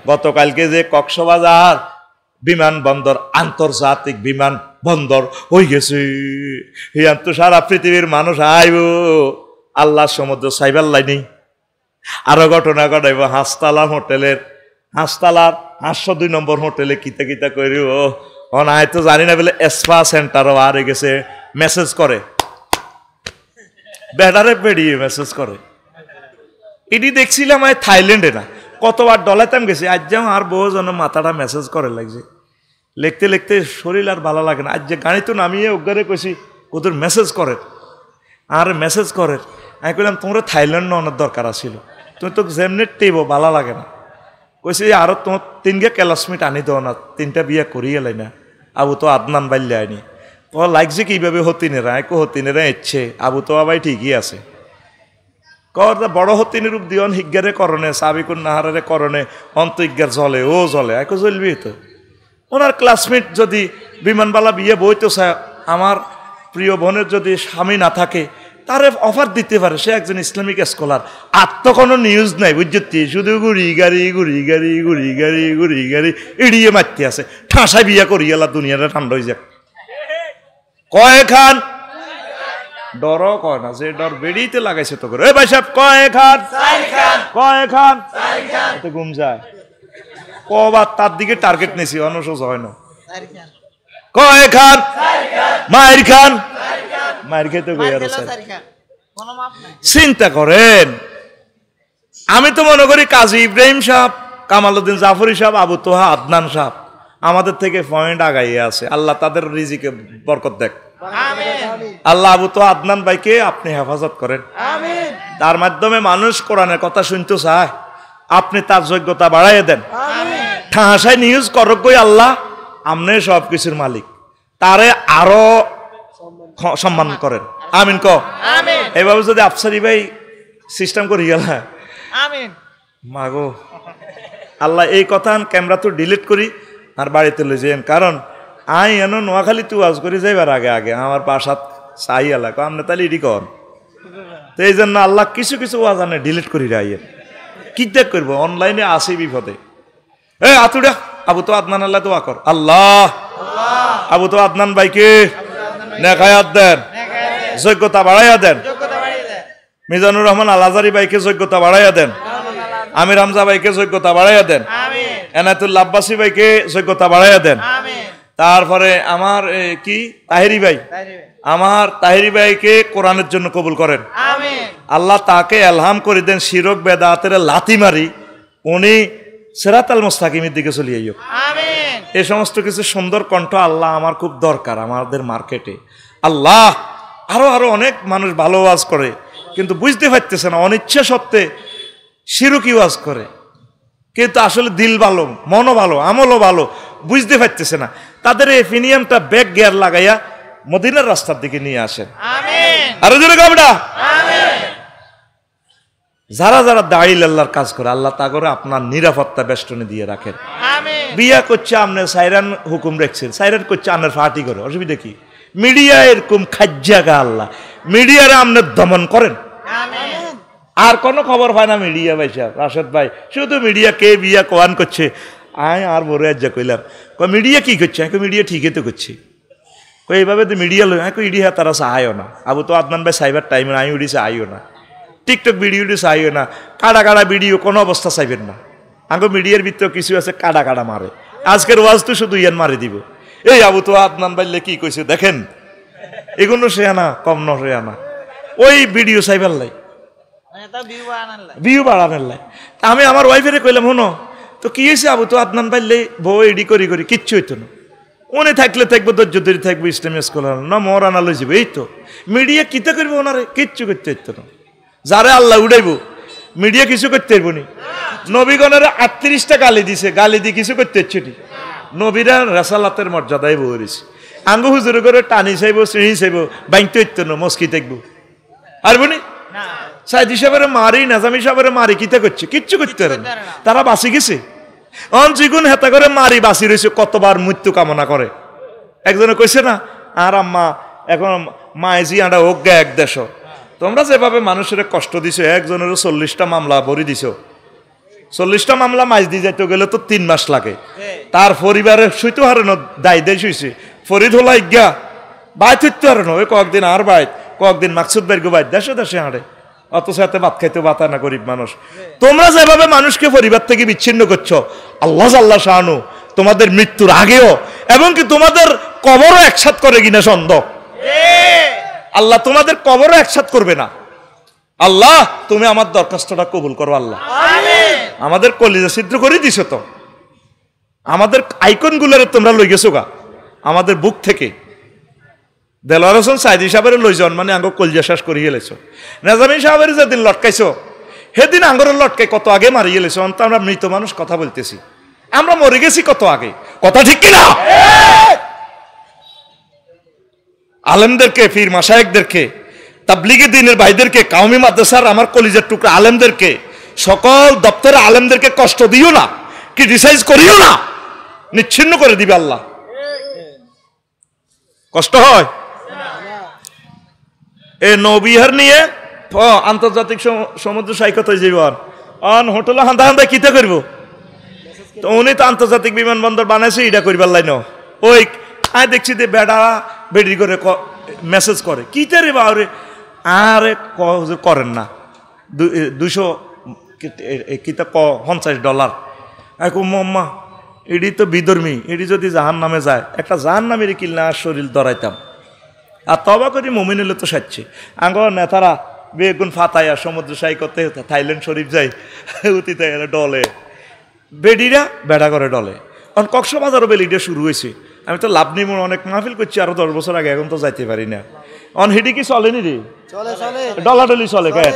গতকালকে যে কক্সবাজার বিমানবন্দর আন্তর্জাতিক বিমানবন্দর হয়ে গেছে, হিয়ান তো সারা পৃথিবীর মানুষ আইব আল্লাহ সমুদ্র সাইবার লাইনি। আরো ঘটনা ঘটাইব হাসতালা হোটেলের, হাসতালার 502 নম্বর হোটেলে কিতা কিতা করিব অনায় তো জানি না বলে এসপা সেন্টারও আর গেছে মেসেজ করে, বেড়ারে বেরিয়ে মেসেজ করে। এটি দেখছিলাম আমি থাইল্যান্ডে, না কতবার ডলাইতাম গেছি, আজ যাও আর বহু জন মাথাটা মেসেজ করে লাগছে, লিখতে লিখতে শরীর আর ভালো লাগে না। আজ যে গাড়ি তো নামিয়ে ওগারে কইছি ওদের মেসেজ করে আর মেসেজ করে, আমি কইলাম তোমরা থাইল্যান্ড নেওয়ার দরকার ছিল, তুমি তো যেমনি টেব ভালো লাগে না। কইছি আরো তোমার 3 ক্লাসমেট আনি দেও না, 3টা বিয়ে করিয়ে লাই না, আবু তো আদনান বাইলে আইনি ও লাগছে কিভাবে হতিনেরা, একো হতিনেরা ইচ্ছে আবু তো আবাই ঠিকই আছে। কর বড় হতিনের রূপ দিওন হিজ্ঞারে করণে সাবিকুন নাহারে করণে অন্তজ্ঞার জলে ও জলে একো জ্বলবি তো। ওনার ক্লাসমেট যদি বিমানবালা বিয়ে বইতো আমার প্রিয় বোনের যদি স্বামী না থাকে তারে অফার দিতে পারে, সে একজন ইসলামিক স্কলার, আর তো কোনো নিউজ নাই বুঝছি, শুধু গুড়ি গাড়ি গুড়ি গাড়ি গুড়ি গাড়ি গুড়ি গাড়ি এড়িয়ে মারতে আছে, ঠাঁসায় বিয়া করি গেলা দুনিয়াটা ঠান্ডা হয়ে যাক। কয় খান ডরও কয় না, যে ডর বেড়িতে লাগাইছে তো করে ভাই সাহেব কয় খান কয় খান ঘুম যায় কবার তার দিকে টার্গেট নিয়েছি অনসজ হয় না। কয় খান মায়ের খান মায়ের খেতে চিন্তা করেন। আমি তো মনে করি কাজী ইব্রাহিম সাহেব, কামালউদ্দিন জাফরি সাহেব, আবু তোহা আদনান সাহেব আমাদের থেকে পয়েন্ট আগাইয়ে আছে, আল্লাহ তাদের রিজিকে বরকত দেখ। আল্লাহ আবু তো আদনান ভাইকে আপনি হেফাজত করেন, তার মাধ্যমে মানুষ কোরআনের কথা শুনতে চায়, আপনি তার যোগ্যতা বাড়াইয়ে দেন। ঠাহাসায় নিউজ করক গই আল্লাহ আপনি সব কিছুর মালিক, তারে আরো সম্মান করেন। আমিন ক এইভাবে যদি আফসারি ভাই সিস্টেম করি গেল মাগো আল্লাহ এই কথা ক্যামেরা তো ডিলিট করি আর বাড়িতে লই যাইন, কারণ আই এনো নোয়াখালী তু আজ করি যাইবার আগে আগে আমার বাসাত চাই এলাকা আপনি তাহলে ইডি কন। তো এই জন্য আল্লাহ কিছু কিছু ওয়াজ আনে ডিলিট করি রাইয়েন, কি দেখ করবো অনলাইনে আসি বিপদে। এ আতুড়া আবু তো আদনান আল্লাহ দোয়া কর, আল্লাহ আবু তো আদনান ভাইকে নেখায়াত দেন, যোগ্যতা বাড়াইয়া দেন। মিজানুর রহমান আল আজারি ভাইকে যোগ্যতা বাড়াইয়া দেন, আমির হামজা ভাইকে যোগ্যতা বাড়াইয়া দেন, এনায়েতুল্লাহ আব্বাসী ভাইকে যোগ্যতা বাড়াইয়া দেন। তারপরে আমার কি তাহেরি ভাই, আমার তাহেরি ভাইকে কোরআনের জন্য কবুল করেন, আল্লাহ তাকে এলহাম করে দেন শিরক বেদাতের লাথি মারি উনি সিরাতাল মুস্তাকিমের দিকে চলে যাইও। এই সমস্ত কিছু সুন্দর কণ্ঠ আল্লাহ আমার খুব দরকার আমাদের মার্কেটে। আল্লাহ আরো আরো অনেক মানুষ ভালো ওয়াজ করে কিন্তু বুঝতে পারতেছে না, অনিচ্ছা সত্ত্বে শিরকি ওয়াজ করে, কিন্তু আসলে দিল ভালো, মনও ভালো, আমলও ভালো, বুঝতে পারতেছে না। তাদের এই ফিনিয়ামটা ব্যাক গিয়ার লাগাইয়া মদিনার রাস্তার দিকে নিয়ে আসেন। আরো জোরে গাবড়া। যারা যারা দাঁড়িয়ে আল্লাহর কাজ করে আল্লাহ তা করে আপনার নিরাপত্তা বেষ্টনী দিয়ে রাখেন। বিয়া করছে আপনার সাইরান হুকুম রাখছেন, সাইরান করছে আপনার ফাটি করে, অসুবিধা কি? মিডিয়া এরকম খাজ্জাগা আল্লাহ, মিডিয়ারে আপনার দমন করেন। আর কোনো খবর পায় না মিডিয়া ভাই সাহেব, রাশেদ ভাই শুধু মিডিয়া কে বিয়া কোয়ান করছে। আয় আর বড় আজ্জা কইলাম মিডিয়া কি করছে, মিডিয়া ঠিকই তো করছে, এইভাবে তো মিডিয়া লই ইডিয়া তারা চাহাইও না। আবু তো আদনান ভাই সাইবার টাইম আই উড়িছে আইও না, টিকটক ভিডিও চাইও না, কাড়া কাড়া ভিডিও কোনো অবস্থা চাইবেন না। আগে মিডিয়ার ভিতরে কিছু আছে কাড়া কাড়া মারে, আজকের ওয়াজ তো শুধু ইয়ান মারি দিব। এই আবু তো আদনান ভাইলে কি কইছে দেখেন, এগুলো সে আনা কম নসে আনা ওই ভিডিও চাইবার লাই ভিউ বাড়ানোর লাই। আমি আমার ওয়াইফের কইলাম হনো তো কি হয়েছে আবু তো আদনান ভাইলে বউ এডি করি করি কিচ্ছু হইতো না, উনি থাকলে থাকবো ধৈর্য ধরে থাকবো ইসলামী স্কলার না মর আনা লই যাবে। এই তো মিডিয়া কিতা করবো ওনারে কিচ্ছু করতে হইতো না, যারে আল্লাহ উড়াইব মিডিয়া কিছু করতে হইব নি। নবীগণের 38টা গালি দিছে, গালি দিয়ে কিছু করতে হচ্ছে নি। নবীরা রেসালাতের মর্যাদায় বহরিছে, আঙ্গু হুজুর করে টানি চাইব সিঁড়ি চাইব বাইতে হইতো না, মস্কি থাকবো আর বনি সাইদি সাহেবের মারি নাজামি সাহেবের মারি কিতা করছে কিচ্ছু করতে পারে না, তারা বাঁচি গেছে। অন জিগুন হেতা করে মারি বাঁচি রয়েছে, কতবার মৃত্যু কামনা করে। একজনে কইছে না আর আম্মা এখন মায়েজি আঁড়া অজ্ঞা এক দেশ, তোমরা যেভাবে মানুষের কষ্ট দিছো, একজনের 40টা মামলা ভরি দিছো, 40টা মামলা মাইজ দিয়ে যাইতে গেলে তো 3 মাস লাগে। তার পরিবারের শুইতে হারানো দায় দেয় শুইছে ফরিদ হলা ইজ্ঞা বাই থইতে হারানো ওই কয়েকদিন আর বাইত কয়েকদিন মাকসুদ বাইর গো বাইত দেশে দেশে হাঁটে, অথচ এতে ভাত খাইতে বাতা না গরিব মানুষ। তোমরা যেভাবে মানুষকে পরিবার থেকে বিচ্ছিন্ন করছো, আল্লাহ আল্লাহ শাহানু তোমাদের মৃত্যুর আগেও এবং কি তোমাদের কবরও একসাথ করে কিনা সন্দেহ। আল্লাহ তোমাদের কবরও একসাথ করবে না। আল্লাহ তুমি আমার দরখাস্তটা কবুল করো আল্লাহ। আমাদের কলিজা ছিদ্র করে দিছো তো, আমাদের আইকন গুলারে তোমরা লই গেছো গা আমাদের বুক থেকে। দেলোয়ার হোসেন সাইদি সাহেবের লই যান মানে আঙ্গ কলিজা শেষ করিয়ে লেছো। নেজামিন সাহেবের যেদিন লটকাইছো সেদিন আঙ্গরের লটকাই কত আগে মারিয়ে লেছো। অন্ত আমরা মৃত মানুষ কথা বলতেছি, আমরা মরে গেছি কত আগে, কথা ঠিক কিনা? আলেমদেরকে, পীর মাশায়েখদেরকে, তাবলীগী দ্বীনের ভাইদেরকে, কাওমি মাদ্রাসার আমার কলিজার টুকরা আলেমদেরকে, সকল দপ্তরের আলেমদেরকে কষ্ট দিও না, ক্রিটিসাইজ করিও না, নিচ্ছিন্ন করে দিবে আল্লাহ। কষ্ট হয়। এ নৌবিহার নিয়ে আন্তর্জাতিক সমুদ্র সৈকত হয়ে যাইব অন হোটেলে হান্দা হান্দা কিতা করবো, তো উনি তো আন্তর্জাতিক বিমানবন্দর বানাইছে এটা করিবার লাইন। ওই আয় দেখছি যে বেড়া বেড়ি করে মেসেজ করে কিতা রে বারে আরে করেন না 200 কিতা $50 এক মম্মা এডি তো বিধর্মী, এডি যদি জাহান নামে যায় একটা জাহান নামের কিল না শরীর ধরাইতাম। আর তবা করি মমিন হলে তো সাচ্ছে আঙ্গ নেতারা বেগুন ফাতাইয়া সমুদ্র সৈকতে থাইল্যান্ড শরীফ যাই উতিতে ডলে বেডিরা বেড়া করে ডলে। কারণ কক্সবাজারও বেলিটা শুরু হয়েছে। আমি তো লাভ নিমন অনেক মাহফিল করছি আরো 10 বছর আগে, এখন তো যাইতে পারি না। অন হিডি কি চলেনি রে? ডলাডলি চলে কে?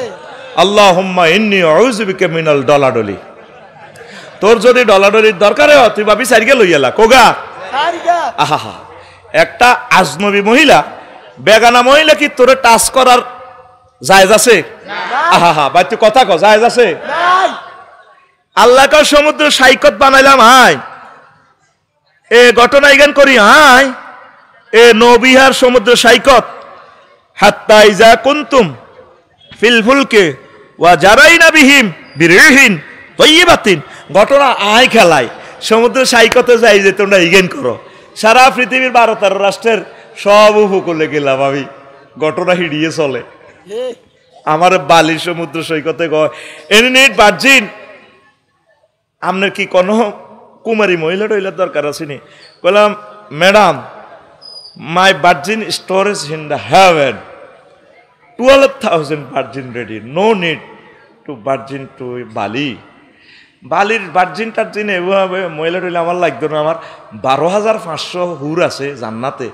আল্লাহুম্মা ইন্নী আউযু বিকা মিনাল ডলাডলি। তোর যদি ডলাডলির দরকার হয় তুই ভাবি সাইরকে লইয়ালা কোগা আহা একটা আজনবী মহিলা বেগানা মহিলা কি তোরে টাচ করার জায়েজ আছে? আহা ভাই তুই কথা কও জায়েজ আছে? আল্লাহকে সমুদ্র সৈকত বানাইলাম আয় এ ঘটনা ইগান করি আয় এ নবিহার সমুদ্র সৈকত হাত্তা ইজা কুনতুম ফিল ফুলকে ওয়া জারাইনা বিহিম বিরিহিন তাইয়্যিবাতিন। ঘটনা আয় খেলায় সমুদ্র সৈকতে যাই যে তোমরা ইগেন করো। সারা পৃথিবীর 12-13 রাষ্ট্রের সব উপকূলে গেলাম আমি, ঘটনা হিড়িয়ে চলে। আমার বালির সমুদ্র সৈকতে গয় এনিট ভার্জিন আপনার কি কোনো কুমারী মহিলা টইলার দরকার আসেনি? বললাম madam my virgin storage in the heaven 12,000 virgin ready, no need to virgin to Bali. বালির ভার্জিন টার্জিন এভাবে মহিলা টইলে আমার লাগতো না। আমার 12,500 হুর আছে জান্নাতে,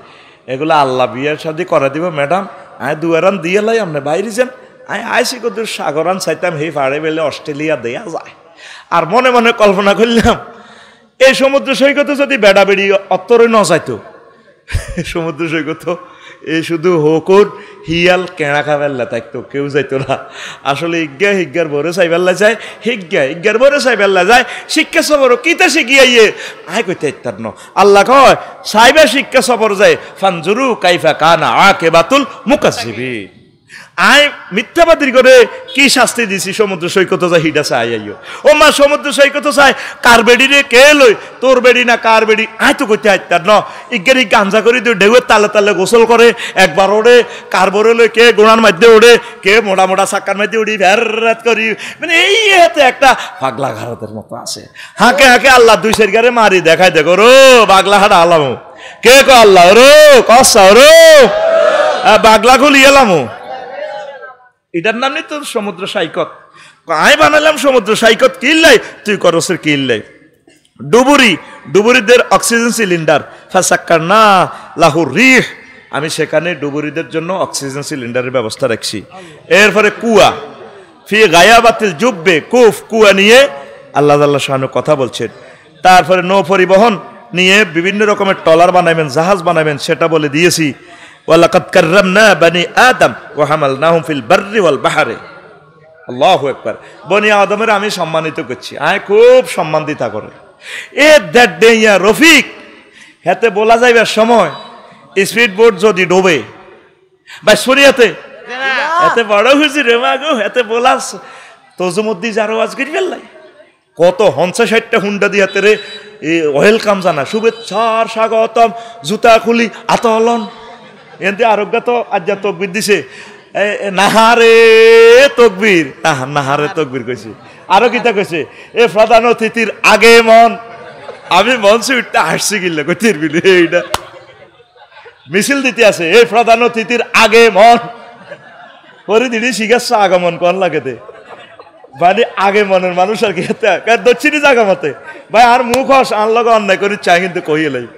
এগুলো আল্লাহ বিয়ের সাথে করে দিব ম্যাডাম। আয় দুয়ারান দিয়ে লাই আপনি বাইরে যান। আয় আইসি কত সাগরান চাইতাম হে পাড়ে বেলে অস্ট্রেলিয়া দেয়া যায়। আর মনে মনে কল্পনা করলাম এই সমুদ্র সৈকতে যদি বেড়া বেড়ি অত্তরে ন যাইতো, সমুদ্র সৈকত এই শুধু হোকর হিয়াল কেঁড়া খাবেল্লা থাকতো, কেউ যাইতো না। আসলে ইজ্ঞা হিজ্ঞার ভরে চাইবেল্লা যায়, ইজ্ঞার ভরে চাইবেল্লা যায়। শিক্ষা সবর কিতা শিখিয়াইয়ে আয় কইতে ইত্যার ন আল্লাহ কয় সাইবা শিক্ষা সবর যায় ফানজুরু কাইফা কানা আকিবাতুল মুকাজ্জিবিন। আয় মিথ্যাবাদী করে কি শাস্তি দিছি সমুদ্র সৈকত যা হিডা চাই আইও। ও মা সমুদ্র সৈকত চাই কার বেড়ি রে কে লই তোর বেড়ি না কার বেড়ি আয় তো কইতে আইতার ন। ইজ্ঞার গাঞ্জা করি তুই ঢেউয়ের তালে তালে গোসল করে একবার ওড়ে কার বরে লই কে গোড়ার মধ্যে ওড়ে কে মোটা মোটা চাক্কার মধ্যে উড়ি ভ্যারাত করি, মানে এই হাতে একটা পাগলা ঘাড়তের মতো আছে। হাঁকে হাঁকে আল্লাহ 2 সেরগারে মারি দেখাই দেখো রো পাগলা হাড় আলামো কে কো আল্লাহ রো কসা রো পাগলা খুলি এলামো। এটার নাম নেই তোর সমুদ্র সৈকত। আয় বানালাম সমুদ্র সৈকত কিল্লাই তুই করসের কিল্লাই। ডুবুরিদের অক্সিজেন সিলিন্ডার ফাসাক্কার না লাহুর রিহ, আমি সেখানে ডুবুরিদের জন্য অক্সিজেন সিলিন্ডারের ব্যবস্থা রাখছি। এরপরে কুয়া ফি গায়াবাতিল জুব্বে কুফ কুয়া নিয়ে আল্লাহ শাহানু কথা বলছেন। তারপরে নৌ পরিবহন নিয়ে বিভিন্ন রকমের ট্রলার বানাবেন, জাহাজ বানাবেন, সেটা বলে দিয়েছি। ওয়ালাকাদ কাররামনা বনি আদম ওয়া হামালনাহুম ফিল বাররি ওয়াল বাহরি। আল্লাহু আকবার। বনি আদমের আমি সম্মানিত করছি, আয় খুব সম্মান দিতা করে। এ দ্যাট ডে ইয়া রফিক হেতে বলা যাইবার সময় স্পিড বোট যদি ডোবে বা শরিয়াতে এতে বড় হয়েছি রে মা গো, এতে বলাস তজুমুদ্দি যার ওয়াজ করি ফেললাই কত 50-60টা হুন্ডা দিয়ে হাতে রে ওয়েলকাম জানা, শুভেচ্ছার স্বাগতম, জুতা খুলি আতলন। এতে আরোগ্য তো আজ্ঞা তকবির দিছে, নাহারে তকবীর, নাহারে তকবীর কইছে। আরো কিতা কইছে, এ প্রধান অতিথির আগে মন। আমি মঞ্চে উঠতে হাসছি গিল্লা কইতির বিলে এইটা মিছিল দিতে আছে, এই প্রধান অতিথির আগে মন। পরে দিদি শিখাচ্ছে আগমন কন লাগেতে, মানে আগে মনের মানুষ আর কি দক্ষিণী জায়গা মতে ভাই আর মুখ হস আনলগে অন্যায় করে চাই কিন্তু কইয়ে লাইব।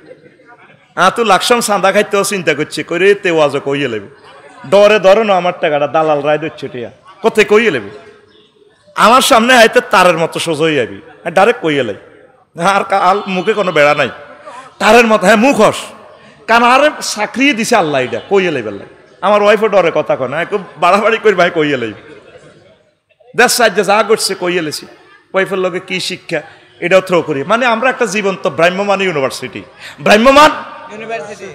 তো লাকসাম চাঁদা খাইতেও চিন্তা করছে করে তেও আজও কইয়ে লাইব। ডরে ধরে না আমার টাকাটা দালাল রায় দিচ্ছে টিয়া কোথায় কইয়ে লাইব। আমার সামনে হাইতে তারের মতো সোজা হয়ে যাবি, ডাইরেক্ট কইয়ে লাই। আর কাল মুখে কোনো বেড়া নাই, তারের মতো। হ্যাঁ মুখ হস, কারণ আর চাকরি দিছে আল্লাহ, এটা কইয়ে লাইব। আল্লাহ আমার ওয়াইফও ডরে কথা কয় না, একটু বাড়াবাড়ি করি ভাই কইয়ে লাইব। দেশ রাজ্যে যা করছে কইয়ে লেছি, ওয়াইফের লগে কি শিক্ষা এটাও থ্রো করি। মানে আমরা একটা জীবন্ত ভ্রাম্যমান ইউনিভার্সিটি, ভ্রাম্যমান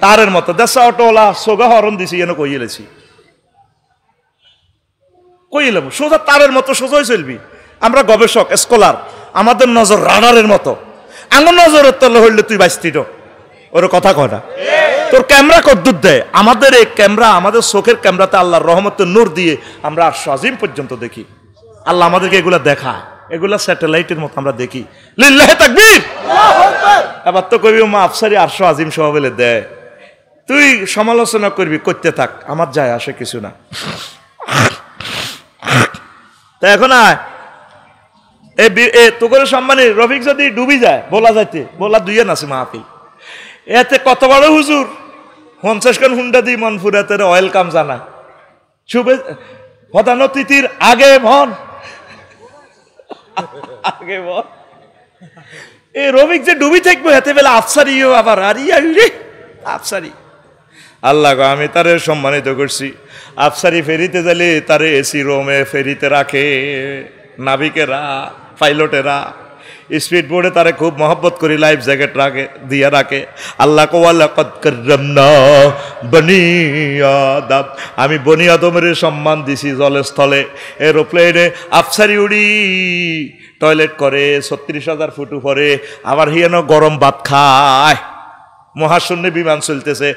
তারের মতো। দেশ অটোওয়ালা সোগা হরণ দিছি যেন কইয়ে লেছি, কইয়ে লেব সোজা তারের মতো সোজাই চলবি। আমরা গবেষক স্কলার, আমাদের নজর রাডারের মতো। আমার নজরের তলে হইলে তুই বাঁচতিট ওর কথা কয় না। তোর ক্যামেরা কদ্দুর দেয়, আমাদের এই ক্যামেরা, আমাদের চোখের ক্যামেরাতে আল্লাহর রহমতের নূর দিয়ে আমরা আর আজিম পর্যন্ত দেখি। আল্লাহ আমাদেরকে এগুলা দেখায়, এগুলা স্যাটেলাইটের মতো আমরা দেখি। লিল্লাহি তাকবীর। এবার তো কবি মা আফসারি আরশো আজিম সহ বলে দেয়, তুই সমালোচনা করবি করতে থাক, আমার যায় আসে কিছু না। তা এখন তোর সম্মানে রফিক যদি ডুবি যায় বলা যাইতে বলা দুইয়ে নাছে মাহফিল, এতে কত বড় হুজুর 50 খান হুন্ডা দি মনপুরাতে ওয়েলকাম জানা, শুভে প্রধান অতিথির আগে মন, আগে মন। এই রফিক যে ডুবি থাকবো এতে বেলা আফসারিও আবার আরে আফসারি। আল্লাহ গো আমি তারে সম্মানিত করছি। আফসারি ফেরিতে গেলে তারে এসি রুমে ফেরিতে রাখে নাবিকেরা, পাইলটেরা। স্পিড বোর্ডে তারে খুব মহব্বত করি, লাইফ জ্যাকেট রাখে দিয়া রাখে। আল্লাহ কওয়ালাকাদ কাররামনা বনি আদম, আমি বনি আদমের সম্মান দিছি জলে স্থলে। এরোপ্লেনে আফসারি উড়ি, টয়লেট করে 36,000 ফুট উপরে, আবার হিয়ানো গরম ভাত খায়। মহাশূন্যে বিমান চলতেছে।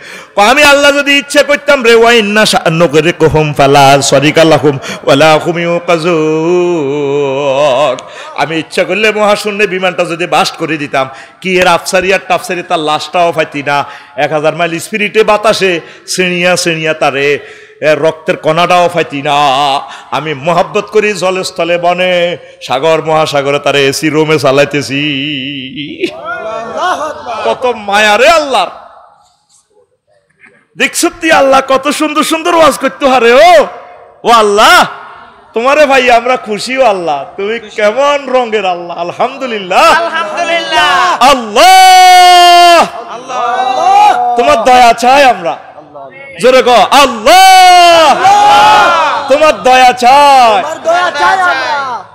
আমি আল্লাহ যদি ইচ্ছা করতাম রে ওয়াইন্না শাআনুকুরে কুহুম ফালা সরিকালাহুম ওয়ালা হুম ইউকাজুন, আমি ইচ্ছা করলে মহাশূন্যে বিমানটা যদি বাস্ট করে দিতাম, কি এর আফসারি আর টাফসারি তার লাশটাও পাইতি না। 1000 মাইল স্পিরিটে বাতাসে ছিঁড়িয়া ছিঁড়িয়া তারে রক্তের কণাটাও পাইতি না। আমি মহব্বত করি জলে স্থলে বনে সাগর মহাসাগরে তারে এসি রুমে চালাইতেছি। কত মায়া রে আল্লাহর। দেখছতি আল্লাহ কত সুন্দর সুন্দর ওয়াজ করতে হারে। ও আল্লাহ তোমারে ভাই আমরা খুশি। ও আল্লাহ তুমি কেমন রঙের আল্লাহ। আলহামদুলিল্লাহ আলহামদুলিল্লাহ। আল্লাহ তোমার দয়া চাই আমরা, জোরে কও আল্লাহ তোমার দয়া চাই।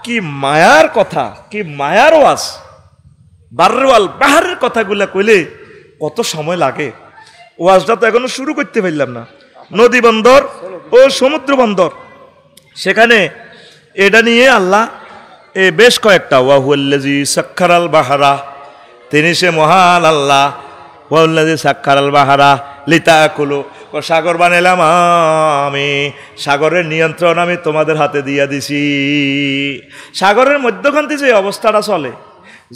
কি মায়ার কথা, কি মায়ার ওয়াজ। বারওয়াল বাহারের কথাগুলা কইলে কত সময় লাগে। ওয়াজটা তো এখনো শুরু করতে পারলাম না। নদী বন্দর ও সমুদ্র বন্দর, সেখানে এটা নিয়ে আল্লাহ বেশ কয়েকটা ওয়াহুল্লাযী সাক্খারাল বাহারা, তিনি সে মহান আল্লাহ। ওয়াহুল্লাযী সাক্খারাল বাহারা লিতাকুলু, সাগর বানাইলাম আমি, সাগরের নিয়ন্ত্রণ আমি তোমাদের হাতে দিয়া দিছি। সাগরের মধ্যখান্তি যে অবস্থাটা চলে,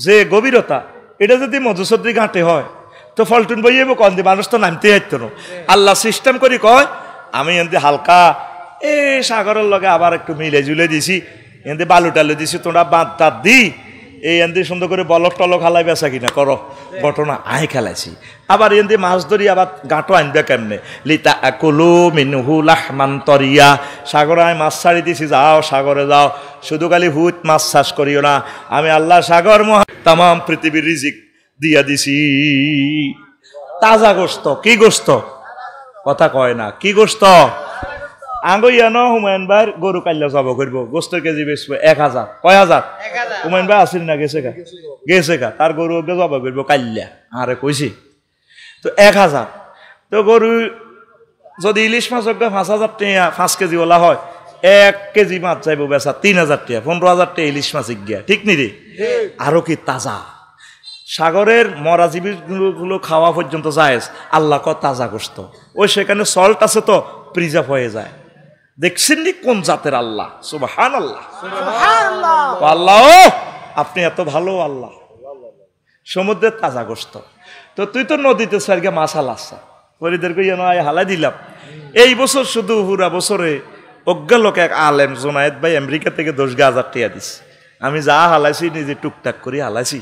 যে গভীরতা, এটা যদি মধুসদ্রি ঘাটে হয় তো ফলটুন বইয়ে কন দি মানুষ তো নামতে হাইতো না। আল্লাহ সিস্টেম করি কয় আমি এমনি হালকা সাগরের লগে আবার একটু মিলে জুলে দিছি, এমনি বালু টালু দিছি, তোমরা বাঁধ টাত দি এই এমনি সুন্দর করে বলক টলক হালাই বেচা কিনা করো। ঘটনা আয় খেলাইছি। আবার এমনি মাছ ধরি আবার গাঁটো আনবে কেমনে, লিতা কুলু মিনহু লাহমান তরিয়া, সাগরে আমি মাছ ছাড়ি দিছি, যাও সাগরে যাও, শুধু খালি হুত মাছ চাষ করিও না। আমি আল্লাহ সাগর মহা তাম পৃথিবীর রিজিক দিয়া দিছি। তাজা গোস্ত, কি গোস্ত কথা কয় না, কি গোস্ত। আঙ্গইয়ানো হুমায়ুন ভাই গরু কাল্লা জব করবো, গোস্তের কেজি বেচবো 1000। কয় হাজার? হুমায়ুন ভাই আসেন না, গেছে গা, গেছে গা, তার গরু জব করবো কাল্লা। আরে কইছি তো 1000। তো গরু যদি ইলিশ মাছ 5000 টাকা 5 কেজি ওলা হয়, 1 কেজি মাছ চাইবো বেচা 3000 টাকা, 15,000 টাকা ইলিশ মাছ গিয়া, ঠিক নি রে? আরো কি তাজা সাগরের মরা জীবগুলো খাওয়া পর্যন্ত যায়, আল্লাহ ক তাজা গোস্ত। ওই সেখানে সল্ট আছে তো প্রিজার্ভ হয়ে যায়। দেখছেন নি কোন জাতের আল্লাহ, সুবহানাল্লাহ। আল্লাহ আপনি এত ভালো আল্লাহ, সমুদ্রের তাজা গোস্ত। তো তুই তো নদীতে সার্গে মাছ হালাচ্ছা, পরিদেরকে হালাই দিলাম। এই বছর শুধু পুরা বছরে অজ্ঞা লোক এক আলেম জোনায়েদ ভাই আমেরিকা থেকে 10,000 টাকা দিছে। আমি যা হালাইছি নিজে টুকটাক করে হালাইছি।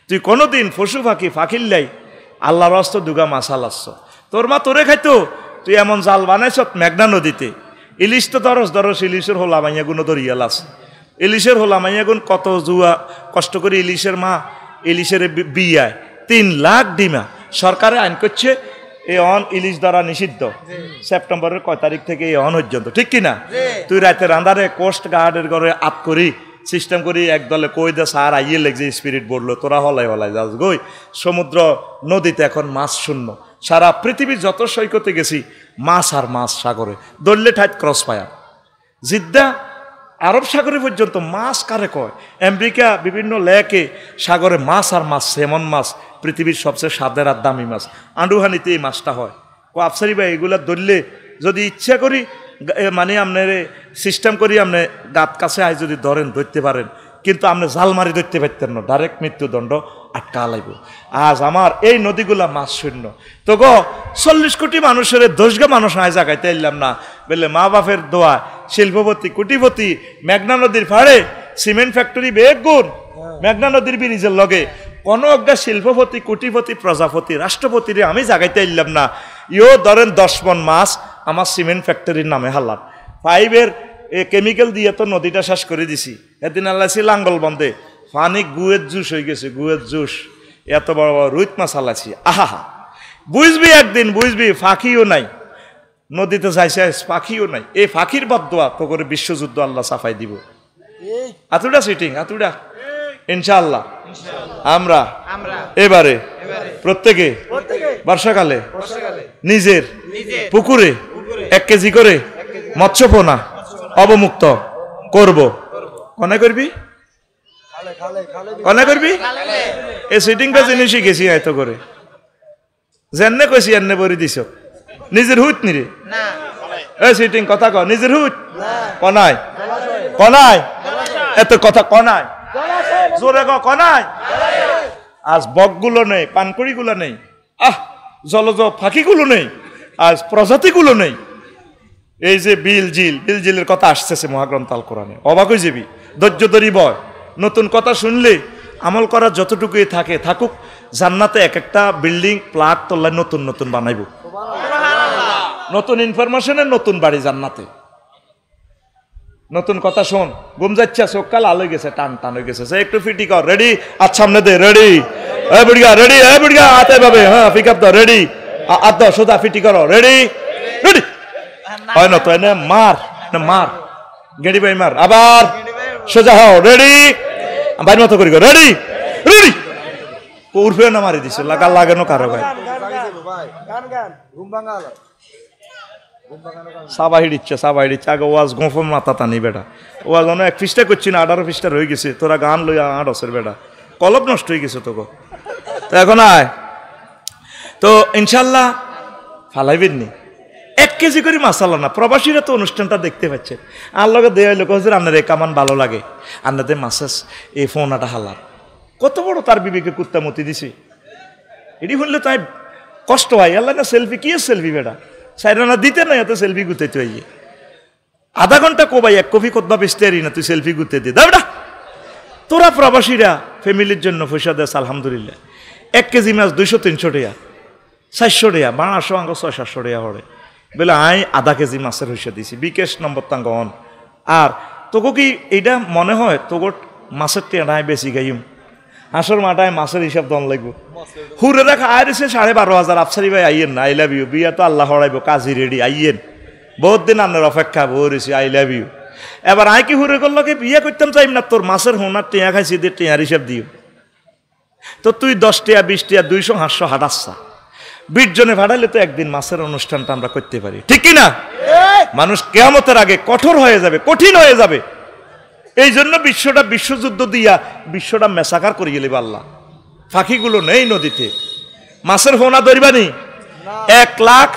তুই কোনোদিন পশু পাখি ফাঁকিল্লাই আল্লাহর হস্ত দুগা মাছ হালাচ্ছ, তোর মা তোরে খাইতো। তুই এমন জাল বানাইছ মেঘনা নদীতে, ইলিশ তো দরস ইলিশের হোলা মাইয়া গুলো ধরিয়া লাস। ইলিশের হোলা মাইয়া গুণ কত জুয়া কষ্ট করে ইলিশের মা ইলিশের বিয়ায় 3 লাখ ডিমা। সরকারে আইন করছে এই অন ইলিশ ধরা নিষিদ্ধ সেপ্টেম্বরের কয় তারিখ থেকে এই অন পর্যন্ত, ঠিক কিনা? তুই রাতে রান্দারে কোস্ট গার্ডের ঘরে আপ করি সিস্টেম করি একদলে কই দে সার আইয়ে লেগছে স্পিরিট বললো, তোরা হলাই যাস গই। সমুদ্র নদীতে এখন মাছ শূন্য। সারা পৃথিবীর যত সৈকতে গেছি মাছ আর মাছ সাগরে, দললে ঠাইত ক্রস ফায়ার। জিদ্দা আরব সাগরে পর্যন্ত মাছ কারে কয়? আমেরিকা বিভিন্ন লেকে সাগরে মাছ আর মাছ, সেমন মাছ পৃথিবীর সবচেয়ে স্বাদের আর দামি মাছ। আন্ডুহানিতে এই মাছটা হয়। ও আফসারি ভাই এগুলা ধরলে যদি ইচ্ছা করি মানে আপনার সিস্টেম করি আপনি গাত কাছে আয় যদি ধরেন ধরতে পারেন, কিন্তু আপনি জাল মারি ধরতে পারতেন না, ডাইরেক্ট মৃত্যুদণ্ড আটকা লাগবে। আজ আমার এই নদীগুলা মাছ শূন্য। তো গো 40 কোটি মানুষের 10 মানুষ আয় জায়গাইতে এলাম না বলে মা বাপের দোয়া শিল্পপতি কোটিপতি মেঘনা নদীর ফাড়ে সিমেন্ট ফ্যাক্টরি বেগুন মেঘনা নদীর ব্রিজের লগে কোনো একটা শিল্পপতি কোটিপতি প্রজাপতি রাষ্ট্রপতিরে আমি জাগাইতে এলাম না। ইও ধরেন 10 মণ মাছ আমার সিমেন্ট ফ্যাক্টরির নামে হাল্লার 5-এর কেমিক্যাল দিয়ে তো নদীটা শেষ করে দিছি। এদিন আল্লাহ লাঙ্গল বন্ধে পানি গুয়ের জুস হয়ে গেছে, গুয়ের জুস। এত বড় বড় রুইত মাছ হালাছি, আহা বুঝবি একদিন বুঝবি ফাঁকিও নাই নদীতে যাইছে, ফাঁকিও নাই। এই ফাঁকির বদদোয়া তো করে বিশ্বযুদ্ধ আল্লাহ সাফাই দিব। আতুডা সিটিং আতুডা ইনশাআল্লাহ আমরা এবারে প্রত্যেকে বর্ষাকালে নিজের পুকুরে 1 কেজি করে মৎস্যপোনা অবমুক্ত করব। কনে করবি কনে করবি? এই সিটিংটা জিনিসই গেছি এত করে জেনে কইছি এনে বরি দিছ নিজের হুত নিরে এই সিটিং কথা ক নিজের হুত কনায় কনায় এত কথা কনায় জোরে ক কনায়। আজ বকগুলো নেই, পানকড়িগুলো নেই, জলজ ফাঁকিগুলো নেই, আজ প্রজাতিগুলো নেই। এই যে বিল জিলের কথা আসতেছে মহাগ্রন্থ আল কোরআনে, অবাক হয়ে যাবি। ধৈর্য ধরি বয়, নতুন কথা শুনলে আমল করা যতটুকুই থাকুক। জান্নাতে এক একটা বিল্ডিং প্লাট তল্লায় নতুন নতুন বানাইব, নতুন ইনফরমেশনের নতুন বাড়ি জান্নাতে। নতুন কথা শোন, ঘুম যাচ্ছে চোখকাল আলো গেছে, টান টান হয়ে গেছে, একটু ফিটি কর রেডি। আচ্ছা সামনে দে রেডি, এ বুড়িয়া রেডি, এ বুড়িয়া হাতে পাবে, হ্যাঁ পিক আপ দাও রেডি, আদ সোজা ফিটি করো রেডি রেডি। হয় না তো এনে মার মার গেড়ি ভাই মার, আবার সোজা হও রেডি, বাইর মতো করি রেডি রেডি। উর্ফে না মারি দিছে লাগা লাগানো কারো ভাই সাবাহি দিচ্ছে আগে ওয়াজ গোফম মাথা টানি বেটা। ওয়াজ অনেক 1 পৃষ্ঠা করছি না, 18 পৃষ্ঠা রয়ে গেছে। তোরা গান লইয়া 8 বেটা কলব নষ্ট হয়ে গেছে তোকে। তো এখন আয় তো ইনশাল্লাহ ফালাইবেন নি 1 কেজি করে মাসালা না। প্রবাসীরা তো অনুষ্ঠানটা দেখতে পাচ্ছেন, আর লগে দেয় লোক হচ্ছে আপনার এই কামান ভালো লাগে, আপনাদের মাসাজ এই ফোনাটা হালার কত বড় তার বিবেকে কুত্তামতি দিছি। এটি শুনলে তাই কষ্ট হয়। আল্লাহ না সেলফি কি সেলফি বেটা সাইরানা দিতে না, এত সেলফি গুতাইতে হইয়ে আধা ঘন্টা কোবাই 1 কপি কতবা বেচতে পারি না, তুই সেলফি গুতে দিয়ে দাও বেটা। তোরা প্রবাসীরা ফ্যামিলির জন্য পয়সা দেস আলহামদুলিল্লাহ। 1 কেজি মাছ 200-300 টাকা, 400 টাকা, 1200 আঙ্গ 600-700 টাকা হরে বলে আই আধা কেজি মাছের পয়সা দিছি, বিকেশ নম্বর তাঙ্গ অন। আর তোকে কি এইটা মনে হয় তোর মাছের টেনায় বেশি গাইম, হাঁসর মাটায় মাছের হিসাব দন লাগবো। হুরে রাখা আয় রয়েছে 12,500। আফসারি ভাই আইয়েন না, আই লাভ ইউ, বিয়া তো আল্লাহ হরাইব, কাজী রেডি আইয়েন, বহুত দিন আপনার অপেক্ষা বউ রয়েছে, আই লাভ ইউ। এবার আই কি হুরে করলো কি বিয়ে করতাম চাইম না, তোর মাছের হোনার টেয়া খাইছি দিয়ে টেয়ার হিসাব দিও। তো তুই 10 টাকা 20 টাকা 200-500 হাঁটাচ্ছা, 20 জনে ভাড়াইলে তো একদিন মাছের অনুষ্ঠানটা আমরা করতে পারি, ঠিক কিনা? মানুষ কিয়ামতের আগে কঠোর হয়ে যাবে, কঠিন হয়ে যাবে। এই জন্য বিশ্বযুদ্ধ দিয়া বিশ্বটা মেসাকার করিয়ে নেবে আল্লাহ। ফাঁকিগুলো নেই নদীতে, মাছের ফোনা ধরবানি। 1 লাখ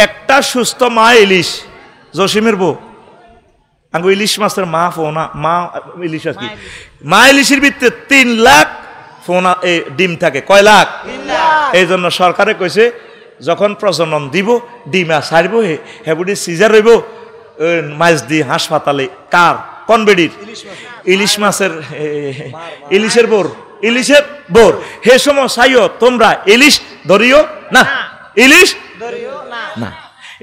একটা সুস্থ মা ইলিশ, জসিমের বউ আঙ্গু ইলিশ মাছের মা ফোনা, মা ইলিশ আর কি, মা ইলিশের ভিতরে 3 লাখ ফোনা ডিম থাকে। কয় লাখ? এই জন্য সরকারে কইছে যখন প্রজনন দিব ডিমা ছাড়ব হেবুডি সিজার হইব মাছ দিয়ে হাসপাতালে। কার? কোন বেডির? ইলিশ মাছের, ইলিশের বোর, ইলিশের বোর। হে সময় চাইও তোমরা ইলিশ ধরিও না, ইলিশ না,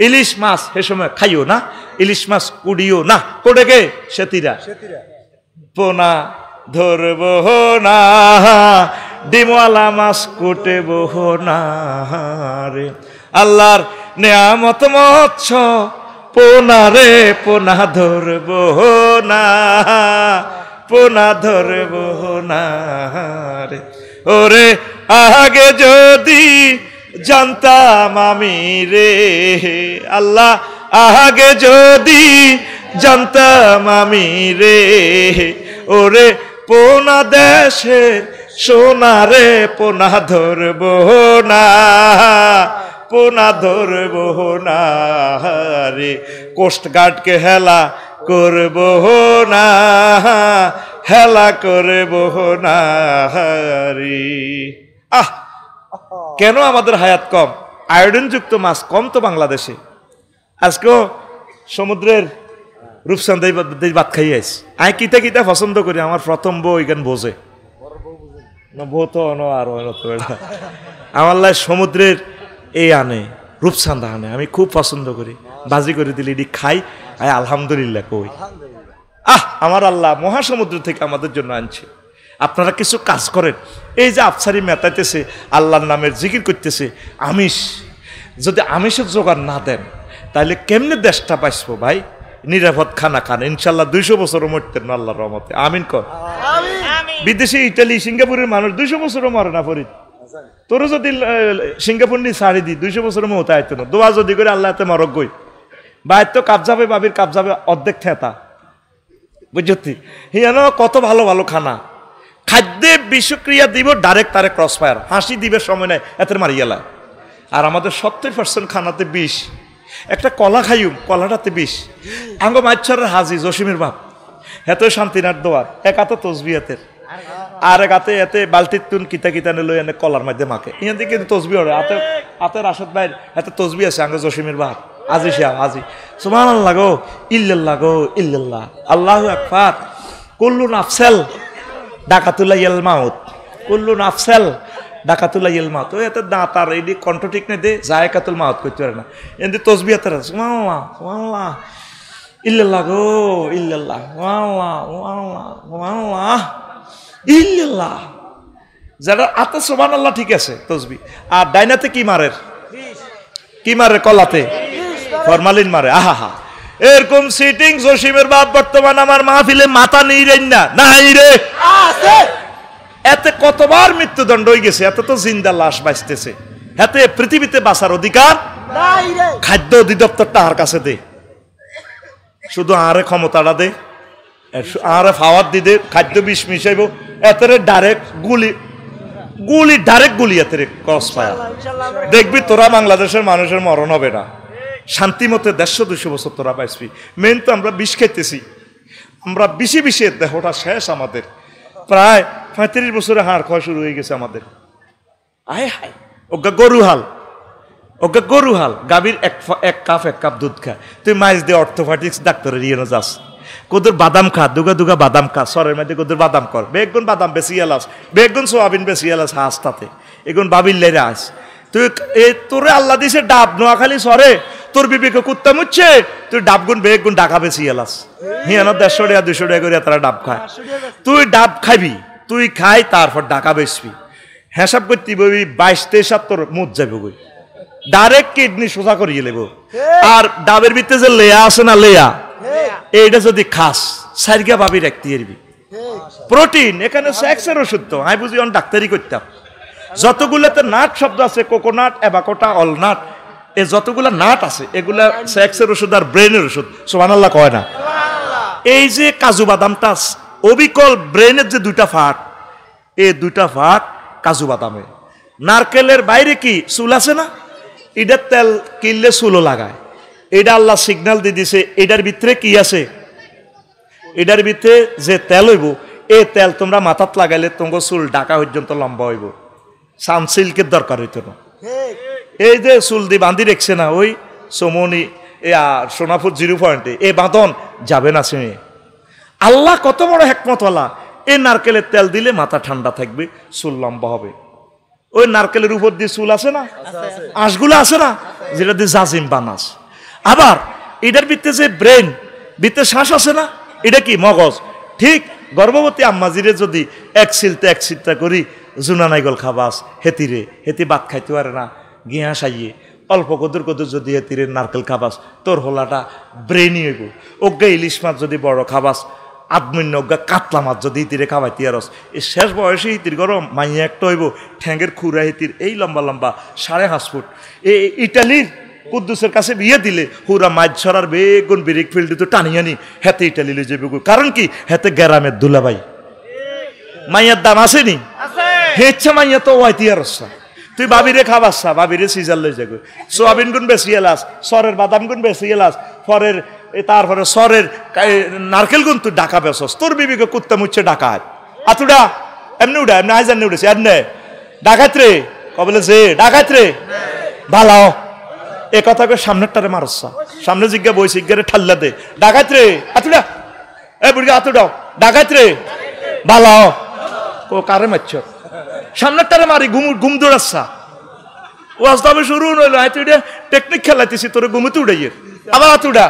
ইলিশ মাছ হে সময় খাইও না, ইলিশ মাছ কুড়িও না। কোডেকে সেতিরা পোনা ধরব না, ডিমওয়ালা মাছ কুটেব না রে। আল্লাহর নেয়ামত মৎস্য পোনা রে, পোনা ধরব না, পোনা ধরব না রে। ওরে আগে যদি জানতাম আমি রে আল্লাহ, আগে যদি জানতাম আমি রে, ওরে পোনা দেশের সোনা রে, পোনা ধরব না, পোনা ধরব না রে। কোস্টগার্ডকে হেলা করব না, হেলা করব না রে। কেন আমাদের হায়াত কম? আয়োডিন যুক্ত মাছ কম তো বাংলাদেশে। আজকেও সমুদ্রের রূপসান্দাই ভাত খাই আইস। আমি কিতা কিতা পছন্দ করি, আমার প্রথম বউ এখান বোঝে বউ তো আর আমার লাই সমুদ্রের এই আনে, রূপসান্দা আনে, আমি খুব পছন্দ করি। বাজি করে দিলে এটি খাই, আলহামদুলিল্লাহ কই। আমার আল্লাহ মহাসমুদ্র থেকে আমাদের জন্য আনছে। আপনারা কিছু কাজ করেন, এই যে আফসারি মেটাইতেছে, আল্লাহর নামের জিকির করতেছে, আমিষ যদি আমিষের জোগাড় না দেন তাহলে কেমনে দেশটা পাইসবো ভাই? নিরাপদ খানা খান, ইনশাল্লাহ 200 বছরও মরতেন না আল্লাহর রহমতে। আমিন কর। বিদেশে ইটালি সিঙ্গাপুরের মানুষ 200 বছরও মরে না। ফরিদ তোর যদি সিঙ্গাপুর নিয়ে ছাড়ি দি 200 বছরের মতো আইতো না। দোয়া যদি করে আল্লাহ হাতে মরক গই, বাইর তো কাপ যাবে, বাবির কাপ যাবে অর্ধেক থেতা, বুঝছি। হিয়ানো কত ভালো ভালো খানা, খাদ্যে বিষক্রিয়া দিব, ডাইরেক্ট তারে ক্রস ফায়ার, হাসি দিবে সময় নেয়, এত মারিয়ালা। আর আমাদের 70% খানাতে বিষ। একটা কলা খাইম, কলাটাতে বিষ। আঙ্গ মাইছরের হাজি জসিমের বাপ, এত শান্তিনাথ দোয়ার, এক হাতে তসবিহাতের, আর এক হাতে এতে বালতির তুন কিতা কিতা নিল এনে কলার মধ্যে মাকে। ইয়ান দিকে কিন্তু তসবি হয়, হাতে রাশেদ ভাইয়ের এত তসবি আছে আঙ্গ জসিমের বাপ। আজি শাহ আজি সুবহানাল্লাহ গো, ইল্লাল্লাহ গো, ইল্লাল্লাহ, আল্লাহু আকবার। কুল্লু নাফসাল ডাকাতুল্লাহ ইল মাউত, কুল্লু নাফসাল ডাকাতুল্লাহ ইল মাউত। ওই এত দাঁত আর এই কণ্ঠ ঠিক নেই দে, জায়কাতুল মাউত করতে পারে না। এমনি তসবিহাতের আছে সুবহানাল্লাহ, সুবহানাল্লাহ, ইল্লাল্লাহ গো, ইল্লাল্লাহ, সুবহানাল্লাহ, সুবহানাল্লাহ, সুবহানাল্লাহ, ইল্লাল্লাহ। যারা আতে সুবহানাল্লাহ ঠিক আছে তসবি, আর ডাইনাতে কি মারের, কি মারে? কলাতে ফরমালিন মারে। আহা, এরকম সিটিং জসিমের বাপ বর্তমান আমার মাহফিলে মাথা নেই রে না, নাই রে আছে। এতে কতবার মৃত্যুদণ্ড হয়ে গেছে, এত তো জিন্দা লাশ বাঁচতেছে। এতে পৃথিবীতে বাঁচার অধিকার নাই রে। খাদ্য অধিদপ্তরটা আর কাছে দে, শুধু আরে ক্ষমতাটা দে, আরে ফাওয়ার দি দে, খাদ্য বিষ মিশাইব, এতে ডাইরেক্ট গুলি ডাইরেক্ট গুলি, এতে ক্রস ফায়ার। দেখবি তোরা বাংলাদেশের মানুষের মরণ হবে না, শান্তি মতে 150-200 বছর তোরা পাইসবি। মেন তো আমরা বিষ খাইতেছি, আমরা বিষে দেহটা শেষ। আমাদের প্রায় 35 বছরে হাড় খাওয়া শুরু হয়ে গেছে আমাদের। আয় হায়, ওগা গরু হাল গাভীর এক কাপ দুধ খা, তুই মাইজ দিয়ে অর্থোপেডিক্স ডাক্তারের ইয়ে যাস, কোদের বাদাম খা, দুগা বাদাম খা, সরের মধ্যে কোদের বাদাম কর, বেগুন বাদাম বেশি এলাস, বেগুন সোয়াবিন বেশি এলাস, হাসতাতে এগুন বাবির লেরে আস। তুই তোরে আল্লাহ দিছে ডাব, নোয়াখালী সরে তোর বিবেকে কুত্তা মুচ্ছে, তুই ডাবগুন বেগুন ডাকা বেশি এলাস। হিয়ানো 150 টাকা 200 টাকা করে তারা ডাব খায়। তুই ডাব খাবি, তুই খাই, তারপর ডাকা বেচবি, হিসাব করতে বই 22-23 তোর মুখ যাবে বই, ডাইরেক্ট কিডনি সোজা করিয়ে নেব। আর ডাবের ভিতরে যে লেয়া আছে না, লেয়া এইটা যদি খাস সাইরগা ভাবি রাখতে পারবি। প্রোটিন এখানে সেক্সের ওষুধ তো আমি বুঝি ডাক্তারি করতাম। যতগুলোতে নাট শব্দ আছে, কোকোনাট, অ্যাভাকোটা, অলনাট, এ যতগুলা নাট আছে এগুলা সেক্সের ওষুধ আর ব্রেনের ওষুধ, সুবহানাল্লাহ কয় না? এই যে কাজু বাদামটা অবিকল ব্রেনের যে দুইটা ফাট, এই দুইটা ফাট কাজু বাদামে। নারকেলের বাইরে কি চুল আছে না, এটার তেল কিনলে চুলও লাগায়। এটা আল্লাহ সিগন্যাল দিয়ে দিছে এটার ভিতরে কি আছে, এটার ভিতরে যে তেল হইব এই তেল তোমরা মাথাত লাগাইলে তোমার চুল ঢাকা পর্যন্ত লম্বা হইব, সানসিল্কের দরকার হইতো না। এই যে চুল দিয়ে বাঁধি রেখছে না ওই সমনি সোনাপুর 0 পয়েন্টে, এই বাঁধন যাবে না শুনে। আল্লাহ কত বড় হেকমতওয়ালা, এই নারকেলের তেল দিলে মাথা ঠান্ডা থাকবে, চুল লম্বা হবে। ওই নারকেলের উপর দিয়ে চুল আছে না, আঁশগুলো আছে না, যেটা দিয়ে জাজিম বানাস। আবার এটার ভিতরে যে ব্রেন, ভিতরে শ্বাস আছে না, এটা কি মগজ। ঠিক গর্ভবতী আম্মাজিরে যদি এক সিলতা করি জুনা নাইগল খাবাস, হেতি ভাত খাইতে পারে না, গিয়া সাইয়ে অল্প কদুর যদি হেতিরে নারকেল খাবাস, তোর হোলাটা ব্রেনই হইব। ওজ্ঞা ইলিশ মাছ যদি বড় খাবাস, আদমন্য অজ্ঞা কাতলা মাছ যদি হিতিরে খাওয়াইতে আরস, এই শেষ বয়সে হিতির গরম মাইয়া একটা হইব, ঠ্যাঙ্গের খুরা হিতির এই লম্বা লম্বা 5.5 ফুট। এই ইটালির কুদ্দুসের কাছে বিয়ে দিলে হুরা মাছ ছড়ার বেগুন বিরিক ফিল্ড তো টানিয়ে আনি, হেতে ইটালি লই যাবে। কারণ কি, হেতে গ্রামের দুলাভাই, মাইয়ার দাম আসেনি, হেচ্ছা মাইয়া তো ওয়াইতিয়ার রসা। তুই বাবিরে খাবাসা, বাবিরে সিজার লই যাবে, সোয়াবিন গুণ বেশি এলাস, সরের বাদাম গুণ বেশি এলাস, পরের তারপরে সরের নারকেল গুণ তুই ডাকা বেসস, তোর বিবিকে কুত্তা মুচ্ছে ডাকাত। আতুডা এমনি উঠা, এমনি আইজান উঠেছে, এমনি ডাকাত রে, কবলে যে ডাকাত রে ভালো। এ কথা করে সামনেরটারে মারসা, সামনে জিজ্ঞা বই জিজ্ঞারে ঠাল্লা দে, ডাকাত রে আতুডা, এ বুড়ি আতুডাও, ডাকাত রে ভালো। ও কারে মারছ, সামনেরটারে মারি, ঘুম দৌড়াচ্ছা। ও আজ তবে শুরু হইলো, আয় তুই টেকনিক খেলাইতেছি তোরে ঘুমতে উড়াইয়ে, আবার আতুডা,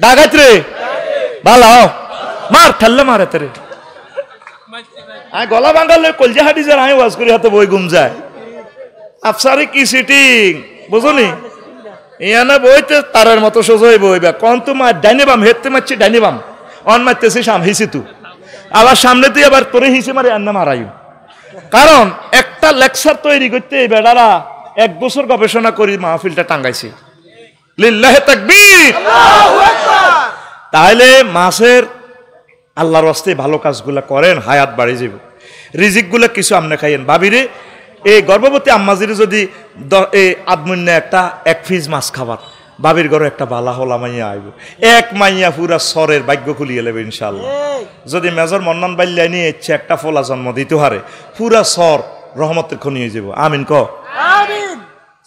ডাকাত রে ভালো, মার ঠাল্লা মারে তোরে। আয় গলা বাঙ্গালে কলজা হাঁটি যায়, আমি ওয়াজ করি হাতে বই ঘুম যায়। আফসারে কি সিটিং বুঝলি, ইয়ানা বইতে তারের মতো সোজা বইবা, কন তো মার ডাইনে বাম, হেঁটতে মারছি ডাইনে বাম, অন মারতেছি সাম হিসি তু, আবার সামনে তুই আবার তোরে হিসে মারি আন্না মারাইও। কারণ একটা লেকচার তৈরি করতে এই বেড়ারা 1 বছর গবেষণা করি মাহফিলটা টাঙ্গাইছে। লিল্লাহে তাকবীর, আল্লাহু আকবার। তাহলে মাসের আল্লাহর রাস্তায় ভালো কাজগুলা করেন, হায়াত বাড়ি যাব। রিজিকগুলা কিছু আমনে খাইয়েন। ভাবিরে এই গর্ভবতী আম্মাজিরে যদি আদমন্য একটা 1 পিস মাছ খাবার, বাবির ঘরে একটা বালা হলা মাইয়া আইব, 1 মাইয়া পুরা সরের ভাগ্য খুলিয়ে নেবে ইনশাল্লাহ। যদি মেজর মন্নান বাল্যায় নিয়ে ইচ্ছে একটা ফলা জন্ম দিতে হারে, পুরা সর রহমতের খনি হয়ে যাব। আমিন ক আমিন।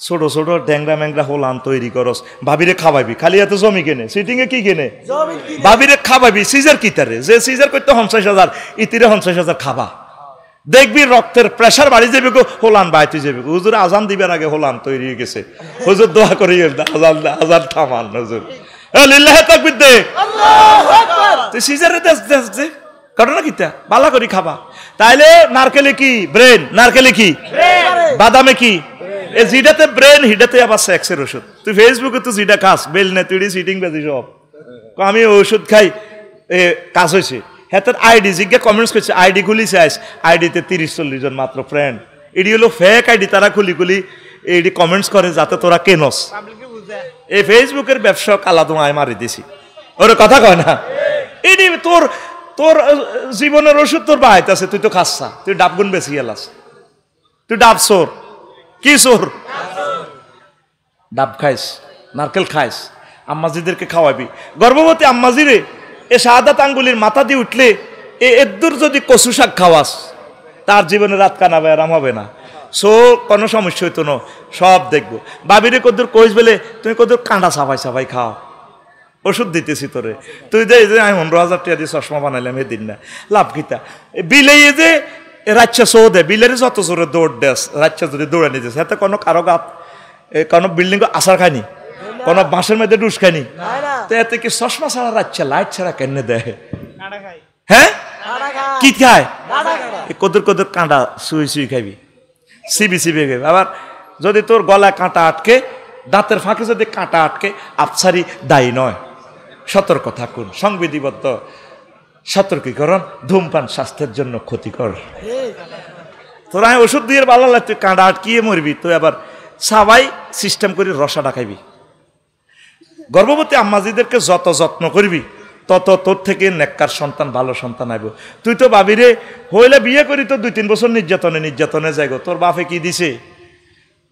ছোট ছোট ড্যাংরা ম্যাংরা হোলান তৈরি করস, ভাবিরে খাওয়াবি, খালি এত জমি কেনে, সিটিং এ কি কেনে, ভাবিরে খাওয়াবি। সিজার কিতারে যে সিজার করতে 50,000, ইতিরে 50,000 খাবা, দেখবি রক্তের প্রেসার বাড়ি যাবে, হোলান বাইতে যাবে। হুজুর আজান দিবার আগে হোলান তৈরি হয়ে গেছে, হুজুর দোয়া করি আজান থামান হুজুর, লিল্লাহে তাকবীর দে, আল্লাহু আকবার। তুই সিজারে দে ঘটনা কিতা বালা করি খাবা। তাইলে নারকেলে কি ব্রেন, নারকেলে কি বাদামে কি, এ জিডাতে ব্রেন, হিডাতে আবার সেক্সের ওষুধ। তুই ফেসবুকে তো জিডা খাস, বেল নে তুই সিটিং বেজি সব, আমি ওষুধ খাই, এ কাজ হয়েছে। হ্যাঁ তোর আইডি জিজ্ঞা কমেন্টস করছে, আইডি খুলিছে আইস, আইডিতে 30-40 জন মাত্র ফ্রেন্ড। এটি হলো ফেক আইডি, তারা খুলি এটি কমেন্টস করে যাতে তোরা কেনস। এই ফেসবুকের ব্যবসা কালা তোমায় মারি দিছি, ওর কথা কয় না। এটি তোর তোর জীবনের ওষুধ তোর বাড়িত আছে, তুই তো খাসা, তুই ডাবগুন বেশি এলাস, তুই ডাব সোর, কি সোর, ডাব খাইস, নারকেল খাইস, আম্মাজিদেরকে খাওয়াবি। গর্ভবতী আম্মাজিরে এ শাহাদাত আঙ্গুলির মাথা দিয়ে উঠলে এদুর যদি কচু শাক খাওয়াস, তার জীবনে রাত কানাবে, আরাম হবে না। সো কোনো সমস্যা হইতো না, সব দেখবো। বাবিরে কদ্দুর কইস বলে তুমি কদ্দুর কাঁটা সাফাই খাও, ওষুধ দিতেছি তোরে, তুই যে আমি 15,000 টাকা দিয়ে চশমা বানাইলাম এদিন না, লাভ কিতা। বিলে যে রাচ্চা সো দে, বিলের যত জোরে দৌড় দেস, রাচ্চা যদি দৌড়ে নিয়ে যাস, এতে কোনো কারো গাত, কোনো বিল্ডিং আসার খায়নি, কোনো বাঁশের মধ্যে ডুস খায়নি, তো এতে কি চশমা ছাড়া রাচ্চা লাইট ছাড়া কেন দেয়, হ্যাঁ কি খায়, কদুর কাঁটা শুই খাবি, সিবি খাবি। আবার যদি তোর গলায় কাঁটা আটকে, দাঁতের ফাঁকে যদি কাঁটা আটকে, আফসারি দায়ী নয়, সতর্ক থাকুন, সংবিধিবদ্ধ সতর্কীকরণ, ধূমপান স্বাস্থ্যের জন্য ক্ষতিকর। তোরা ওষুধ দিয়ে ভালো লাগছে, কাঁটা আটকিয়ে মরবি, তুই আবার সবাই সিস্টেম করে রসাটা খাইবি। গর্ভবতী আম্মাজিদেরকে যত যত্ন করবি তত তোর থেকে নেককার সন্তান, ভালো সন্তান আইব। তুই তো ভাবি রে হইলে বিয়ে করি তো 2-3 বছর নির্যাতনে যাইগো। তোর বাপে কি দিছে?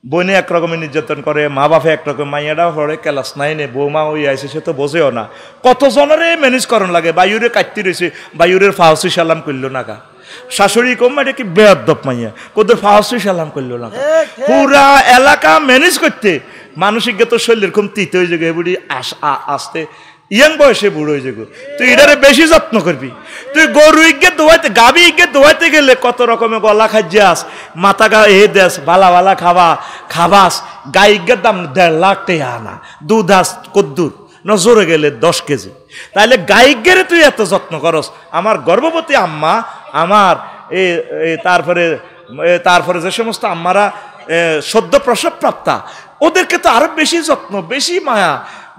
বইনে একরকমের নির্যাতন করে, মা বাপে একরকম, মাইয়াটা পড়ে ক্লাস 9-এ, বৌমা ওই আইসে, সে তো বোঝেও না। কত জনেরে ম্যানেজ করন লাগে। বায়ুরে কাটতে রয়েছে, বায়ুরের ফাহসি সালাম করলো না কা। শাশুড়ি কম এটা কি বেয়াদব মাইয়া, কোদের ফাহসি সালাম করলো না কা। পুরা এলাকা ম্যানেজ করতে মানসিক তো শরীরের খুব তিত হয়ে যাবে, বুড়ি আসতে ইয়াং বয়সে বুড়ো হয়ে যাবো। তুই এটারে বেশি যত্ন করবি। তুই গরু ইগে দোয়াইতে, গাবি ইগে দোয়াইতে গেলে কত রকমের গলা খাইয়াস, মাথা গা দেশ, বালা বালা খাবাস। গাই ইগের দাম 1.5 লাখ টাকা আনা, দুধ আস কদ্দুর নজরে গেলে 10 কেজি। তাইলে গাইগেরে তুই এত যত্ন করস। আমার গর্ভবতী আম্মা, আমার তারপরে যে সমস্ত আম্মারা সদ্য প্রসব প্রাপ্তা, ওদেরকে তো আরো বেশি যত্ন, বেশি মায়া,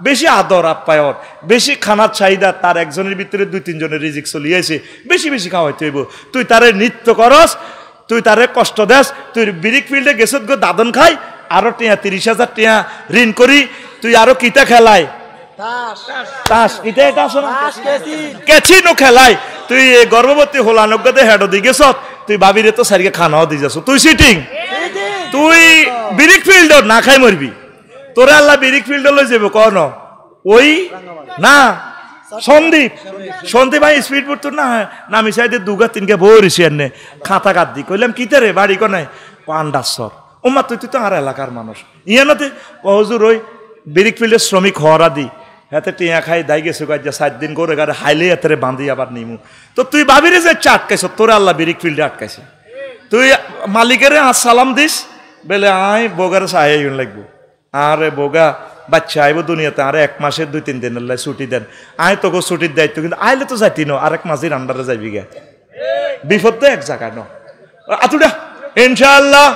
বেশি আদর আপ্যায়ন, বেশি খানার চাহিদা। তার একজনের ভিতরে 2-3 জনের রিজিক চলিয়েছে, বেশি বেশি খাওয়াইতে হইব। তুই তারে নৃত্য করস, তুই তারে কষ্ট দেস। তুই বিরিক ফিল্ডে গেছত গো দাদন খাই, আরো 30,000 টাকা ঋণ করি, তুই আরো কিতা খেলাই, তাস কিতা এটা আছে না, কেচিনো খেলাই। তুই গর্ভবতী হোলানগদে হেডো দি গেছ, তুই ভাবিরে তো সারিকে খানাও দি যাস। তুই সিটিং, তুই বিরিক ফিল্ড না খাই মরবি। তোরে আল্লাহ বিরিক ফিল্ড লই যাব কোন ওই না সন্দীপ ভাই স্পিড বোট তো না নামি সাইডে 2-3কে বইরিছি এনে খাতা কাট দি। কইলাম কিতে রে বাড়ি কোনে? পান্ডাসর। ওমা তুই তো আর এলাকার মানুষ ইয়ানতে হুজুর ওই বিরিক ফিল্ডের শ্রমিক হওয়ারা দি হাতে টিয়া খাই দাই গেছে কাজে 7 দিন করে গাড়ি হাইলে এতরে বাঁধি আবার নিমু। তো তুই ভাবিরে যে আটকাইছ, তোরে আল্লাহ বিরিক ফিল্ডে আটকাইছে। তুই মালিকের সালাম দিস বেলে আয় বোগারে সাহায্য লাগবো। আরে বোগা বাচ্চা আইব দুনিয়াতে, আরে 1 মাসের 2-3 দিনের লাই ছুটি দেন। আয় তোকে ছুটির দায়িত্ব, কিন্তু আইলে তো যাইতি ন, আরেক মাসের আন্ডারে যাইবি গে। বিপদ তো এক জায়গায় ন আতুডা। ইনশাআল্লাহ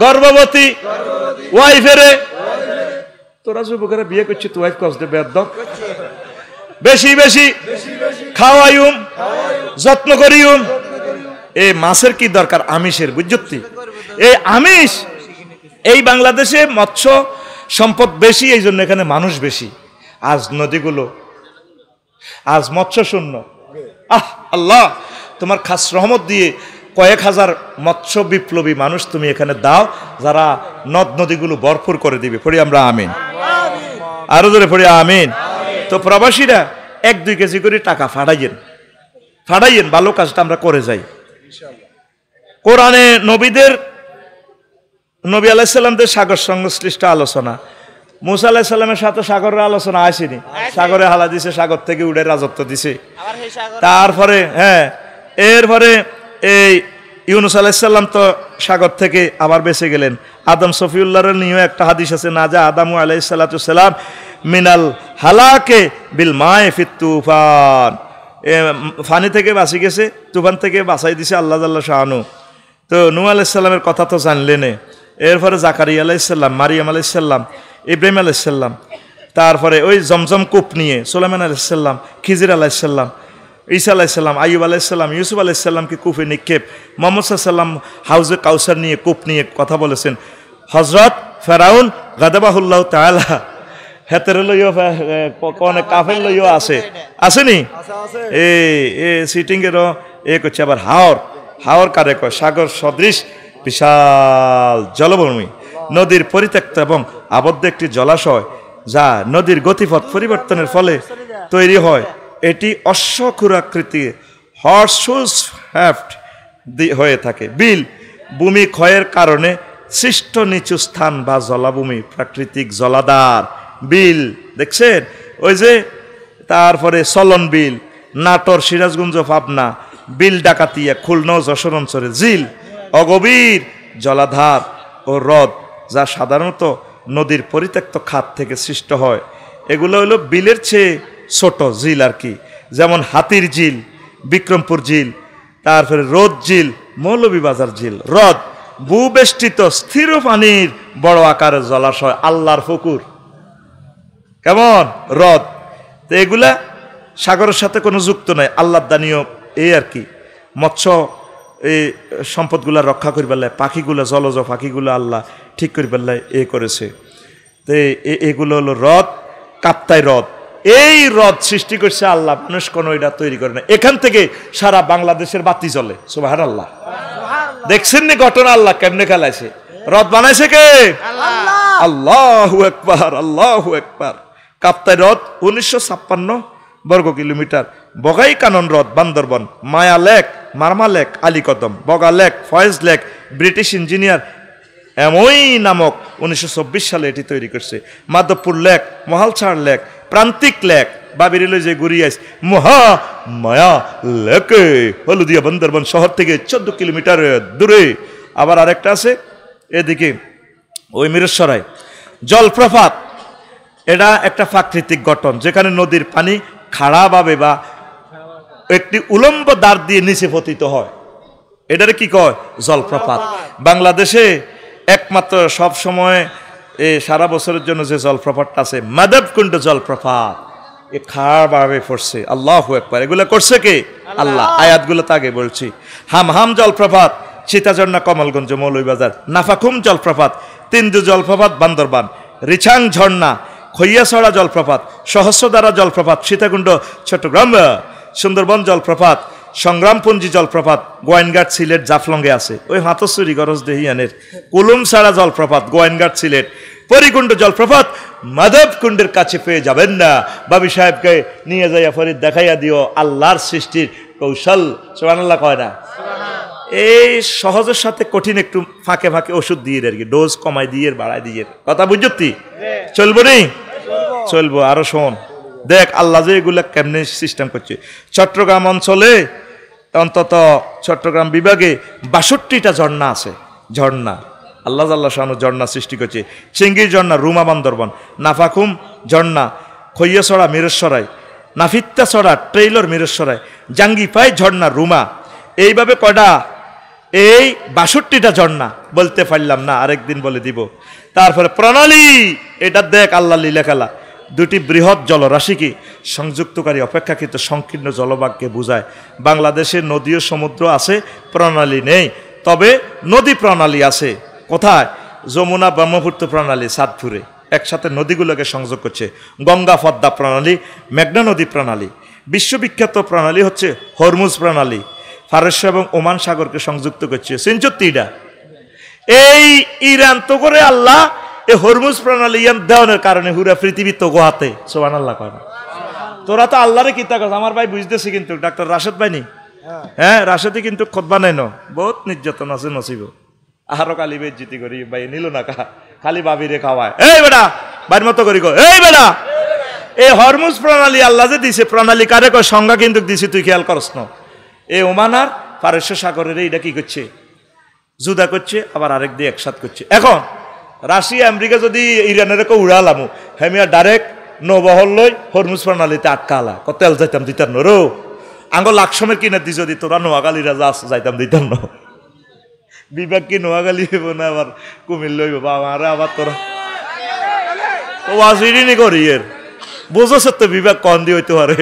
গর্ভবতী ওয়াইফেরে তোরা যুবকেরা বিয়ে করছি, তুই ওয়াইফ কষ্ট বেদ বেশি বেশি খাওয়াইম, যত্ন করিম। এই মাছের কি দরকার? আমিষের, বুঝছি? এই আমিষ, এই বাংলাদেশে মৎস্য সম্পদ বেশি, এই জন্য এখানে মানুষ বেশি। আজ নদীগুলো আজ মৎস্য শূন্য। আল্লাহ তোমার খাস রহমত দিয়ে কয়েক হাজার মৎস্য বিপ্লবী মানুষ তুমি এখানে দাও, যারা নদ নদীগুলো ভরপুর করে দিবে। পড়ি আমরা আমিন, আরো জোরে পড়ি আমিন। তো প্রবাসীরা 1-2 কেজি করে টাকা ফাটাইয়েন, ভালো কাজটা আমরা করে যাই। কোরআনে নবী আলাইহিস সালামদের সাগর সংশ্লিষ্ট আলোচনা, মুসা আলাইহিস সালামের সাথে সাগরের আলোচনা আসেনি? সাগরে হালা দিছে, সাগর থেকে উড়ে রাজত্ব দিছে। তারপরে এরপরে এই ইউনুস আলাইহিস সালাম তো সাগর থেকে আবার বেঁচে গেলেন। আদম সফিউল্লাহর নিয়ে একটা হাদিস আছে, না যা আদামু আলাইহিস সালাম মিনাল হালাকে বিল মায়ে ফিত তুফান, ফানি থেকে বাঁচি গেছে, তুফান থেকে বাঁচাই দিছে আল্লাহ জাল্লা শাহানু। তো নূহ আলাইহিস সালামের কথা তো জানলেন। এরপরে জাকারিয়া আলাইহিস সালাম, মারিয়াম আলাইহিস সালাম, ইব্রাহিম আলাইহিস সালাম, তারপরে ওই জমজম কূপ নিয়ে সুলাইমান আলাইহিস সালাম, খিজির আলাইহিস সালাম, ঈসা আলাইহিস সালাম, আইয়ুব আলাইহিস সালাম, ইউসুফ আলাইহিস সালামকে কূপে নিক্ষেপ, মুহাম্মদ সাল্লাল্লাহু আলাইহি ওয়াসাল্লাম হাউজে কাউসার নিয়ে, কূপ নিয়ে কথা বলেছেন। হযরত ফেরাউন গাদাবাহুল্লাহ তাআলা হেতের লইও কোনে কাফের লইও আসেনি? এই সিটিং এরও করছে। আবার হাওর কারে কয়? সাগর সদৃশ বিশাল জলভূমি, নদীর পরিত্যক্ত এবং আবদ্ধ একটি জলাশয়, যা নদীর গতিপথ পরিবর্তনের ফলে তৈরি হয়। এটি অশ্বক্ষুরাকৃতি হর্সুস হ্যাফট হয়ে থাকে। বিল, ভূমি ক্ষয়ের কারণে সৃষ্ট নিচু স্থান বা জলাভূমি, প্রাকৃতিক জলাধার। বিল দেখছেন ওই যে, তারপরে চলন বিল, নাটোর, সিরাজগঞ্জ, পাবনা, বিল ডাকাতিয়া, খুলনা ও যশোর অঞ্চলে ঝিল, অগভীর জলাধার ও হ্রদ, যা সাধারণত নদীর পরিত্যক্ত খাত থেকে সৃষ্ট হয়। এগুলো হলো বিলের চেয়ে ছোট ঝিল আর কি, যেমন হাতির ঝিল, বিক্রমপুর ঝিল, তারপরে রোদ ঝিল, মৌলভীবাজার ঝিল। হ্রদ, ভূবেষ্টিত স্থির পানির বড় আকারের জলাশয়, আল্লাহর পুকুর। কেমন হ্রদ? তো এগুলা সাগরের সাথে কোনো যুক্ত নাই, আল্লাহর দানীয় এই আর কি। মৎস্য এই সম্পদগুলা রক্ষা করি পেলায়, পাখিগুলা জলজ পাখিগুলো আল্লাহ ঠিক করি পেলায় এ করেছে। তো এগুলো হলো হ্রদ, কাপ্তাই হ্রদ। এই হ্রদ সৃষ্টি করছে আল্লাহ, মানুষ কোনো এটা তৈরি করে না। এখান থেকে সারা বাংলাদেশের বাতি জ্বলে। সুবহানাল্লাহ। দেখছেন নি ঘটনা আল্লাহ কেমনে খেলাইছে? হ্রদ বানাইছে কে? আল্লাহু আকবার, আল্লাহু আকবার। কাপ্তাই হ্রদ 1956 বর্গ কিলোমিটার। বগাই কানন হ্রদ Bandarban, Maya lake, Marma lake, Alikadam, Boga lake, Foy's lake British engineer এমই নামক 1924 সালে এটি তৈরি করছে। Madhabpur lake, Mahalchhari lake, Prantik lake, বাবিরিলে যে ঘুরিয়ে মহা মায়া লেকে হলুদিয়া বান্দরবন শহর থেকে 14 কিলোমিটার দূরে। আবার আরেকটা আছে এদিকে ওই মিরসরাই জলপ্রপাত। এটা একটা প্রাকৃতিক গঠন যেখানে নদীর পানি খাড়াভাবে বা একটি উলম্ব দ্বার দিয়ে নিচে পতিত হয়। এটারে কি কয়? জলপ্রপাত। বাংলাদেশে একমাত্র সব সময় সারা বছরের জন্য যে জলপ্রপাতটা আছে মাধবকুণ্ড জলপ্রপাত, এ খাড়াভাবে পড়ছে। আল্লাহু আকবার। এগুলো করছে কে? আল্লাহ। আয়াতগুলো তো আগে বলছি। হামহাম জলপ্রপাত সীতাঝর্ণা কমলগঞ্জ মৌলভীবাজার, নাফাখুম জলপ্রপাত, তিন্দু জলপ্রপাত বান্দরবান, রিছাং ঝর্ণা, খৈয়াছড়া জলপ্রপাত, সহস্রধারা জলপ্রপাত সীতাকুণ্ড চট্টগ্রাম, সুন্দরবন জলপ্রপাত, সংগ্রামপুঞ্জি জলপ্রপাত গোয়াইনঘাট সিলেট জাফলংয়ে আছে। ওই হাতসুরি গরজ দেহিয়ানের কুলুমছড়া জলপ্রপাত গোয়াইনঘাট সিলেট, পরিকুণ্ড জলপ্রপাত মাধবকুণ্ডের কাছে পেয়ে যাবেন না। বাবি সাহেবকে নিয়ে যাইয়া ফরিদ দেখাইয়া দিও আল্লাহর সৃষ্টির কৌশল। সুবহানাল্লাহ কয় না? এই সহজের সাথে কঠিন একটু ফাঁকে ফাঁকে ওষুধ দিয়ে আর কি, ডোজ কমাই দিয়ে বাড়াই দিয়ে কথা বুঝতি চলবো নি? চলবো। আরো শোন, দেখ আল্লাহ যে এগুলা কেমনে সিস্টেম করছে। চট্টগ্রাম অঞ্চলে অন্তত চট্টগ্রাম বিভাগে 62টা ঝর্ণা আছে। ঝর্ণা আল্লাহ আল্লাহ শানু ঝর্ণা সৃষ্টি করছে। চিঙ্গির ঝর্ণা রুমা বান্দরবন, নাফাখুম ঝর্ণা খৈয়াছড়া মিরসরাই, নাফিত্তাছড়া ট্রেইলর মিরসরাই, জাঙ্গিপাই ঝর্ণা রুমা। এইভাবে কয়টা? এই 62টা ঝর্ণা বলতে পারলাম না, আরেকদিন বলে দিব। তারপরে প্রণালী, এটা দেখ আল্লাহ লীলা খেলা। দুটি বৃহৎ জলরাশিকে সংযুক্তকারী অপেক্ষাকৃত সংকীর্ণ জলভাগকে বোঝায়। বাংলাদেশে নদী ও সমুদ্র আছে, প্রণালী নেই। তবে নদী প্রণালী আছে। কোথায়? যমুনা ব্রহ্মপুত্র প্রণালী সাতপুরে একসাথে নদীগুলোকে সংযোগ করছে। গঙ্গা পদ্মা প্রণালী, মেঘনা নদী প্রণালী। বিশ্ববিখ্যাত প্রণালী হচ্ছে হরমুজ প্রণালী, ফারস্য এবং ওমান সাগরকে সংযুক্ত করছে। সিনচত্তিটা এই ইরান তো করে আল্লাহ এই হরমুজ প্রণালী ইয়ান দেওয়ানোর কারণে পুরা পৃথিবী তো গোহাতে। সুবহানাল্লাহ কয় না? তোরা তো আল্লাহরে কিতা কথা আমার ভাই বুঝতেছি, কিন্তু ডাক্তার রাশেদ ভাই নি, হ্যাঁ রাশেদই কিন্তু খোদবা নাই ন, বহুত নির্যাতন আছে নসিব। আরো কালি বেজ্জিতি করি ভাই নিল না কা, খালি বাবিরে খাওয়ায়। এই বেটা বাইর মতো করি গো, এই বেটা এই হরমুজ প্রণালী আল্লাহ যে দিছে, প্রণালী কারে কয় সংজ্ঞা কিন্তু দিছে, তুই খেয়াল করস না। এই ওমান আর ফারস্য সাগরের এইটা কি করছে? জুদা করছে, আবার আরেক দিয়ে একসাথ করছে। এখন রাশিয়া আমেরিকা যদি ইরানের কেউ উড়ালামো, হেমিয়া ডাইরেক্ট নৌবহল লই হরমুজ প্রণালীতে আটকালা, তেল যাইতাম দিতাম না রো আঙ্গ লাকসমের কিনে দি, যদি তোরা নোয়াখালীরা যাস যাইতাম দিতাম না। বিভাগ কি নোয়াখালী হইব না আবার কুমির লইব বাবা, আবার তোরা ওয়াজিরি করি এর বুঝছ তো বিভাগ কন দিয়ে হইতে পারে।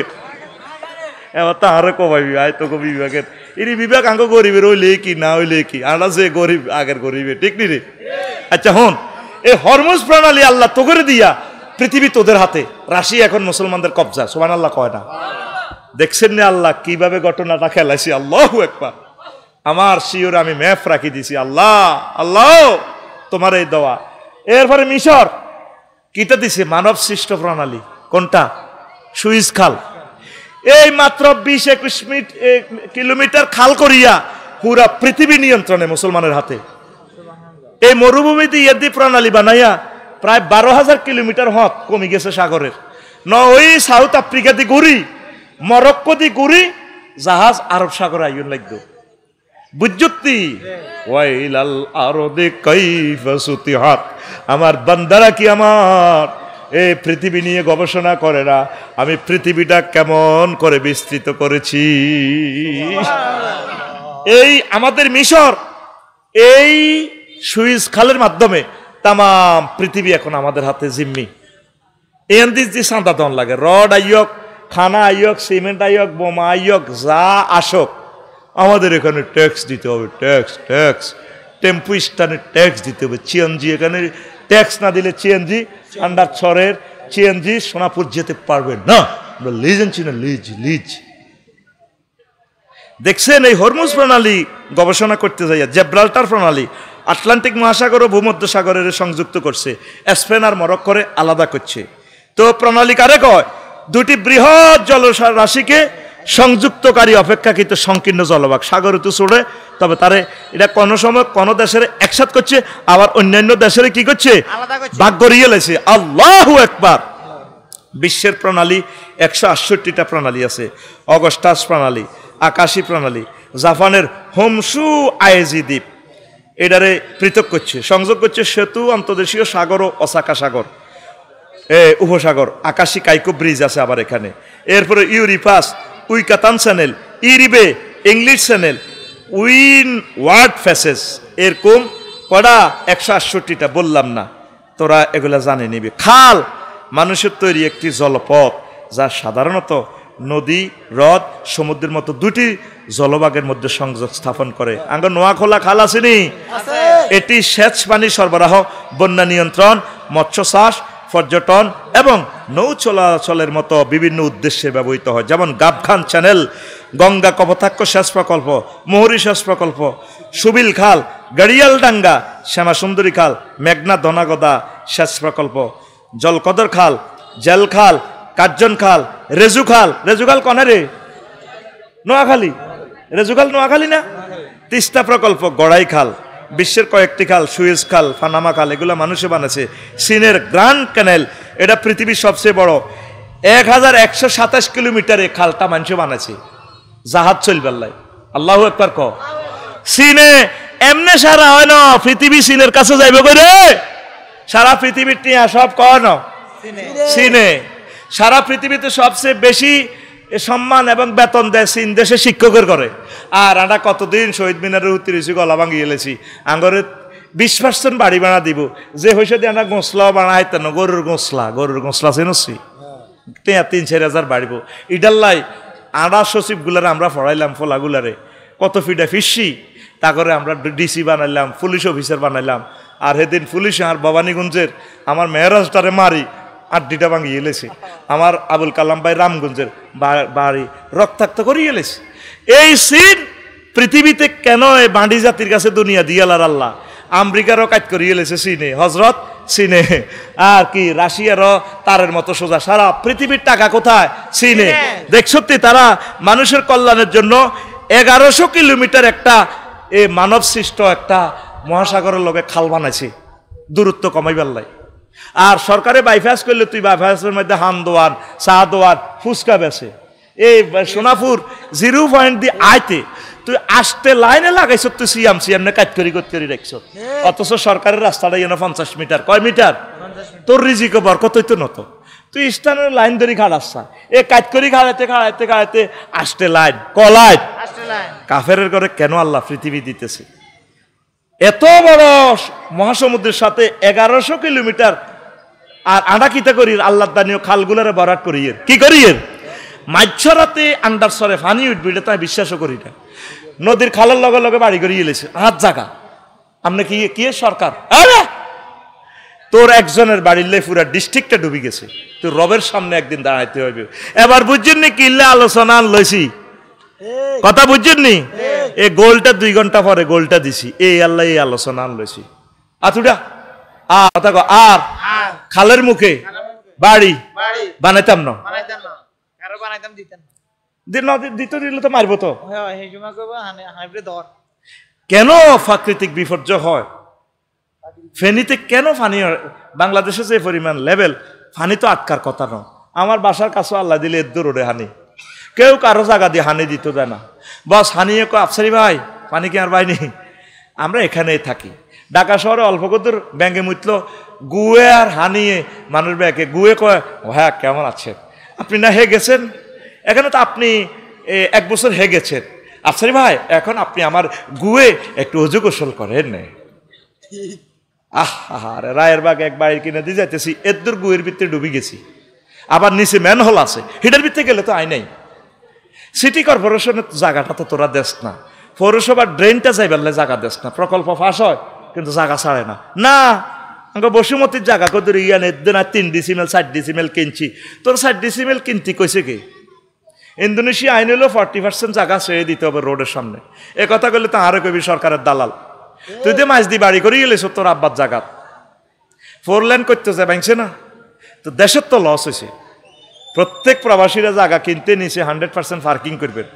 এবার তাহারে কমাইবি আয় তো কবি বিভাগের এর বিভাগ আঙ্গ গরিবের হইলে কি না হইলে কি, আনা যে গরিব আগের গরিবে, ঠিক নি রে? আচ্ছা হন, এই হরমুজ প্রণালী আল্লাহ তো করে দিয়া পৃথিবী তোদের হাতে, রাশিয়া এখন মুসলমানদের কবজা। সুবহানাল্লাহ কয় না? দেখছেন না আল্লাহ কিভাবে ঘটনাটা খেলাইছি? আল্লাহু আকবার। আমার শিওর আমি ম্যাপ রাখি দিছি। আল্লাহ আল্লাহ তোমার এই দোয়া। এরপরে মিশর কিটা দিছে? মানব সৃষ্ট প্রণালী। কোনটা? সুইজ খাল। এই মাত্র 20-21 কিলোমিটার খাল করিয়া পুরা পৃথিবী নিয়ন্ত্রণে মুসলমানের হাতে। এই মরুভূমিতে ইয়াদি প্রণালী বানাইয়া প্রায় 12,000 কিলোমিটার হক কমে গেছে সাগরের। ওই সাউথ আফ্রিকা দি ঘুরি, মরক্কো দি ঘুরি, জাহাজ আরব সাগর আইন লাগবে। বুঝতি ওয়াইলাল আরদে কাইফা সুতিহাত, আমার বান্দারা কি আমার এই পৃথিবী নিয়ে গবেষণা করে না? আমি পৃথিবীটা কেমন করে বিস্তৃত করেছি। এই আমাদের মিশর এই সুইজ খালের মাধ্যমে তাম পৃথিবী এখন আমাদের হাতে জিম্মি। এন্দিস যে সাঁদা দন লাগে, রড আইয়ক, খানা আইয়ক, সিমেন্ট আইয়ক, বোমা আইয়ক, যা আসক আমাদের এখানে ট্যাক্স দিতে হবে, ট্যাক্স ট্যাক্স। টেম্পু স্ট্যান্ডে ট্যাক্স দিতে হবে, সিএনজি এখানে ট্যাক্স না দিলে সিএনজি আন্ডার ছরের সিএনজি সোনাপুর যেতে পারবে না। আমরা লিজ আনছি না, লিজ লিজ। দেখছেন এই হরমুজ প্রণালী গবেষণা করতে যাইয়া জেব্রাল্টার প্রণালী আটলান্টিক মহাসাগর ও ভূমধ্যসাগরের সংযুক্ত করছে, স্পেন আর মরক্কোরে আলাদা করছে। তো প্রণালী কারে কয়? দুটি বৃহৎ জলরাশিকে সংযুক্তকারী অপেক্ষাকৃত সংকীর্ণ জলভাগ, সাগরে তো ছোড়ে, তবে তারে এটা কোনো সময় কোনো দেশের একসাথ করছে, আবার অন্যান্য দেশের কি করছে? ভাগ করিয়ে লেছে। আল্লাহু আকবার। বিশ্বের প্রণালী 168টা প্রণালী আছে। অগস্টাস প্রণালী, আকাশী প্রণালী, জাপানের হোমসু আয়েজি দ্বীপ এটারে পৃথক করছে, সংযোগ করছে সেতু, অন্তর্দেশীয় সাগর ও ওসাকা সাগর, উপসাগর। আকাশী কাইকো ব্রিজ আছে আবার এখানে। এরপরে ইউরিপাস, উইকাতান চ্যানেল, ইরিবে, ইংলিশ চ্যানেল, উইন ওয়ার্ড ফেসেস, এরকম পড়া 168টা বললাম না, তোরা এগুলা জানে নিবি। খাল মানুষের তৈরি একটি জলপথ যা সাধারণত নদী, হ্রদ, সমুদ্রের মতো দুটি জলভাগের মধ্যে সংযোগ স্থাপন করে। আঙ্গ নোয়াখোলা খাল আসেনি? এটি সেচ পানি সরবরাহ, বন্যা নিয়ন্ত্রণ, মৎস্য চাষ, পর্যটন এবং নৌ চলাচলের মতো বিভিন্ন উদ্দেশ্যে ব্যবহৃত হয়। যেমন গাবখান চ্যানেল, গঙ্গা কপোতাক্ষ সেচ প্রকল্প, মোহরী সেচ প্রকল্প, সুবিল খাল, গাড়িয়ালডাঙ্গা শ্যামাসুন্দরী খাল, মেঘনা ধনাগদা সেচ প্রকল্প, জলকদর খাল, জেল খাল, কার্জন খাল, রেজু খাল। রেজু খাল কনে রে? নোয়াখালী। রেজু খাল নোয়াখালী না? তিস্তা প্রকল্প, গড়াই খাল, বিশ্বের কয়েকটি খাল, সুয়েজ খাল, পানামা খাল, এগুলো মানুষে বানাচ্ছে। চীনের গ্র্যান্ড ক্যানেল, এটা পৃথিবীর সবচেয়ে বড়, 1127 কিলোমিটার এই খালটা মানুষে বানাচ্ছে জাহাজ চলবেল্লাই। আল্লাহু আকবার ক। চীনে এমনে সারা হয় না, পৃথিবী চীনের কাছে যাইবে করে, সারা পৃথিবীর টিয়া সব কয় না চীনে। সারা পৃথিবীতে সবচেয়ে বেশি সম্মান এবং বেতন দেয় চীন দেশে শিক্ষকের করে। আর আমরা কতদিন শহীদ মিনারের উত্তরেছি, গলা ভাঙিয়ে এলেছি, আঙ্গরে 20% বাড়ি বানা দিব, যে হয়েছে দিয়ে আমরা গোসলাও বানা হাইতেন না, গরুর গোসলা চেনছি, 3-4 হাজার বাড়িব। ইডাল্লাই আড়া সচিবগুলারে আমরা পড়াইলাম, ফোলাগুলারে কত ফিডা ফিসি, তা করে আমরা ডিসি বানাইলাম, পুলিশ অফিসার বানাইলাম। আর সেদিন পুলিশ আর ভবানীগঞ্জের আমার মেহরাজটারে মারি 8টা ভাঙিয়ে এলেছে, আমার আবুল কালাম ভাই রামগঞ্জের বাড়ি রক্তাক্ত করিয়ে এলেছে। এই চীন পৃথিবীতে কেন এই বাঁডি জাতির কাছে দুনিয়া দিয়ালার আল্লাহ, আমেরিকারও কাজ করিয়ে এলেছে চীনে, হজরত চীনে। আর কি রাশিয়ারও তারের মতো সোজা, সারা পৃথিবীর টাকা কোথায়? চীনে। দেখ সত্যি তারা মানুষের কল্যাণের জন্য 1100 কিলোমিটার একটা মানব সৃষ্ট একটা মহাসাগরের লগে খাল বানাইছে দূরত্ব কমাইবার লাই। আর সরকারে বাইপাস করলে তুই বাইপাসের মধ্যে হান দোয়ান, চা দোয়ান, ফুচকা বেছে। এই সোনাপুর 0 পয়েন্ট দিয়ে আইতে তুই আসতে লাইনে লাগাইছ, তুই সিয়াম নে কাজ করি রাখছ, অথচ সরকারের রাস্তাটা যেন 50 মিটার। কয় মিটার? তোর রিজিকে বরকত হইতো নত, তুই স্থানের লাইন ধরি খাড়াচ্ছা, এ কাজ করি খাড়াইতে আসতে লাইন কলাইট। কাফেরের করে কেন আল্লাহ পৃথিবী দিতেছে? এত বড় মহাসমুদ্রের সাথে 1100 কিলোমিটার। আর আডা কিতা করি আল্লাহ দানীয় খালগুলারে বরাট করিয়ে কি করিয়ে মাঝরাতে আন্ডারসরে ফানি উঠবি, এটা তাই বিশ্বাসও করি না। নদীর খালের লগে লগে বাড়ি করিয়ে এলেছে 8 জায়গা। আপনি কি সরকার? তোর একজনের বাড়ির পুরা ডিস্ট্রিক্টটা ডুবি গেছে, তুই রবের সামনে একদিন দাঁড়াইতে হইবে। এবার বুঝছেন নি কিল্লে আলোচনা আনলইছি, কথা বুঝছেন নি? এই গোলটা 2 ঘন্টা পরে গোলটা দিছি, এই আল্লাহ এই আলোচনা আনলইছি। আতুডা আর খালের মুখে বাড়ি বানাইতাম না, দিলে তো মারবো তো। কেন প্রাকৃতিক বিপর্যয় হয়? ফেনীতে কেন পানি? বাংলাদেশে যে পরিমাণ লেভেল, পানি তো আটকার কথা নয়। আমার বাসার কাছে আল্লাহ দিলে এর রোডে হানি, কেউ কারো জায়গা দিয়ে হানি দিত দেয় না। বস হানিয়ে কো আফসারি ভাই পানি কি আর ভাই নেই, আমরা এখানেই থাকি। ঢাকা শহরে অল্প কত ব্যাঙ্গে মুতল গুয়ে আর হানিয়ে মানুষ ব্যাগে গুয়ে কয় হ্যাঁ কেমন আছে আপনি, না হে গেছেন এখানে তো আপনি 1 বছর হে গেছেন আফসারি ভাই, এখন আপনি আমার গুয়ে একটু অজু গোসল করেন। আরে রায়ের বাগ এক বাড়ি কিনে দিয়ে যাইতেছি, এর গুয়ের ভিতরে ডুবি গেছি। আবার নিচে ম্যানহোল আছে, হিটার ভিতরে গেলে তো আই নাই। সিটি কর্পোরেশনের জায়গাটা তো তোরা দেস না, পৌরসভার ড্রেনটা যাই বেললে জায়গা দেস না, প্রকল্প ফাঁস হয় কিন্তু জায়গা ছাড়ে না। না বসুমতির জায়গা কত ইয়া না 3 ডিসিমেল 4 ডিসিমেল কিনছি, তোর 4 ডিসিমেল কিনতি কইছে কি? ইন্দোনেশিয়া আইন হলো 40% জায়গা ছেড়ে দিতে হবে রোডের সামনে। এ কথা বললে তো আরো কবি সরকারের দালাল, তুই তো মাছ দিয়ে বাড়ি করে গেলেছ তোর আব্বার জায়গা 4 লেন করতে যায় ভাঙছে না, তো দেশের তো লস হয়েছে। প্রত্যেক প্রবাসীরা জায়গা কিনতে নিচে 100% পার্কিং করবেন,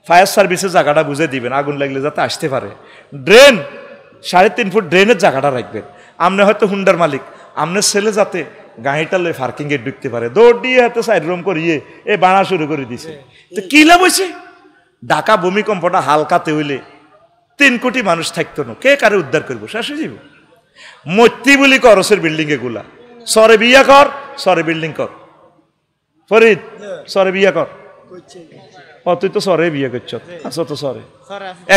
ফায়ার সার্ভিসের জায়গাটা বুঝে দিবেন আগুন লাগলে যাতে আসতে পারে। ড্রেন 3.5 ফুট ড্রেনের জায়গাটা রাখবেন। আপনি হয়তো হুন্ডার মালিক, আপনার ছেলে যাতে গাড়িটা লয়ে পার্কিংয়ে ঢুকতে পারে, দৌড় দিয়ে হাতে সাইড রুম করিয়ে এ বানা শুরু করে দিছে। তো কি লাভ হয়েছে? ঢাকা ভূমিকম্পটা হালকাতে হইলে 3 কোটি মানুষ থাকতো না, কে কারে উদ্ধার করবো? শেষ হয়ে যাব। মৈত্রী বলি করসের বিল্ডিং এগুলা, সরে বিয়া কর, সরে বিল্ডিং কর। ফরিদ সরে বিয়া কর, ও তুই তো সরে বিয়ে করছ, আচ্ছা তো সরে।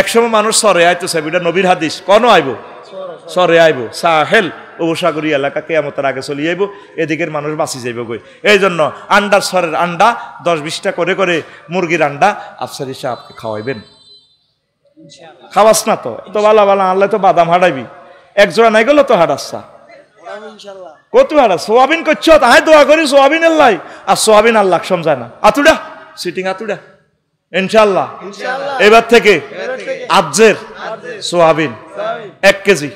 একসময় মানুষ সরে আইতো সেবিটা নবীর হাদিস, কোন আইব সরে আইব, সাহেল উপসাগরী এলাকা কেয়ামতের আগে চলে আইব, এদিকের মানুষ বাঁচি যাইব গই। এই জন্য আন্ডার সরের আন্ডা 10-20টা করে করে মুরগির আন্ডা আফসারি সাহেবকে খাওয়াইবেন। খাওয়াস না তো তো বালা বালা আনলে তো বাদাম হাঁটাইবি, এক জোড়া নাই গেল তো হাঁটাচ্ছা কত হাঁটা সোয়াবিন করছ, তাই দোয়া করি সোয়াবিন আল্লাহ, আর সোয়াবিন আল্লাহ সমঝায় না। আতুডা সিটিং আতুডা ইনশাল্লাহ এবার থেকে আজের সোয়াবিন 1 কেজি,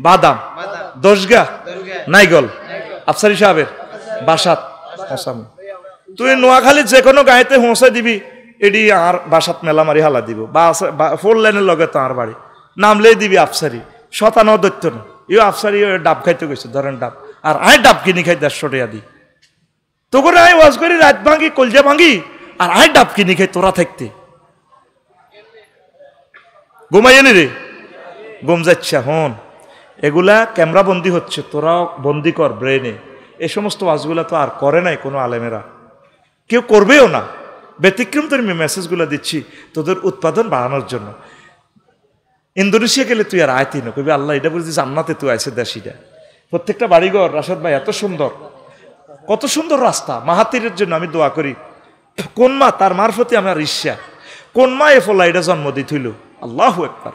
বাদাম 10 গা নাইগল আফসারি সাহেবের বাসাত পৌঁছানো। তুই নোয়াখালী যে কোনো গাঁয়েতে পৌঁছাই দিবি, এডি আর বাসাত মেলা মারি হালা দিব, 4 লেনের লগে তো আর বাড়ি নামলেই দিবি আফসারি, 57 দৈত্য না ইও আফসারি ডাব খাইতে গেছে, ধরেন ডাব, আর আয় ডাব কিনি খাই 150 টাকা দি, তো করে আয় ওয়াজ করি রাত ভাঙি কলজা ভাঙি, আর আয় ডাব কিনি খাই তোরা থাকতে ঘুমাইয়ে নি রে ঘুম যাচ্ছে। হন এগুলা ক্যামেরা বন্দি হচ্ছে, তোরাও বন্দি কর ব্রেনে। এই সমস্ত ওয়াজগুলা তো আর করে নাই কোনো আলেমেরা, কেউ করবেও না। ব্যতিক্রম তোর মেসেজগুলো দিচ্ছি তোদের উৎপাদন বাড়ানোর জন্য। ইন্দোনেশিয়া গেলে তুই আর আয়তি না কবি আল্লাহ এটা বলছিস জান্নাতে তুই আইসে দেশিটা। প্রত্যেকটা বাড়িঘর রাশেদ ভাই এত সুন্দর, কত সুন্দর রাস্তা। মাহাতিরের জন্য আমি দোয়া করি, কোন মা তার মারফতে আমার ঈর্ষা, কোন মা এ ফলা এটা জন্ম দিত হইল। আল্লাহু আকবার।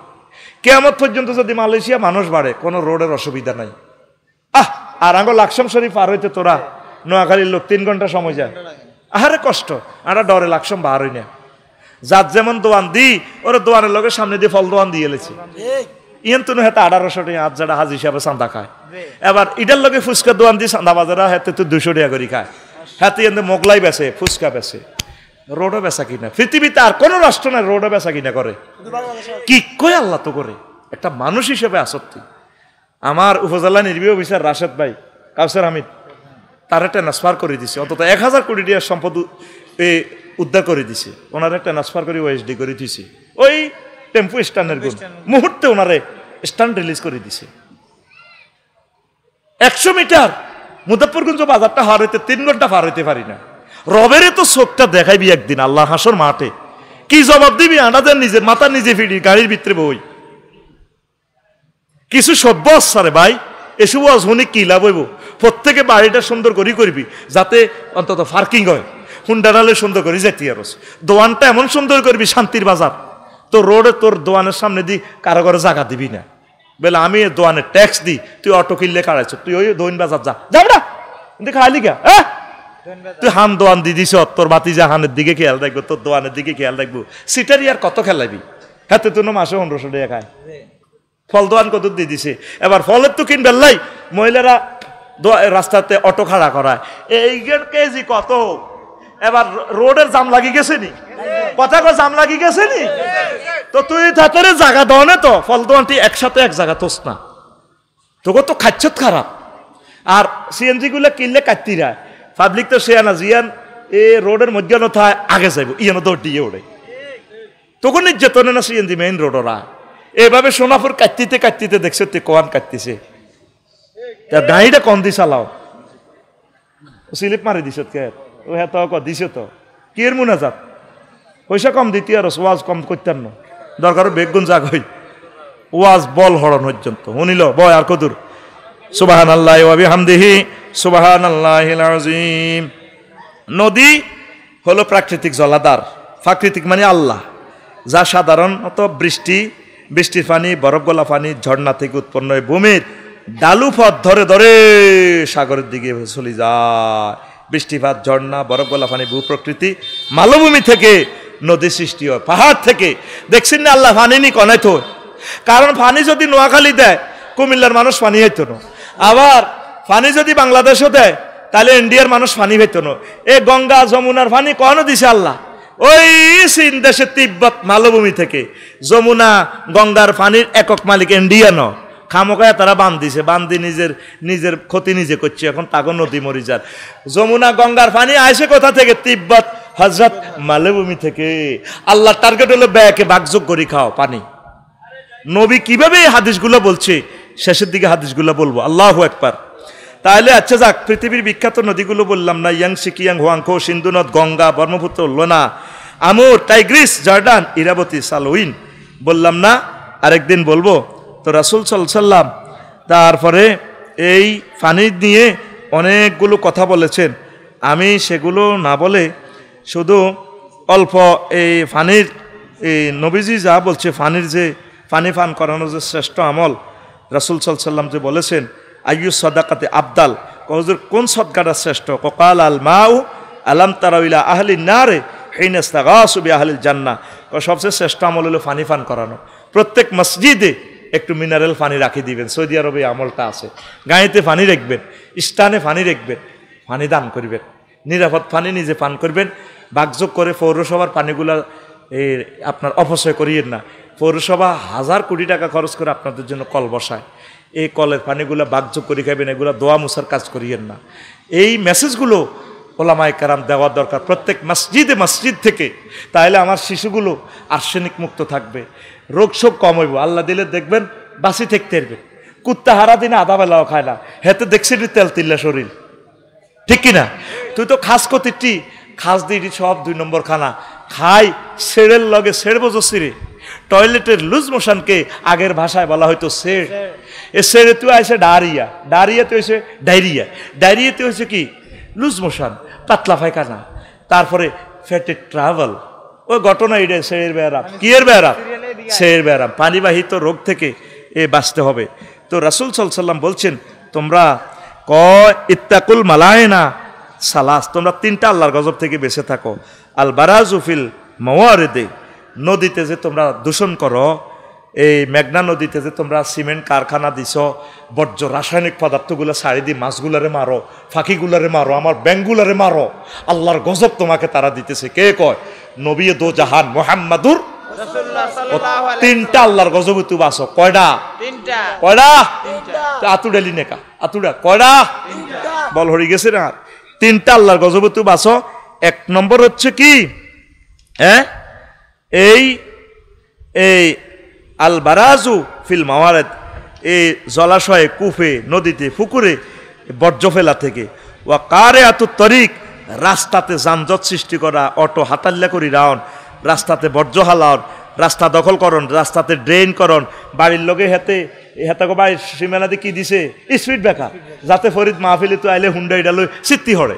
কিয়ামত পর্যন্ত যদি মালয়েশিয়া মানুষ বাড়ে কোনো রোডের অসুবিধা নাই। আর আঙ্গ লাকসাম শরীফ পার হইতে তোরা নোয়াখালীর লোক 3 ঘন্টা সময় যায়, আরে কষ্ট। আমরা ডরে লাকসাম বার হই না, যার যেমন দোয়ান দি ওরা দোয়ানের লোকের সামনে দিয়ে ফল দোয়ান দিয়ে এলেছে। ইয়েন তো হেতে 1800 টাকা আজ যারা হাজি হিসাবে চান্দা খায়। এবার ইটার লগে ফুচকা দোয়ান দিয়ে চান্দা বাজারা হাতে তো 200 টাকা করে খায়। হাতে এনে মোগলাই বেছে, ফুচকা বেছে, রোডও বেচা কিনা। পৃথিবীতে আর কোন রাষ্ট্র নাই রোডও বেচা কিনা করে। কি কই আল্লাহ তো করে, একটা মানুষ হিসেবে আসক্তি। আমার উপজেলা নির্বাহী অফিসার রাশেদ ভাই কাউসার হামিদ তারা ট্রান্সফার করে দিছে, অন্তত 1000 কোটি টাকার সম্পদ উদ্ধার করে দিছে। ওনারা ট্রান্সফার করে ওএসডি করে দিছে, ওই টেম্পো স্ট্যান্ডের গুণ মুহূর্তে ওনারে স্ট্যান্ড রিলিজ করে দিছে। 100 মিটার মুজাফফরগঞ্জ বাজারটা পার হইতে 3 ঘন্টা পার হইতে পারি না। রবেরে তো চোখটা দেখাইবি একদিন আল্লাহ হাসর মাঠে, কি জবাব দিবি? আনাদের নিজের মাথা নিজে ফিরি গাড়ির ভিতরে বই কিছু সভ্য আসারে ভাই, এসব শুনে কি লাভ হইব? প্রত্যেকে বাড়িটা সুন্দর করি করবি যাতে অন্তত পার্কিং হয়, হুন্ডারালে সুন্দর করি যেতে আর দোয়ানটা এমন সুন্দর করবি শান্তির বাজার, তো রোডে তোর দোয়ানের সামনে দি কারো ঘরে জায়গা দিবি না। বলে আমি দোয়ানের ট্যাক্স দিই, তুই অটো কিনলে কাড়াইছ, তুই ওই দোয়ান বাজার যা যাবি না খাইলি গা। তুই হান দোয়ান দি দিস, তোর বাতি যা হানের দিকে খেয়াল রাখবো, তোর দোয়ানের দিকে খেয়াল রাখবো। সিটারি আর কত খেলাবি? হাতে তো মাসে 1500 টাকা খায়। ফল দোয়ান কত দিয়ে দিছে। এবার ফলের তো কিনবে লাই, মহিলারা রাস্তাতে অটো খাড়া করায়, এই কেজি কত? এবার রোডের জাম লাগি গেছে নি, কথা কো জাম লাগি গেছে নি, তো তুই তাতে জায়গা দাও না, তো ফল দোয়ানটি একসাথে এক জায়গা তোস না, তোকে তো খাচ্ছত খারাপ। আর সিএনজি গুলো কিনলে কাটতি রায়, পাবলিক তো সে না জিয়ান এ রোডের মধ্যে নথায় আগে যাইব, ইয়ানো দৌড় দিয়ে ওড়ে, তখন নির্যাতনে না সিএনজি মেইন রোডরা। এভাবে সোনাপুর কাটতিতে কাটতিতে দেখছো তুই কোয়ান কাটতিছে, গাড়িটা কম দি চালাও, স্লিপ মারি দিছ কে? ও হ্যাঁ তো দিছ তো কি এর মনে যাত পয়সা কম দিতি আর ওয়াজ কম করতেন না, দরকার বেগুন জাগ হই ওয়াজ বল হরণ পর্যন্ত শুনিল বয় আর কদুর। সুবহানাল্লাহি ওয়া বিহামদিহি সুবহানাল্লাহিল আযীম। নদী হলো প্রাকৃতিক জলাধার, প্রাকৃতিক মানে আল্লাহ, যা সাধারণত বৃষ্টির পানি, বরফ গলা পানি, ঝর্ণা থেকে উৎপন্ন হয়, ভূমির ডালু পথ ধরে ধরে সাগরের দিকে চলে যায়। বৃষ্টিপাত, ঝর্ণা, বরফ গলা পানি, ভূপ্রকৃতি, মালভূমি থেকে নদী সৃষ্টি হয়, পাহাড় থেকে। দেখছেন না আল্লাহ পানি নি কনাই তো, কারণ পানি যদি নোয়াখালী দেয় কুমিল্লার মানুষ পানি হইতো না, আবার পানি যদি বাংলাদেশও দেয় তাহলে ইন্ডিয়ার মানুষ পানি হইতো না। এ গঙ্গা যমুনার পানি কখনো দিছে আল্লাহ ওই চীন দেশের তিব্বত মালভূমি থেকে। যমুনা গঙ্গার পানির একক মালিক ইন্ডিয়া ন, খামোকায় তারা বান দিছে, বান্ধি নিজের ক্ষতি নিজে করছে। এখন তাকে নদী মরি যার। যমুনা গঙ্গার পানি আইসে কোথা থেকে? তিব্বত হজরত মালভূমি থেকে। আল্লাহ টার্গেট হলো ব্যাকে বাগযোগ করি খাও পানি। নবী কিভাবে এই হাদিসগুলো বলছে, শেষের দিকে হাদিসগুলো বলবো। আল্লাহু আকবার। তাহলে আচ্ছা যাক, পৃথিবীর বিখ্যাত নদীগুলো বললাম না, ইয়াংসি, কিয়াং, হোয়াংখো, সিন্ধু নদ, গঙ্গা, ব্রহ্মপুত্র, লোনা, আমুর, টাইগ্রিস, জর্ডান, ইরাবতী, সালোইন বললাম না, আরেকদিন বলবো। তো রাসূল সাল্লাল্লাহু আলাইহি ওয়াসাল্লাম তারপরে এই পানি নিয়ে অনেকগুলো কথা বলেছেন। আমি সেগুলো না বলে শুধু অল্প এই পানির, এই নবীজি যা বলছে পানির যে পানি পান করানো যে শ্রেষ্ঠ আমল, রাসূল সাল্লাল্লাহু আলাইহি ওয়াসাল্লাম যে বলেছেন আইয়ু সাদাকাতে আবদাল, হুজুর কোন সদকাটা শ্রেষ্ঠ? কাল আল মাউ আলাম তারা ইলা আহলিন নারে হিনা ইস্তাগাসু বিআহলিল জান্নাহ। সবচেয়ে শ্রেষ্ঠ আমল হলো পানি পান করানো। প্রত্যেক মসজিদে একটু মিনারেল পানি রাখি দিবেন। সৌদি আরবে আমলটা আছে। গাঁয়েতে পানি রাখবেন, স্থানে পানি রাখবেন, পানি দান করবেন, নিরাপদ পানি নিজে পান করবেন। বাগযোগ করে পৌরসভার পানিগুলা আপনার অপচয় করিয়েন না। পৌরসভা হাজার কোটি টাকা খরচ করে আপনাদের জন্য কল বসায়, এই কলের পানিগুলো বাগযোগ করে খাবেন, এগুলো দোয়া মুসার কাজ করিয়েন না। এই মেসেজগুলো ওলামায়ে কেরাম দেওয়ার দরকার প্রত্যেক মসজিদ থেকে। তাহলে আমার শিশুগুলো আর্সেনিক মুক্ত থাকবে, রোগ শোক কম হইব। আল্লাহ দিলে দেখবেন বাসি থাকতে পারবে। কুত্তা হারা দিনে আধা বেলাও খায় না, হেতে দেখছি তেল তিল্লা শরীর, ঠিক কিনা? তুই তো খাস কতিটি খাস দিই সব 2 নম্বর খানা খাই, সেড়ের লগে সেড় বোঝছি রে। টয়লেটের লুজ মোশনকে আগের ভাষায় বলা হয়তো সেড়। এ সেড়ে তুই আইসে ডায়রিয়া, ডায়রিয়াতে হয়েছে ডায়রিয়া, ডায়রিয়াতে হয়েছে কি লুজ মোশন, পাতলা পায়খানা, তারপরে ফ্যাটের ট্রাভেল। ওই ঘটনা এটা সেড়ের ব্যারাম। কি এর ব্যারাম? সেড়ের ব্যারাম। পানিবাহিত রোগ থেকে বাঁচতে হবে। তো রাসূল সাল্লাল্লাহু আলাইহি ওয়াসাল্লাম বলছেন তোমরা ইত্তাকুল মালায়না সালাস, তোমরা 3টা আল্লাহর গজব থেকে বেঁচে থাকো। আল বারাজু ফিল মাওয়ারিদে, নদীতে যে তোমরা দূষণ করো, এই মেঘনা নদীতে যে তোমরা সিমেন্ট কারখানা দিছ, বর্জ্য রাসায়নিক পদার্থগুলো ছাড়ি দিয়ে মাছগুলারে মারো, ফাঁকিগুলারে মারো, আমার ব্যাংগুলারে মারো, আল্লাহর গজব তোমাকে তারা দিতেছে। কে কয়? নবী দো জাহান মুহাম্মাদুর রাসূলুল্লাহ সাল্লাল্লাহু আলাইহি ওয়াসাল্লাম। 3টা আল্লাহর গজব তুই বাঁচো। কয়টা? 3টা। কয়টা? 3টা। আতুডালি নেকা, আতুডা কয়টা? 3টা। বল হরি গেছে না? 3টা আল্লাহর গজব তুই বাঁচো। 1 নম্বর হচ্ছে কি? এই আল বারাজু ফিল মাওয়ারিদ, এই জলাশয়ে, কূপে, নদীতে, পুকুরে বর্জ্য ফেলা থেকে। ওয়া কারিআতুত তরিক, রাস্তাতে যানজট সৃষ্টি করা, অটো হাতাল্লা করি রাউন, রাস্তাতে বর্জ্য হালাওন, রাস্তা দখল করন, রাস্তাতে ড্রেন করন, বাড়ির লোকে হেতাকে বাড়ির সীমানাতে কি দিছে স্পিড ব্রেকার, যাতে ফরিদ মাহফিলে তো আইলে হুন্ডা এটা লই সিদ্ধি হরে।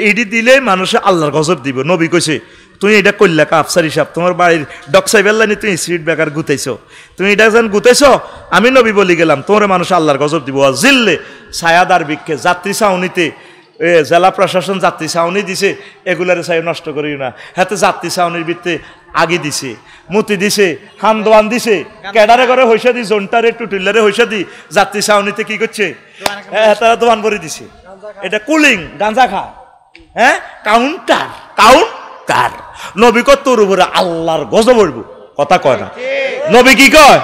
ইডি দিলে মানুষে আল্লাহর গজব দিব। নবী কইছে তুমি এটা করলে আফসার হিসাব, তোমার বাড়ির ডকসাই বেল্লানি তুমি স্পিড ব্রেকার গুতাইছো, তুমি এটা যেন গুতাইছো, আমি নবী বলি গেলাম তোমার মানুষ আল্লাহর গজব দিব। জিল্লে ছায়াদার বৃক্ষে, যাত্রী ছাউনিতে, জেলা প্রশাসন যাত্রী ছাউনি দিছে, এগুলারে ছাই নষ্ট করি না। হাতে যাত্রী ছাউনির ভিত্তে আগি দিছে, মুতি দিছে, হামদোয়ান দিছে, ক্যাডারে করে হইসা দি, জোনটারে টুটিলারে হইসা দি, যাত্রী ছাউনিতে কি করছে? তারা দোয়ান করে দিছে। এটা কুলিং, গাঁজা খা, কাউন্টার। নবী কত তোর উপরে আল্লাহর গজব হইব, কথা কয় না। নবী কি কয়?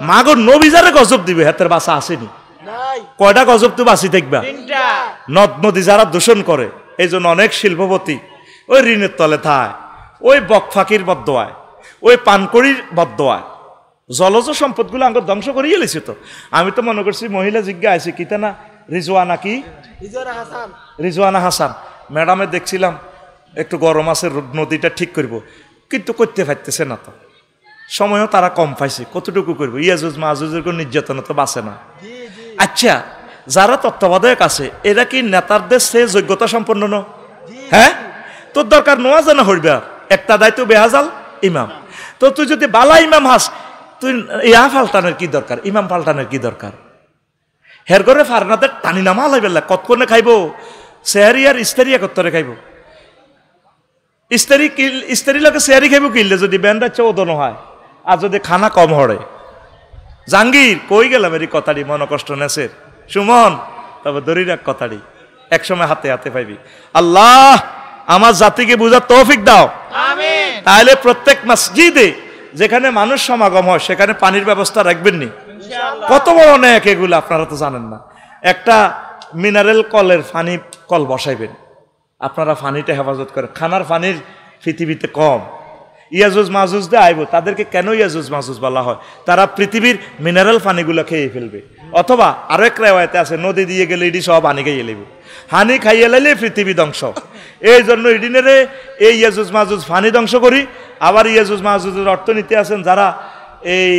মাগো নবী যারে গজব দিবে হাতের বাসা আসেনি। কয়টা গজব তো বাঁচি থাকবা? নদ নদী যারা দূষণ করে, এই জন্য অনেক শিল্পপতি ওই ঋণের তলে থায়, ওই বকফাকির বদদোয়ায়, ওই পানকড়ির বদদোয়ায় জলজ সম্পদগুলো আমাকে ধ্বংস করিয়ে এলেছে। তো আমি তো মনে করছি মহিলা জিজ্ঞা আছে কিতা না, রিজওয়ানা হাসান ম্যাডামে দেখছিলাম একটু গরম আছে, নদীটা ঠিক করব, কিন্তু করতে পারতেছে না। তো সময়ও তারা কম পাইছে, কতটুকু করবো? ইয়াজুজ মাহুজের কোন নির্যাতন তো বাঁচে না। আচ্ছা, যারা তত্ত্বাবধায়ক আছে এরা কি নেতারদের সে যোগ্যতা সম্পন্ন ন? হ্যাঁ, তোর দরকার নোয়া জানা হইবে, একটা দায়িত্ব বেহাজাল ইমাম। তো তুই যদি বালা ইমাম হাস, তুই ইয়া পাল্টানোর কি দরকার, ইমাম পাল্টানোর কি দরকার? হের করে ফারনাতে টানি নামা লাইবেলা কতক্ষণে খাইব, সেহারি আর ইস্তারি একত্তরে খাইব। ইস্তারি লোকে সেহারি খাইব কিনলে যদি ব্যান্ডার চেয়ে ওদন হয়, আর যদি খানা কম হরে। জাহাঙ্গীর কই গেলাম এর কথাটি মনে কষ্ট নেছে সুমন, তবে ধরি রাখ কথাটি, একসময় হাতে হাতে পাইবি। আল্লাহ আমার জাতিকে বুঝার তৌফিক দাও, আমিন। তাহলে প্রত্যেক মসজিদে যেখানে মানুষ সমাগম হয় সেখানে পানির ব্যবস্থা রাখবেন নি? কত বড় নেক এগুলো, আপনারা তো জানেন না। একটা মিনারেল কলের পানি কল বসাইবেন, আপনারা পানিটা হেফাজত করেন। খানার পানির পৃথিবীতে কম, ইয়াজুজ মাজুজ দিয়ে আইব, তাদেরকে কেন ইয়াজুজ মাজুজ বলা হয়? তারা পৃথিবীর মিনারেল পানিগুলো খেয়ে ফেলবে। অথবা আরো এক রেওয়ায়তে আছে, নদী দিয়ে গেলে এটি সব হানি খাইয়ে লেবে, হানি খাইয়ে লাইলে পৃথিবী ধ্বংস। এই জন্য ইডিনেরে এই ইয়াজুজ মাজুজ পানি ধ্বংস করি। আবার ইয়াজুজ মাজুজের অর্থনীতি আছেন যারা এই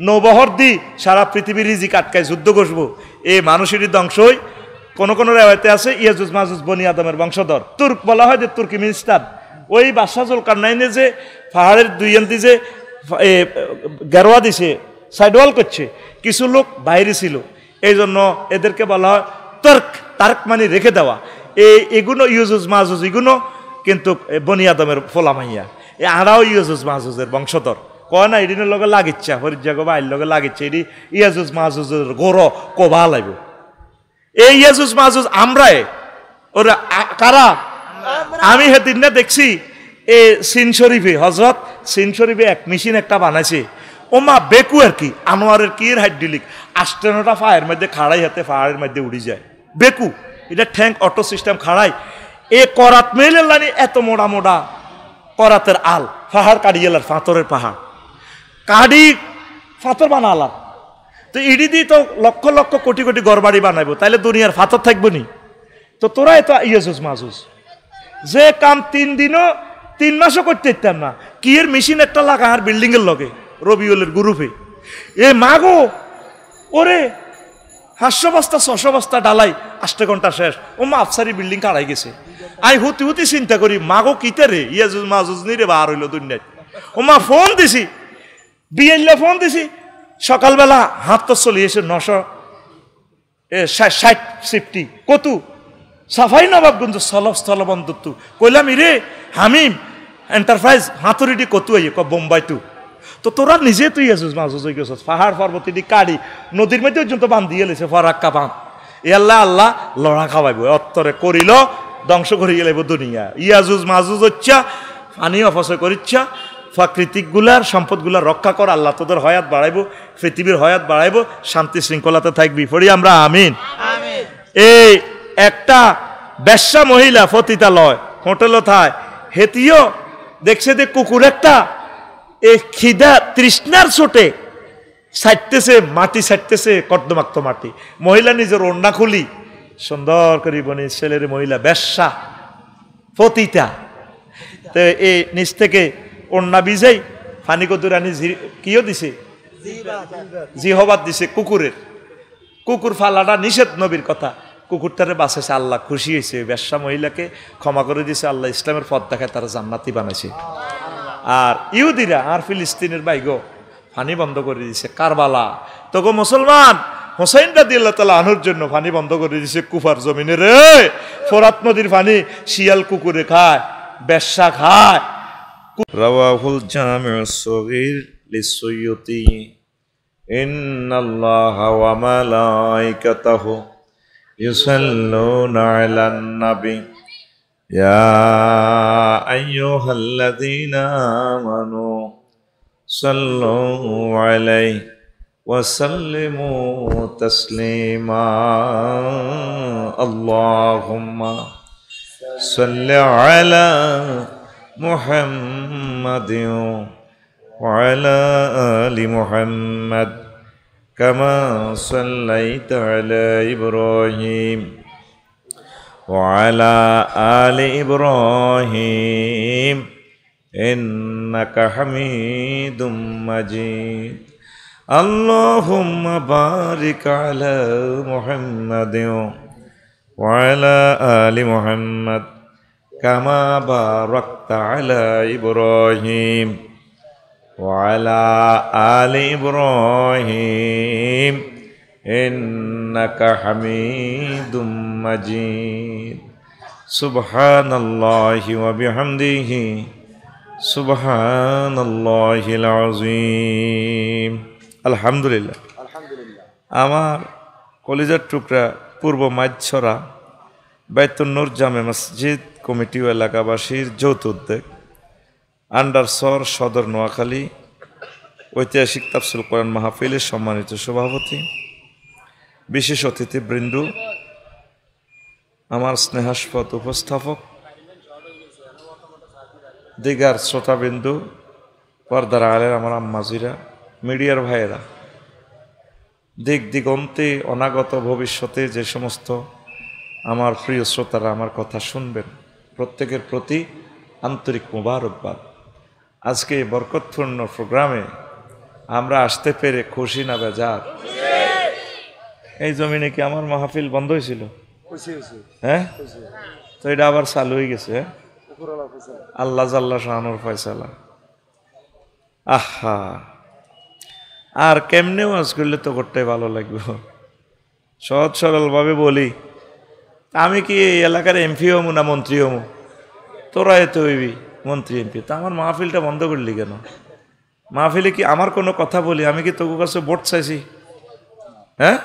নৌবহর দি সারা পৃথিবীর রিজিক আটকায় যুদ্ধ করবো, এই মানুষেরই ধ্বংসই। কোন কোন রেওয়ায়তে আছে ইয়াজুজ মাজুজ বনি আদমের বংশধর। তুর্ক বলা হয় যে তুর্কিমিনিস্তান, ওই বাদশাহ জুলকারনাইনে যে পাহাড়ের দুই অন্তি যে গেরোয়া দিছে, সাইডওয়াল করছে, কিছু লোক বাইরে ছিল, এই জন্য এদেরকে বলা হয় তর্ক। তার্ক মানে রেখে দেওয়া। এগুলো ইউজুজ মাজুজ, এগুলো কিন্তু বনি আদমের ফোলামাইয়া, আরাও ইউজুজ মাজুজের বংশধর। কয় না এদিনের লগে লাগিচ্ছা, হরিজাগো বা আইর লগে লাগিচ্ছে, এটি ইয়াজুজ মাজুজের গোর কোবা লাগবে। এই ইয়াজুজ মাজুজ আমরাই, ওরা কারা? আমি সেদিন না দেখছি এ সিন শরীফে, হজরত সিন শরীফে এক মেশিন একটা বানাইছে, ওমা বেকু আর কি আনোয়ারের কি হাইড্রোলিক আষ্টেনোটা ফায়ের মধ্যে খাড়াই হাতে পাহাড়ের মধ্যে উড়ি যায়। বেকু এটা ট্যাঙ্ক অটো সিস্টেম খাড়াই, এ করাত মেলে লানি এত মোড়া মোড়া করাতের আল, পাহাড় কাড়িয়েলার ফাতরের পাহাড় কাড়ি ফাতর বানালাম। তো ইডি দিয়ে তো লক্ষ লক্ষ কোটি কোটি ঘর বাড়ি বানাইবো, তাইলে দুনিয়ার ফাতর থাকবো নি? তো তোরাই তো ইয়াজুজ মাজুজ, যে কাম 3 দিনও 3 মাসও করতে ইতাম না। কি এর মেশিন একটা লাগা আর বিল্ডিং এর লগে রবিউলের গ্রুপে, এ মাগো ওরে 500 বস্তা 600 বস্তা ডালাই 8 ঘন্টা শেষ। ও মা আফসারি বিল্ডিং কাড়াই গেছে। আই হুতি হুতি চিন্তা করি মাগো কিতে রে ইয়াজুজ মাজুজ নিরে বার হইল দুনিয়ায়। ও মা ফোন দিছি, বিএলএ ফোন দিছি, সকালবেলা হাত তো চলে এসে 960 কত সাফাই নবাবগঞ্জ স্থলবন্দর তু কইলাম রে হামিম এন্টারপ্রাইজ হাতুরিটি কত আইয়ে ক বোম্বাই তু। তো তোরা নিজে তুই আছিস মাজুজ হয়ে গেছিস, পাহাড় পর্বত কাড়ি নদীর মধ্যে পর্যন্ত বান দিয়ে লেছে ফরাক্কা বান। এ আল্লাহ আল্লাহ লড়া খাওয়াইব, অত্তরে করিল ধ্বংস করিয়ে লাইব দুনিয়া। ইয়াজুজ মাজুজ হচ্ছা পানি অপচয় করিচ্ছা, প্রাকৃতিক গুলার সম্পদগুলা রক্ষা কর। আল্লাহ তোদের হয়াত বাড়াইব, পৃথিবীর হয়াত বাড়াইব, শান্তি শৃঙ্খলাতে থাকবি। পড়ি আমরা আমিন। এই একটা বেশ্যা মহিলা পতিতালয় হোটেলও থায়, হেতিও দেখছে যে কুকুর একটা এই খিদা তৃষ্ণার ছোটে ছাড়তেছে, মাটি ছাড়তেছে, কর্দমাক্ত মাটি। মহিলা নিজের ওড়না খুলি সুন্দর করে বনে ছেলের মহিলা বেশ্যা পতিতা, তো এই নিচ থেকে ওড়না বিজাই ফানি কদুরানি কিও দিছে, জিহবাদ দিছে কুকুরের। কুকুর ফালাটা নিষেধ নবীর কথা, কুকুরটারে বাঁচাইছে, আল্লাহ খুশি হয়েছে, বেশ্যা মহিলাকে ক্ষমা করে দিয়েছে, আল্লাহ ইসলামের পথ দেখায় তারা জান্নাতি বানাইছে। আর ইহুদিরা আর ফিলিস্তিনের বাইগো পানি বন্ধ করে দিয়েছে। কারবালা তোকে মুসলমান হোসেন রাদিয়াল্লাহু তাআলা আনহুর জন্য পানি বন্ধ করে দিয়েছে কুফার জমিনে রে। ফোরাত নদীর পানি শিয়াল কুকুরে খায়, বেশ্যা খায়। রাওয়াহুল জামিউস সগীর লিসসুয়ুতি ইন্নাল্লাহা ওয়া মালাইকাতাহু ইউসাল্লুনা আলান নবী ইয়া আইয়ুহাল্লাযীনা আমানু সাল্লু আলাইহি ওয়া সাল্লিমু তাসলিমা। আল্লাহুম্মা সাল্লি আলা মুহাম্মাদিন ওয়া আলা আলি মুহাম্মাদ কামা সাল্লাইতা আলা ইব্রাহিম ওয়া আলা আলি ইব্রাহিম ইন্নাকা হামিদুম মাজিদ। আল্লাহুম্মা বারিক আলা মুহাম্মাদিন ওয়া আলা আলি মুহাম্মাদ কামা বারাকতা আলা ইব্রাহিম ওয়া আলা আলি ইব্রাহিম ইন্নাকা হামিদুম মাজিদ। সুবহানাল্লাহি ওয়া বিহামদিহি সুবহানাল্লাহিল আযীম। আলহামদুলিল্লাহ। আমার কলিজার টুকরা পূর্ব মাইছড়া বাইতুন নূর জামে মসজিদ কমিটি ও এলাকাবাসীর যৌথ উদ্যোগ, আন্ডারসর সদর নোয়াখালী ঐতিহাসিক তাফসীর কোরআন মাহফিলের সম্মানিত সভাপতি, বিশেষ অতিথিবৃন্দ, আমার স্নেহাস্পদ উপস্থাপক, দিগার শ্রোতাবিন্দু, পর্দার আলের আমার আম্মাজিরা, মিডিয়ার ভাইয়েরা, দিক দিগন্তে অনাগত ভবিষ্যতে যে সমস্ত আমার প্রিয় শ্রোতারা আমার কথা শুনবেন, প্রত্যেকের প্রতি আন্তরিক মোবারকবাদ। আজকে এই বরকতপূর্ণ প্রোগ্রামে আমরা আসতে পেরে খুশি না বেজার? এই জমিনে কি আমার মাহফিল বন্ধ হয়েছিল? হ্যাঁ, তো এটা আবার চালু হয়ে গেছে। আল্লাহ জাল্লা শাহানুর ফয়সালা। আহা, আর কেমনে ওয়াজ করলে তো করতে ভালো লাগবে। সহজ সরলভাবে বলি, আমি কি এই এলাকার এমপি হমু না মন্ত্রী হমু? তোরা এতে হইবি মন্ত্রী এমপি, তা আমার মাহফিলটা বন্ধ করলি কেন? মাহফিলে কি আমার কোনো কথা বলি? আমি কি তোর কাছে ভোট চাইছি? হ্যাঁ,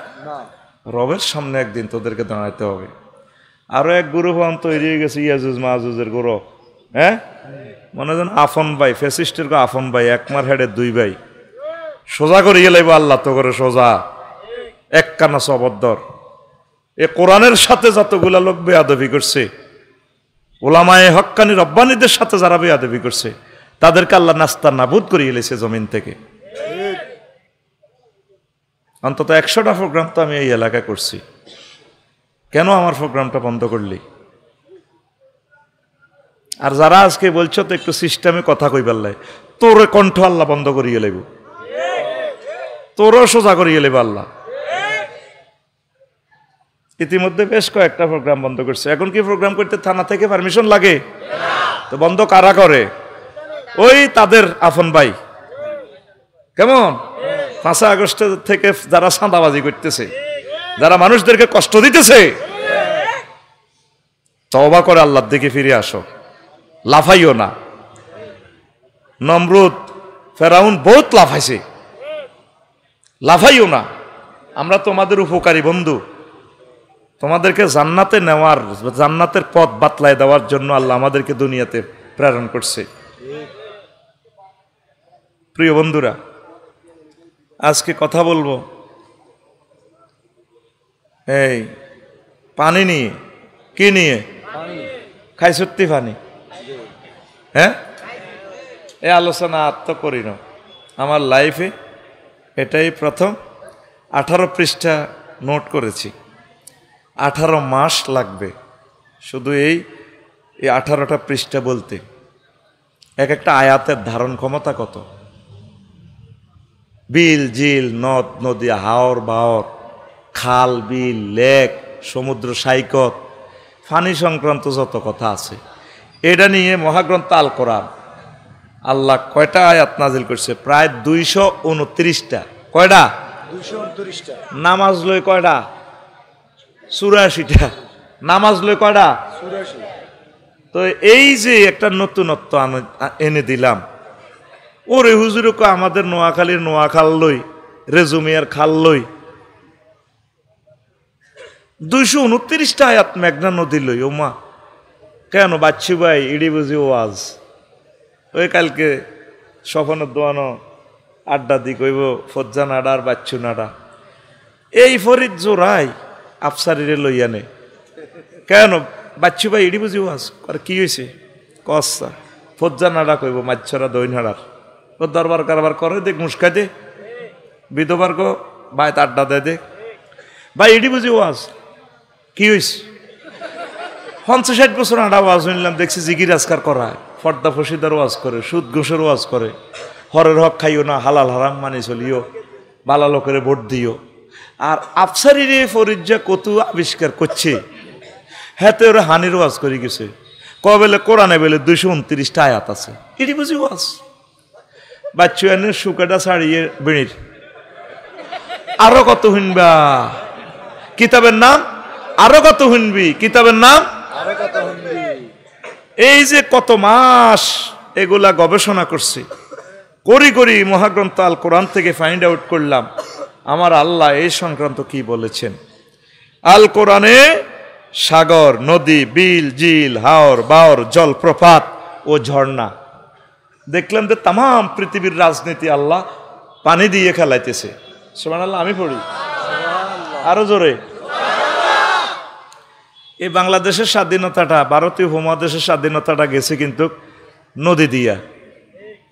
রবের সামনে একদিন তোদেরকে দাঁড়াইতে হবে। আরো এক গ্রুপ তৈরি হয়ে গেছে, ইয়াজুজ মাহুজের গ্রুপ। হ্যাঁ, মনে যেন আফন ভাই, ফেসিস্টের আফন ভাই, একমার হেডের দুই ভাই, সোজা করে গেলাইব আল্লাহ তো করে সোজা, এক কানা সবদ্দর। এ কোরআনের সাথে যতগুলা লোক বেয়াদবি করছে, ওলামায়ে হক্কানি রব্বানীদের সাথে যারা বেয়াদবি করছে, তাদেরকে আল্লাহ নাস্তা নাবুদ করে এলেছে জমিন থেকে। অন্তত 100টা প্রোগ্রাম তো আমি এই এলাকায় করছি, কেন আমার প্রোগ্রামটা বন্ধ করলি? আর যারা আজকে বলছো তো একটু সিস্টেমে কথা কই পারলাই, তোর কণ্ঠ আল্লাহ বন্ধ করিয়ে লাইব, তোরও সোজা করিয়ে লাইব আল্লাহ। ইতিমধ্যে বেশ কয়েকটা প্রোগ্রাম বন্ধ করছে। এখন কি প্রোগ্রাম করতে থানা থেকে পারমিশন লাগে? তো বন্ধ কারা করে? ওই তাদের আফন ভাই। কেমন 5 আগস্ট থেকে যারা চাঁদাবাজি করতেছে, যারা মানুষদেরকে কষ্ট দিতেছে, তওবা করে আল্লাহর দিকে ফিরে আসো, লাফাইও না। নমরুদ ফেরাউন বহুত লাফাইছে, লাফাইও না। আমরা তোমাদের উপকারী বন্ধু, তোমাদেরকে জান্নাতে নেওয়ার, জান্নাতের পথ বাতলায় দেওয়ার জন্য আল্লাহ আমাদেরকে দুনিয়াতে প্রেরণ করছে। প্রিয় বন্ধুরা, আজকে কথা বলবো এই পানি নিয়ে। কি নিয়ে? খাই সত্যি পানি। হ্যাঁ, এই আলোচনা আত্ম করি না আমার লাইফে, এটাই প্রথম। 18 পৃষ্ঠা নোট করেছি। 18 মাস লাগবে শুধু এই 18টা পৃষ্ঠা বলতে। এক একটা আয়াতের ধারণ ক্ষমতা কত! বিল জিল, নদ নদী, হাওর বাওর, খাল বিল, লেক, সমুদ্র সৈকত, ফানি সংক্রান্ত যত কথা আছে, এটা নিয়ে মহাগ্রন্থ আল কোরআন আল্লাহ কয়টা আয়াত নাজিল করছে? প্রায় 229টা। কয়টা? 229টা। নামাজ লই কয়টা? 84টা। নামাজ লই কয়টা? 84। তো এই যে একটা নতুনত্ব এনে দিলাম, ওরে হুজুরকে আমাদের নোয়াখালীর নোয়াখাল লই, রেজুমিয়ার খাল লই, 229টা আয়াত মেঘনা নদী লই। ও মা, কেন বাচ্চু ভাই ইডি বুঝি ওয়াজ? ওই কালকে স্বপনের দোয়ানো আড্ডা দি কইব ফজ্জা নাডা আর বাচ্চু নাডা, এই ফরিদ জোড়াই আফসারিরে লইয়া নে। কেন বাচ্চু ভাই ইডি বুঝি ওয়াজ? আর কি হয়েছে? কসা ফজ্জা নাডা কইব, মাছরা দই নাড়ার ও দরবার কারবার করে দেখ, মুস্কাই দে বিধবার গো বাইত আড্ডা দেয় দে। ভাই ইডি বুঝি ওয়াজ? কি হয়েছে? 50-60 বছর আডা ওয়াজ শুনলাম, দেখছি জিগির আজকার করায়, ফর্দা ফসিদার ওয়াজ করে, সুদ ঘোষের ওয়াজ করে, হরের হক খাইও না, হালাল হারাম মানি চলিও, বালা লোকের ভোট দিও। আর আফসারিরে ফরিজ্জা কত আবিষ্কার করছে, হ্যাঁ তো ওরা হানির ওয়াজ করে গেছে, কবেলে কোরআনে বেলে 229টা আয়াত আছে, এটি বুঝি ওয়াজ। বাচ্চু এনে শুকাটা ছাড়িয়ে বেড়ির আরো কত শুনবা কিতাবের নাম, আরো কত শুনবি কিতাবের নাম। এই যে কত মাস এগুলা গবেষণা করছি, করি মহাগ্রন্থ আল কোরআন থেকে ফাইন্ড আউট করলাম আমার আল্লাহ এই সংক্রান্ত কি বলেছেন। আল কোরআনে সাগর, নদী, বিল, ঝিল, হাওর, বাওর, জলপ্রপাত ও ঝর্ণা, দেখলাম যে তাম পৃথিবীর রাজনীতি আল্লাহ পানি দিয়ে খেলাইতেছে। সুবহানাল্লাহ, আমি পড়ি আরো জোরে। এই বাংলাদেশের স্বাধীনতাটা, ভারতীয় উপমহাদেশের স্বাধীনতাটা গেছে কিন্তু নদী দিয়া।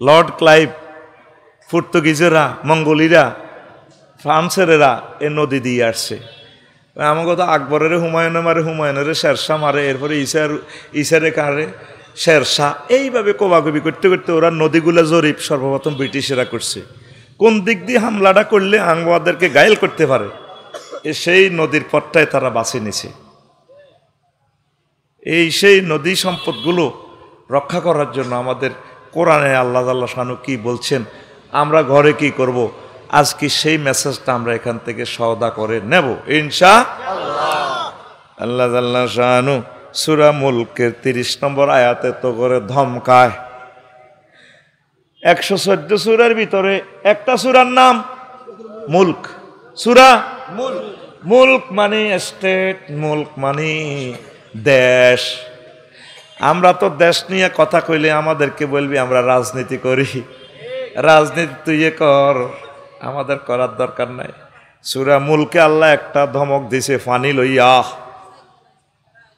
লর্ড ক্লাইভ, পর্তুগিজেরা, মঙ্গোলিরা, ফ্রান্সেরা এ নদী দিয়ে আসছে। আমাকে তো আকবরের হুমায়ুনে মারে, হুমায়ুনের শেরশাহ মারে, এরপরে ইসারে কারে শেরশাহ, এইভাবে কোবাকবি করতে করতে ওরা নদীগুলো জরিপ সর্বপ্রথম ব্রিটিশেরা করছে। কোন দিক দিয়ে হামলাটা করলে আঙ্গওয়াদেরকে ঘায়েল করতে পারে, সেই নদীর পথটায় তারা বাছে নিছে। সেই নদী সম্পদগুলো রক্ষা করার জন্য আমাদের কোরআনে আল্লাহ শানু কি বলছেন, আমরা ঘরে কি করব, আজকে সেই মেসেজটা আমরা এখান থেকে সওদা করে নেব ইনশাআল্লাহ। আল্লাহ শানু সূরা মুলকের 30 নম্বর আয়াতে তো করে ধমকায়। 114 সূরার ভিতরে একটা সূরার নাম মুলক। সূরা মুলক মানে স্টেট, মুলক মানে দেশ। আমরা তো দেশ নিয়ে কথা কইলে আমাদেরকে বলবি আমরা রাজনীতি করি, রাজনীতি তুই কর, আমাদের করার দরকার নাই। সূরা মুলকে আল্লাহ একটা ধমক দিছে, ফানি লইয়া।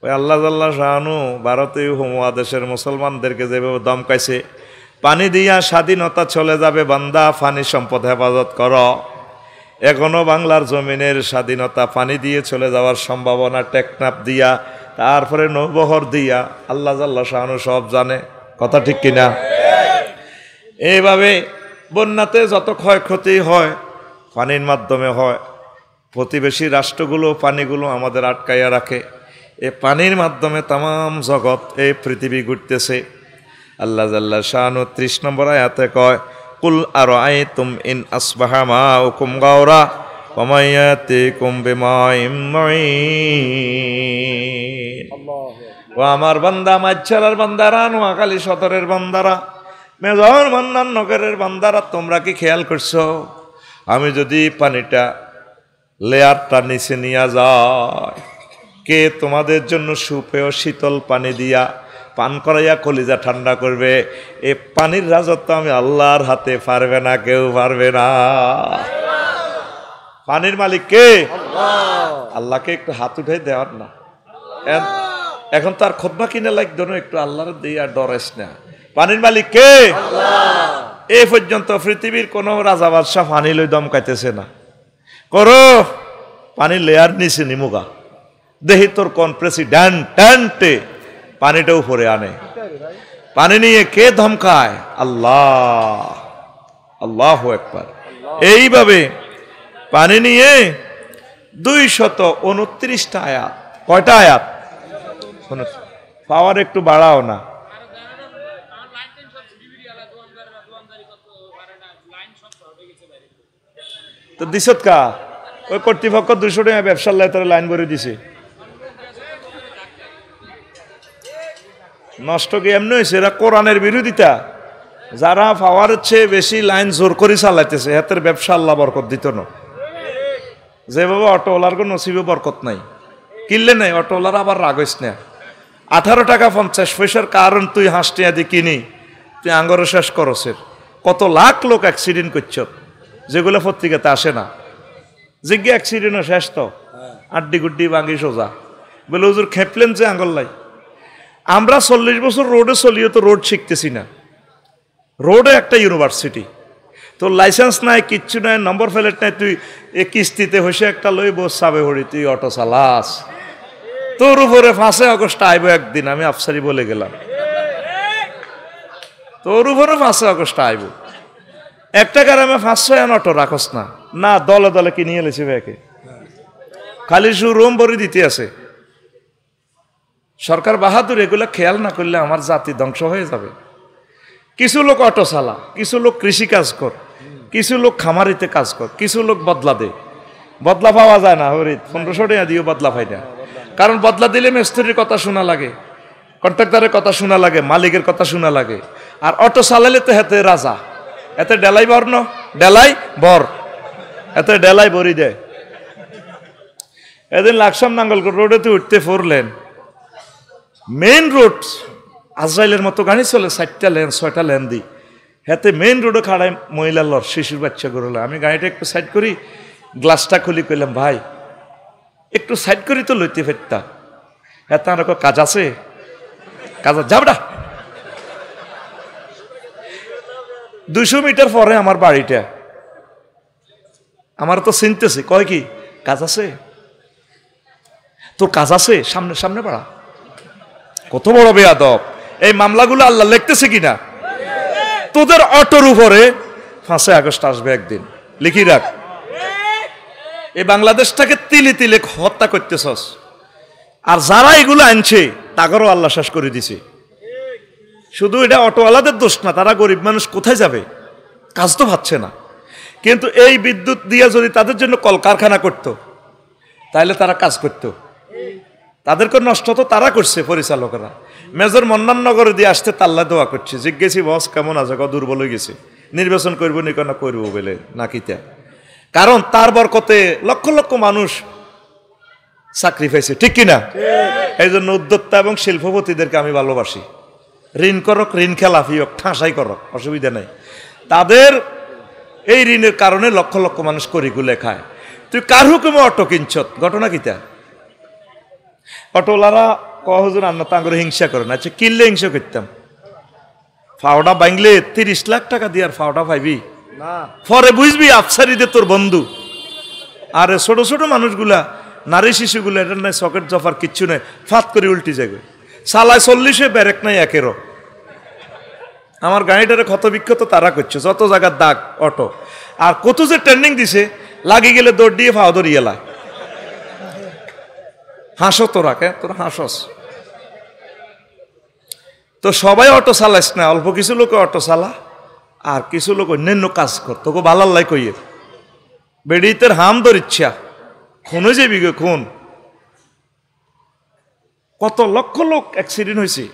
ওই আল্লাহ শানু ভারতীয় উপমহাদেশের মুসলমানদেরকে যেভাবে ধমকাইছে, পানি দিয়া স্বাধীনতা চলে যাবে বান্দা, পানি সম্পদ হেফাজত কর। এখনো বাংলার জমিনের স্বাধীনতা পানি দিয়ে চলে যাওয়ার সম্ভাবনা, টেকনাফ দিয়া, তারপরে নৌবহর দিয়া, আল্লাহ শানু সব জানে, কথা ঠিক কিনা? এইভাবে বন্যাতে যত ক্ষয়ক্ষতি হয় পানির মাধ্যমে হয়। প্রতিবেশী রাষ্ট্রগুলো পানিগুলো আমাদের আটকাইয়া রাখে, এ পানির মাধ্যমে তাম জগৎ এই পৃথিবী ঘুরতেছে। আল্লাহ শানু 30 নম্বর আয়াতে কয়, কুল আরাআইতুম ইন আসবাহা মাউকুম গাওরা ওয়া মায়াতিকুম বিমাইম মুঈন। ও আমার বান্দা, মাইছালার বান্দারা, নোয়াখালী সদরের বান্দারা, মেজর মান্নান নগরের বান্দারা, তোমরা কি খেয়াল করছো আমি যদি পানিটা লেয়ারটা নিচে নিয়ে যায়, কে তোমাদের জন্য সুপেয় শীতল পানি দিয়া পান করাইয়া কলিজা ঠান্ডা করবে? এই পানির রাজত্ব আমি আল্লাহর হাতে, পারবে না, কেউ পারবে না। পানির মালিক কে? আল্লাহকে একটু হাত উঠে দেওয়ার না। এখন তার খুতবা কিনে লাগতো না, একটু আল্লাহর দিয়ে আর ডরাইস না। পানির মালিক কে? এই পর্যন্ত পৃথিবীর কোন রাজা বাদশাহ পানি লই দমকাইতেছে না। করো পানির লেয়ার নিচে নিমুগা, দেখি তোর কোন প্রেসিডেন্টে পানিটা উপরে আনে। পানি নিয়ে কে ধমকায়? আল্লাহ। আল্লাহু আকবার। এইভাবে পানি নিয়ে 229টা আয়াত। কয়টা আয়াত? পাওয়ার একটু বাড়াও না। তো দিছত কা ওই কর্তৃপক্ষ 200 টাকা ব্যবসার লাই তোর লাইন ভরে দিছে। নষ্ট কি এমনি হয়েছে? এরা কোরআনের বিরোধিতা। যারা পাওয়ার চেয়ে বেশি লাইন জোর করে চালাইতেছে, হাতের ব্যবসা আল্লাহ বরকত দিত না। যেভাবে অটোওয়ালার কোনো নসিবে বরকত নাই, কিনলে নাই, অটোওয়ালার আবার রাগ হইস না। 18 টাকা 50 পয়সার কারণ তুই হাঁসটিয়া দিয়ে কিনি, তুই আঙ্গরে শেষ করছের। কত লাখ লোক অ্যাক্সিডেন্ট করছ, যেগুলো পত্রিকাতে আসে না। জিজ্ঞে অ্যাক্সিডেন্টও শেষ তো, আড্ডি গুড্ডি ভাঙি সোজা বলে হুজুর খেপলেন যে আঙ্গল লাই। আমরা 40 বছর রোডে চলিও তো রোড শিখতেছি না। রোডে একটা ইউনিভার্সিটি, তোর লাইসেন্স নাই, কিচ্ছু নাই, নম্বর প্লেট নাই, তুই এ কিস্তিতে হয়েছে একটা লই বস চাবে হরি, তুই অটো চালাস। তোর উপরে 5 আগস্ট আইব একদিন, আমি আফসারি বলে গেলাম, তোর উপরে 5 আগস্ট আইব। একটা গ্রামে 500 অটো রাখস না, না দলে দলে কিনিয়ে এলেছে ব্যাকে, খালি শোরুম ভরি দিতে আছে। সরকার বাহাদুর এগুলো খেয়াল না করলে আমার জাতি ধ্বংস হয়ে যাবে। কিছু লোক অটো চালা, কিছু লোক কৃষি কাজ কর, কিছু লোক খামারিতে কাজ কর, কিছু লোক বদলা দে। বদলা পাওয়া যায় না হরিত, 1500 টাকা দিয়েও বদলা পাই না। কারণ বদলা দিলে মিস্ত্রির কথা শোনা লাগে, কন্ট্রাক্টরের কথা শোনা লাগে, মালিকের কথা শোনা লাগে। আর অটো চালাইলে তো হেতে রাজা, এতে ডেলাই বর ন, ডেলাই বর, এতে ডেলাই বরি দেয়। এদিন লাকসাম নাঙ্গলকোট রোডেতে উঠতে 4 লেন, মেইন রোড, আজরাইলের মতো গাড়ি চলে 4টা লেন 6টা লেন দি। হাতে মেইন রোডে খাড়ায় মহিলা লর, শিশুর বাচ্চা গরুলা। আমি গাড়িটা একটু সাইড করি, গ্লাসটা খুলি, কইলাম ভাই একটু সাইড করি তো লইতে ফেরতা। হ্যাঁ তার কাজ আছে, কাজ যাবডা। 200 মিটার পরে আমার বাড়িটা, আমার তো চিনতেছে, কয় কি কাজ আছে, তোর কাজ আছে, সামনে সামনে বাড়া। কত বড় বেয়াদব! এই মামলাগুলো আল্লাহ লিখতেছে কিনা? তোদের অটোর উপরে 5 আগস্ট আসবে একদিন, লিখি রাখ। এই বাংলাদেশটাকে তিলে তিলে হত্যা করতেছস। আর যারা এগুলো আনছে তাদেরও আল্লাহ শেষ করে দিছে। শুধু এটা অটোওয়ালাদের দোষ না, তারা গরিব মানুষ কোথায় যাবে, কাজ তো পাচ্ছে না। কিন্তু এই বিদ্যুৎ দিয়ে যদি তাদের জন্য কলকারখানা করত, তাহলে তারা কাজ করত। তাদেরকে নষ্ট তো তারা করছে পরিচালকরা। মেজর মন্নাননগরে দিয়ে আসতে তাল্লা দোয়া করছে, জিজ্ঞেসি বস কেমন আছে, দুর্বল হয়ে গেছে, নির্বাচন করবো নি কেন, করবো বলে নাকিটা। কারণ তার বরকতে লক্ষ লক্ষ মানুষ চাকরি পাইছে, ঠিক কিনা? এই জন্য উদ্যোক্তা এবং শিল্পপতিদেরকে আমি ভালোবাসি। ঋণ করক, ঋণ খেলাফি হোক, ঠাঁসাই করক, অসুবিধা নেই। তাদের এই ঋণের কারণে লক্ষ লক্ষ মানুষ করিগুলে খায়। তুই কার হুকুমে অটো কিনছত, ঘটনা কিতা? অটোওয়ালারা কহজন আন্না তাঙ্গরে হিংসা করে না। আচ্ছা কিনলে হিংসা করতাম, ফাওটা বাংলে 30 লাখ টাকা দিয়ে আর ফাওটা পাইবি না, পরে বুঝবি আফসারিদের তোর বন্ধু। আরে ছোট ছোট মানুষগুলা, নারী শিশুগুলা, এটা নাই সকেট জফার কিচ্ছু নেই, ফাত করে উল্টি যাবে। সালায় 40-এ ব্যারেক নাই 1-এরও। আমার গাড়িটারে ক্ষত বিক্ষত তারা করছে, যত জায়গার দাগ অটো। আর কত যে ট্রেন্ডিং দিছে, লাগি গেলে দৌড় দিয়ে ফাও ধরিয়ে এলা। হাসো তোরা, কে তোরা হাসস? তো সবাই অটো চালাইস না, অল্প কিছু লোক অটো চালা, আর কিছু লোক অন্যান্য কাজ কর। তোকে ভালাল্লাই কইয়ে বেড়িতের হাম ধরিচ্ছা, খুনে যাবি গে খুন। কত লক্ষ লোক অ্যাক্সিডেন্ট হয়েছে,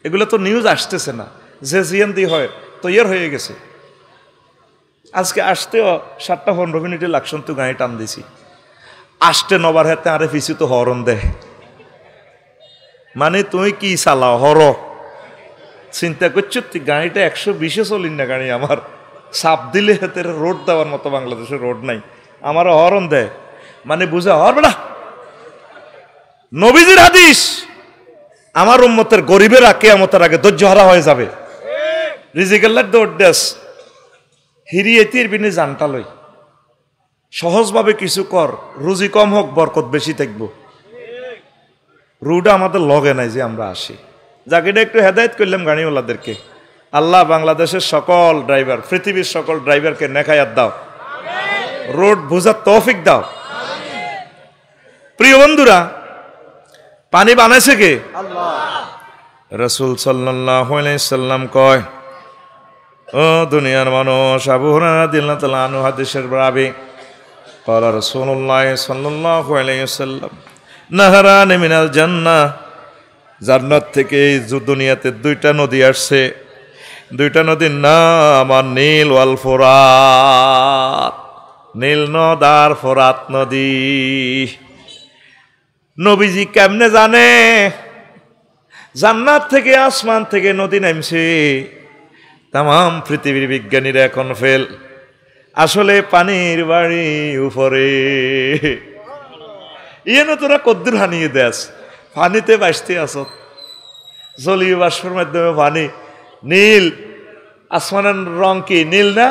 এগুলো তো নিউজ আসতেছে না। যে জিএনডি হয় তৈয়ার হয়ে গেছে। আজকে আসতেও 7টা-15 মিনিটে লাকসাম তো গাড়ি টান দিছি, আসতে নবার হাতে আরে পিছু তো হরন দেয়। মানে তুই কি চালাও হর, চিন্তা করছো তুই গাড়িটা 120-এ চলিন না গাড়ি আমার, চাপ দিলে হাতে রোড দেওয়ার মতো বাংলাদেশে রোড নাই, আমার হরন দেয়। মানে বুঝা হর বেড়া। নবীজির হাদিস, আমার উম্মতের গরিবেরা কিয়ামতের আগে ধৈর্য হারা হয়ে যাবে। রিজিকেল্লার দৌড় দেশ হিরি এতির বিনে জানটা লই, সহজভাবে কিছু কর, রুজি কম হোক বরকত বেশি থাকবো। রুটা আমাদের লগে নাই যে আমরা আসি। যাকে একটু হেদায়েত করলাম গাড়িওয়ালাদেরকে, আল্লাহ বাংলাদেশের সকল ড্রাইভার, পৃথিবীর সকল ড্রাইভারকে নেখায়াত দাও, রোড বুঝার তৌফিক দাও। প্রিয় বন্ধুরা, পানি বানাইছে কে? আল্লাহ। রাসূল সাল্লাল্লাহু আলাইহি সাল্লাম কয়, ও দুনিয়ার মানুষ, আবু হুরায়রা রাদিয়াল্লাহু তাআলা আনহু হাদিসের রাবি, قال رسول الله صلى الله عليه وسلم নাহরান মিনাল জান্নাহ, জান্নাত থেকে দুনিয়াতে 2টা নদী আসছে। 2টা নদীর নাম নীল ওয়াল ফোরাত, নীল নদ আর ফোরাত নদী। নবীজি কেমনে জানে? জান্নাত থেকে আসমান থেকে নদী নামছে। তাম পৃথিবীর বিজ্ঞানীরা এখন ফেল, আসলে পানির বাড়ি উপরে। ইয়েন তোরা কদ্দুর হানিয়ে দেস, পানিতে বাঁচতে আস, জলীয় বাষ্পের মাধ্যমে পানি নীল। আসমানের রং কি নীল না?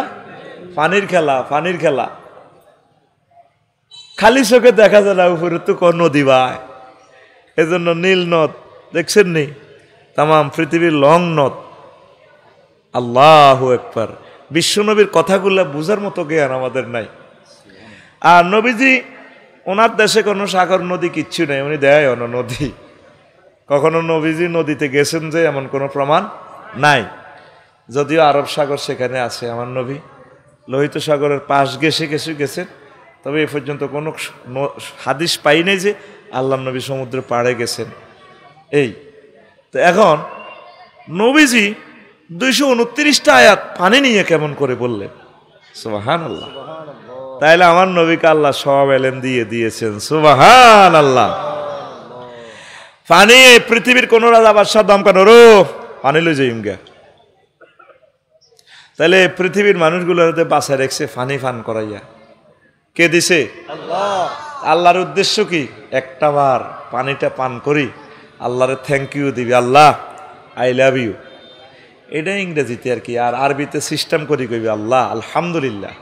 পানির খেলা, পানির খেলা। খালি চোখে দেখা যায় না, উপরে তো কোন নদী ভাই, এজন্য নীল নদ দেখছেন নি? তাম পৃথিবীর লং নদ। আল্লাহু আকবার। বিশ্বনবীর কথাগুলো বুঝার মতো জ্ঞান আমাদের নাই। আর নবীজি ওনার দেশে কোনো সাগর নদী কিচ্ছু নেই, উনি দেয় অন্য নদী। কখনো নবীজি নদীতে গেছেন যে এমন কোনো প্রমাণ নাই। যদিও আরব সাগর সেখানে আছে, আমার নবী লোহিত সাগরের পাশ গেছেন, তবে এ পর্যন্ত কোনো হাদিস পাই নাই যে আল্লাহ নবী সমুদ্র পাড়ে গেছেন। এই তো এখন নবীজি 229টা আয়াত পানি নিয়ে কেমন করে বললেন, সুবহানাল্লাহ। তাইলে আমার নবীকে আল্লাহ সব এলেম দিয়েছেন, সুবহানাল্লাহ। পানি পৃথিবীর কোন রাজা বাদশাহ দাম কেন রো পানি লই যাইম গে। তাহলে পৃথিবীর মানুষগুলোর বাসায় রেখছে পানি পান করাইয়া, কে দিছে? আল্লাহ। আল্লাহর উদ্দেশ্য কি? একটা বার পানিটা পান করি আল্লাহরে থ্যাংক ইউ দিবি, আল্লাহ আই লাভ ইউ। এটা ইংরেজিতে আর কি, আর আরবিতে সিস্টেম করি কইবি আল্লাহ আলহামদুলিল্লাহ।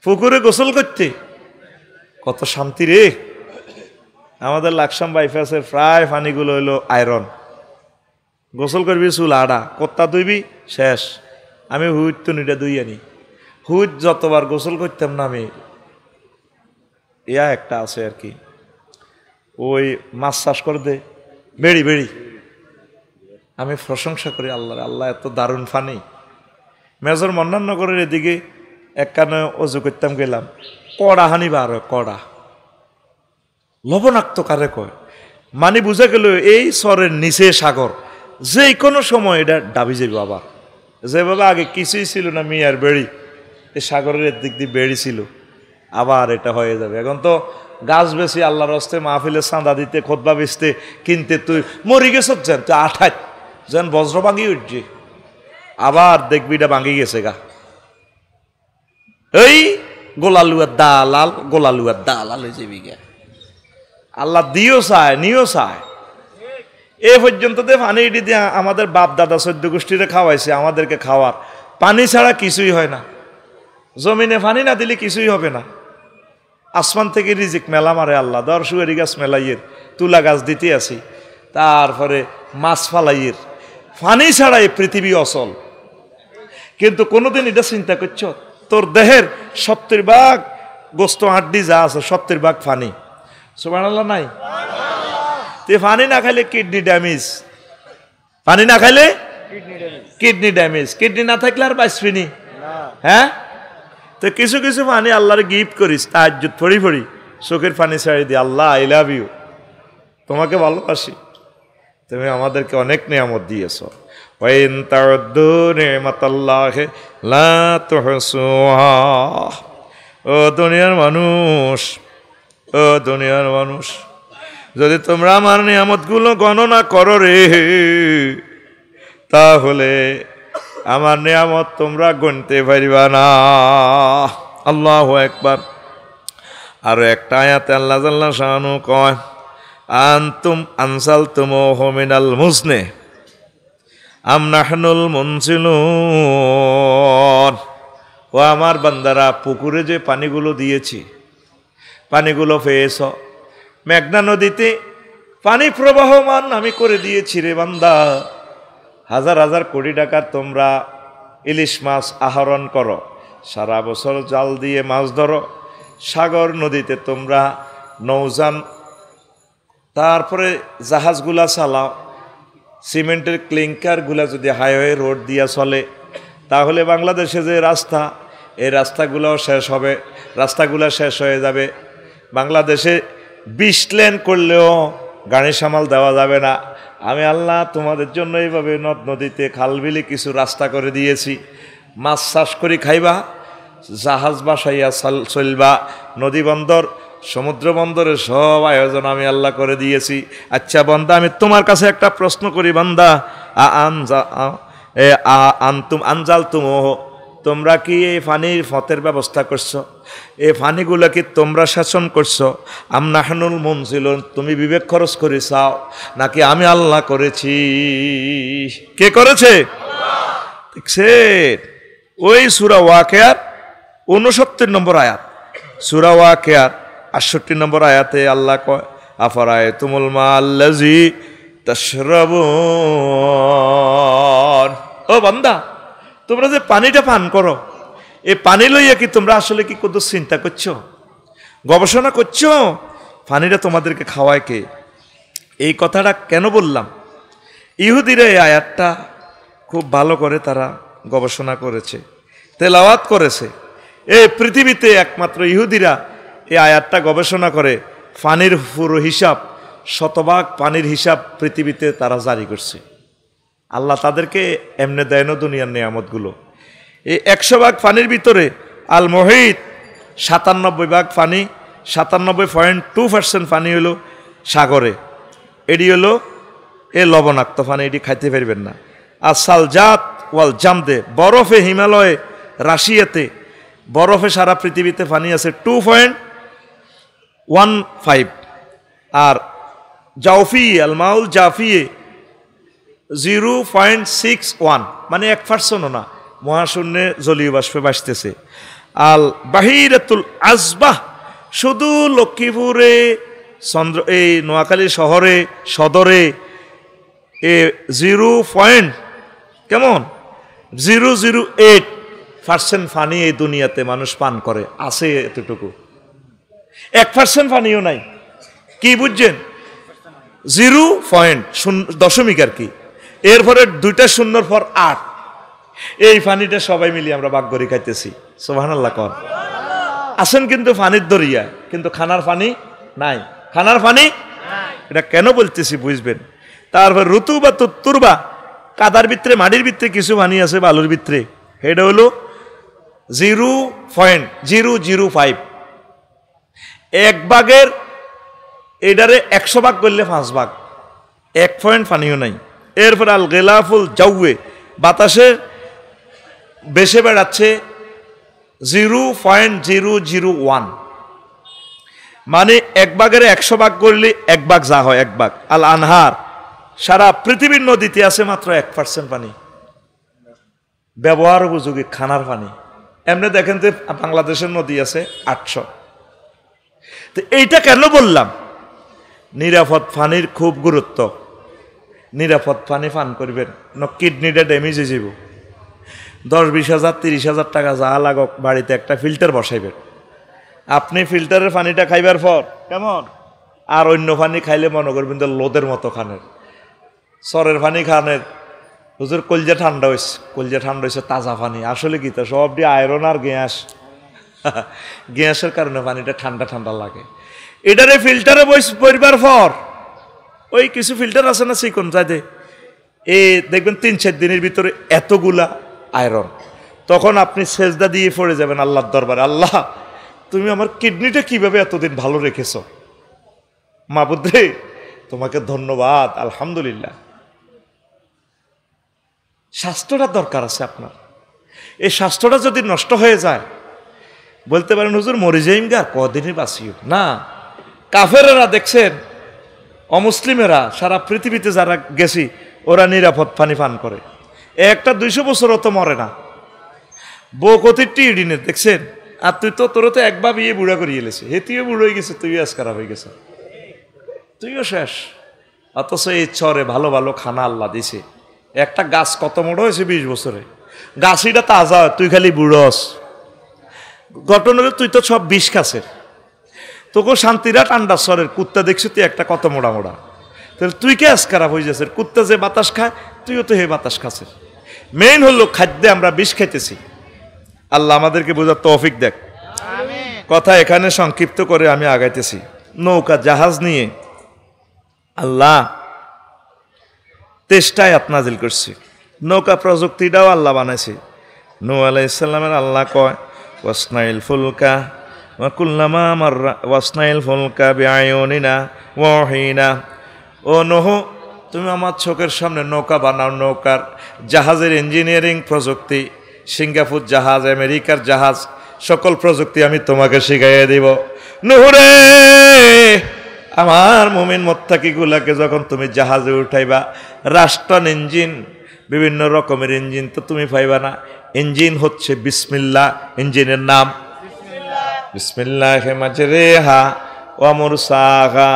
পুকুরে গোসল করতে কত শান্তি রে। আমাদের লাকসাম বাইপাসের প্রায় পানিগুলো হইলো আয়রন। গোসল করবি চুল আড়া, কত্তা ধুইবি শেষ। আমি হুইট তো নিটা ধুই আনি, হুইট যতবার গোসল করতাম না আমি, ইয়া একটা আছে আর কি, ওই মাছ চাষ করে দে বেড়ি। আমি প্রশংসা করি আল্লাহর, আল্লাহ এত দারুণ পানি। মেজর মন্নাননগরের এদিকে এক কানে অজু করতাম গেলাম, কড়া হানি বার কড়া, লবণাক্ত কারে কয়, মানে বুঝা গেল এই চরের নিচে সাগর, যে কোনো সময় এটা ডাবি যাবে। আবার যেভাবে আগে কিছুই ছিল না, মিয়ার বেড়ি, এই সাগরের দিক দিয়ে বেড়ি ছিল, আবার এটা হয়ে যাবে। এখন তো গাছ বেশি আল্লাহর হস্তে মাহফিলে চাঁদা দিতে, খোদবা বেচতে, কিনতে, তুই মরি গেছ যেন, তুই আঠাত যেন বজ্র ভাঙি উঠছে, আবার দেখবি এটা ভাঙি গেছে গা। এই গোলালুয়ার দালাল হয়ে যাবি গা। আল্লাহ দিও চায় নিও চায়। এ পর্যন্ত পানি দিয়ে আমাদের বাপ দাদা 14 গোষ্ঠীরে খাওয়াইছে, আমাদেরকে খাওয়ার। পানি ছাড়া কিছুই হয় না, জমিনে পানি না দিলে কিছুই হবে না। আসমান থেকে রিজিক মেলা মারে আল্লাহ, দরশুয়ারি গাছ মেলাইয়ের, তুলা গাছ দিতে আসি, তারপরে মাছ ফালাইয়ের। পানি ছাড়া এই পৃথিবী অচল। কিন্তু কোনোদিন এটা চিন্তা করছ, তোর দেহের 70% গোস্ত হাড্ডি যা আছে 70% পানি, সুবহানাল্লাহ নাই? তুই পানি না খাইলে কিডনি ড্যামেজ, পানি না খাইলে কিডনি ড্যামেজ, কিডনি না থাকলে আর বাঁচবি নি। হ্যাঁ, তো কিছু কিছু পানি আল্লাহর গিফট করিস, তাহাজ্জুদ পড়ি চোখের পানি ছাড়ি দি, আল্লাহ আই লাভ ইউ, তোমাকে ভালোবাসি, তুমি আমাদেরকে অনেক নিয়ামত দিয়েছ। ওয়াইন তাউদ্দু নি'মাতাল্লাহি লা তুহসুহা। ও দুনিয়ার মানুষ, যদি তোমরা আমার নিয়ামতগুলো গণনা করো রে, তাহলে আমার নিয়ামত তোমরা গুনতে পারিবা না। আল্লাহু আকবার। আর একটা আয়াতে আল্লাহ জাল্লা শানু কয়, আনতুম আনসালতুমুহু মিনাল মুজনি আম নাহনুল মুনজিলুন। ও আমার বান্দারা, পুকুরে যে পানিগুলো দিয়েছি, পানিগুলো পেয়েছ, মেঘনা নদীতে পানি প্রবাহমান আমি করে দিয়েছি রে বান্দা। হাজার হাজার কোটি টাকার তোমরা ইলিশ মাছ আহরণ করো, সারা বছর জাল দিয়ে মাছ ধরো, সাগর নদীতে তোমরা নৌযান, তারপরে জাহাজগুলা চালাও, সিমেন্টের ক্লিঙ্কারগুলা যদি হাইওয়ে রোড দিয়া চলে, তাহলে বাংলাদেশে যে রাস্তা, এই রাস্তাগুলোও শেষ হবে, রাস্তাগুলো শেষ হয়ে যাবে। বাংলাদেশে 20 লেন করলেও গাড়ি সামাল দেওয়া যাবে না। আমি আল্লাহ তোমাদের জন্য এইভাবে নদ নদীতে খালবিলে কিছু রাস্তা করে দিয়েছি। মাছ চাষ করে খাইবা, জাহাজ বাসাইয়া চলবা, নদী বন্দর, সমুদ্র বন্দরের সব আয়োজন আমি আল্লাহ করে দিয়েছি। আচ্ছা বান্দা, আমি তোমার কাছে একটা প্রশ্ন করি বান্দা, আনতুম আনজালতুমুহু, তোমরা কি এই পানির ফতের ব্যবস্থা করছো? এই পানিগুলো কি তোমরা শাসন করছো? আম নাহনুল মুনজিলুন, তুমি বিবেক খরচ করে চাও, নাকি আমি আল্লাহ করেছি? কে করেছে? দেখছে ওই সূরা ওয়াকিয়ার 69 নম্বর আয়াত, সূরা ওয়াকিয়ার 68 নম্বর আয়াতে আল্লাহ কয়, আফারায়তুমুল মাল্লাযী তাশরাবুন। ও বান্দা, তোমরা যে পানিটা পান করো, এই পানি লইয়া কি তোমরা আসলে কি কত চিন্তা করছো, গবেষণা করছো? পানিটা তোমাদেরকে খাওয়ায় কে? এই কথাটা কেন বললাম? ইহুদিরা এই আয়াতটা খুব ভালো করে তারা গবেষণা করেছে, তেলাওয়াত করেছে। এই পৃথিবীতে একমাত্র ইহুদিরা এই আয়াতটা গবেষণা করে পানির পুরো হিসাব, শতভাগ পানির হিসাব পৃথিবীতে তারা জারি করছে। আল্লাহ তাদেরকে এমনে দেয় না দুনিয়ার নিয়ামতগুলো। এই 100 ভাগ পানির ভিতরে আল মুহিত 97 ভাগ পানি, 97.2% পানি হলো সাগরে। এটি হলো এ লবণাক্ত পানি, এটি খাইতে পারবেন না। আর সালজাত ওয়াল জামদে, বরফে হিমালয়ে রাশিয়াতে বরফে সারা পৃথিবীতে পানি আছে 2.15। আর জাউফি আল মাউল জাফিয়ে 0.61, মানে 1%ও না, মহাশূন্যে জলীয় বাষ্পে ভাসতেছে। আল বাহিরাতুল আজবাহ, শুধু লক্ষ্মীপুরে এই নোয়াখালী শহরে সদরে 0.008% পানি এই দুনিয়াতে মানুষ পান করে, আছে এতটুকু। 1% পানিও নাই। কি বুঝছেন? 0.0 আর কি, এরপরে 2টা শূন্যর পর 8। এই পানিটা সবাই মিলে আমরা ভাগ করে খাইতেছি। সুবহানাল্লাহ কর। আছেন কিন্তু পানির দরিয়া, কিন্তু খানার পানি নাই। খানার পানি এটা কেন বলতেছি বুঝবেন। তারপর ঋতু বা তুরবা, কাদার ভিতরে মাটির ভিতরে কিছু পানি আছে বালুর ভিতরে, এটা হলো 0.005। 1 ভাগের এটারে 100 ভাগ করলে 5 ভাগ, 1 পয়েন্ট পানিও নাই। এরপর আল গেলাফুল জাউয়ে, বাতাসে বেশে বেড়াচ্ছে 0.001, মানে 1 ভাগের 100 ভাগ করলে 1 ভাগ যা হয় 1 ভাগ। আল আনহার, সারা পৃথিবীর নদীতে আছে মাত্র 1% পানি, ব্যবহার উপযোগী খানার পানি। এমনি দেখেন যে বাংলাদেশের নদী আছে 800। তো এইটা কেন বললাম? নিরাপদ পানির খুব গুরুত্ব। নিরাপদ পানি পান করবেন, কিডনিটা ড্যামেজ হয়ে যাব। 10-20 হাজার 30 হাজার টাকা যা লাগক, বাড়িতে একটা ফিল্টার বসাইবেন। আপনি ফিল্টারের পানিটা খাইবার পর কেমন, আর অন্য পানি খাইলে মনে করবেন যে লোদের মতো খানের, সরের পানি খানের। হুজুর কলজা ঠান্ডা হয়েছে, কলজা ঠান্ডা হয়েছে, তাজা পানি। আসলে কি তা সব দিয়ে আয়রন আর গ্যাস, গ্যাসের কারণে পানিটা ঠান্ডা ঠান্ডা লাগে। এটারে ফিল্টারে পরিবার পর ওই কিছু ফিল্টার আছে না চিকন চাইতে, দেখবেন 3-4 দিনের ভিতরে এতগুলা আয়রন। তখন আপনি সেজদা দিয়ে পড়ে যাবেন আল্লাহর দরবারে, আল্লাহ তুমি আমার কিডনিটা কিভাবে এতদিন ভালো রেখেছ, মাবুদ রে তোমাকে ধন্যবাদ, আলহামদুলিল্লাহ। স্বাস্থ্যটা দরকার আছে আপনার। এই স্বাস্থ্যটা যদি নষ্ট হয়ে যায়, বলতে পারেন হুজুর মরে যাইম গা, কদিনই বাঁচিও না। কাফেরেরা দেখছেন, অমুসলিমেরা সারা পৃথিবীতে যারা গেছি, ওরা নিরাপদ পানি পান করে। একটা 200 বছরও তো মরে না। বকতিরটি ইডিনের দেখছেন, আর তুই তো তোর তো একবার বিয়ে বুড়া করিয়ে এলেছে, হেতিও বুড়ো হয়ে গেছে, তুইও আজ খারাপ হয়ে গেছে, তুইও শেষ। অথচ এই চরে ভালো ভালো খানা আল্লাহ দিছে। একটা গাছ কত বড় হয়েছে 20 বছরে, গাছিটা তাজা, তুই খালি বুড়স। ঘটনা তুই তো সব বিষ খাসের, তোকে শান্তিরা ঠান্ডা সরের কুত্তা দেখছি তুই একটা কত মোড়া মোড়া, তাহলে তুই কে আজ খারাপ হয়ে যাচ্ছে? কুত্তা যে বাতাস খায়, তুইও তো হে বাতাস খাসের। মেইন হলো খাদ্যে আমরা বিষ খাইতেছি। আল্লাহ আমাদেরকে বোঝার তৌফিক দেখ। কথা এখানে সংক্ষিপ্ত করে আমি আগাইতেছি। নৌকা জাহাজ নিয়ে আল্লাহ 23টা আয়াত নাজিল করছে। নৌকা প্রযুক্তিটাও আল্লাহ বানাইছে। নূহ আলাইহিস সালামের আল্লাহ কয় ওয়াসনাইল ফুলকা ওয়া কুল্লামা মাররা ওয়াসনাইল ফুলকা বিআয়ুনিনা ওয়া ওয়াহিনা, ও নূহ তুমি আমার চোখের সামনে নৌকা বানাও। নৌকার জাহাজের ইঞ্জিনিয়ারিং প্রযুক্তি, সিঙ্গাপুর জাহাজ, আমেরিকার জাহাজ, সকল প্রযুক্তি আমি তোমাকে শিখাইয়ে দিব। নূহ রে, আমার মুমিন মুত্তাকিগুলাকে যখন তুমি জাহাজে উঠাইবা, রাষ্ট্রন ইঞ্জিন, বিভিন্ন রকমের ইঞ্জিন তো তুমি পাইবা না। ইঞ্জিন হচ্ছে বিসমিল্লাহ, ইঞ্জিনের নাম বিসমিল্লাহি মাজরিহা ওয়া মুরসাহা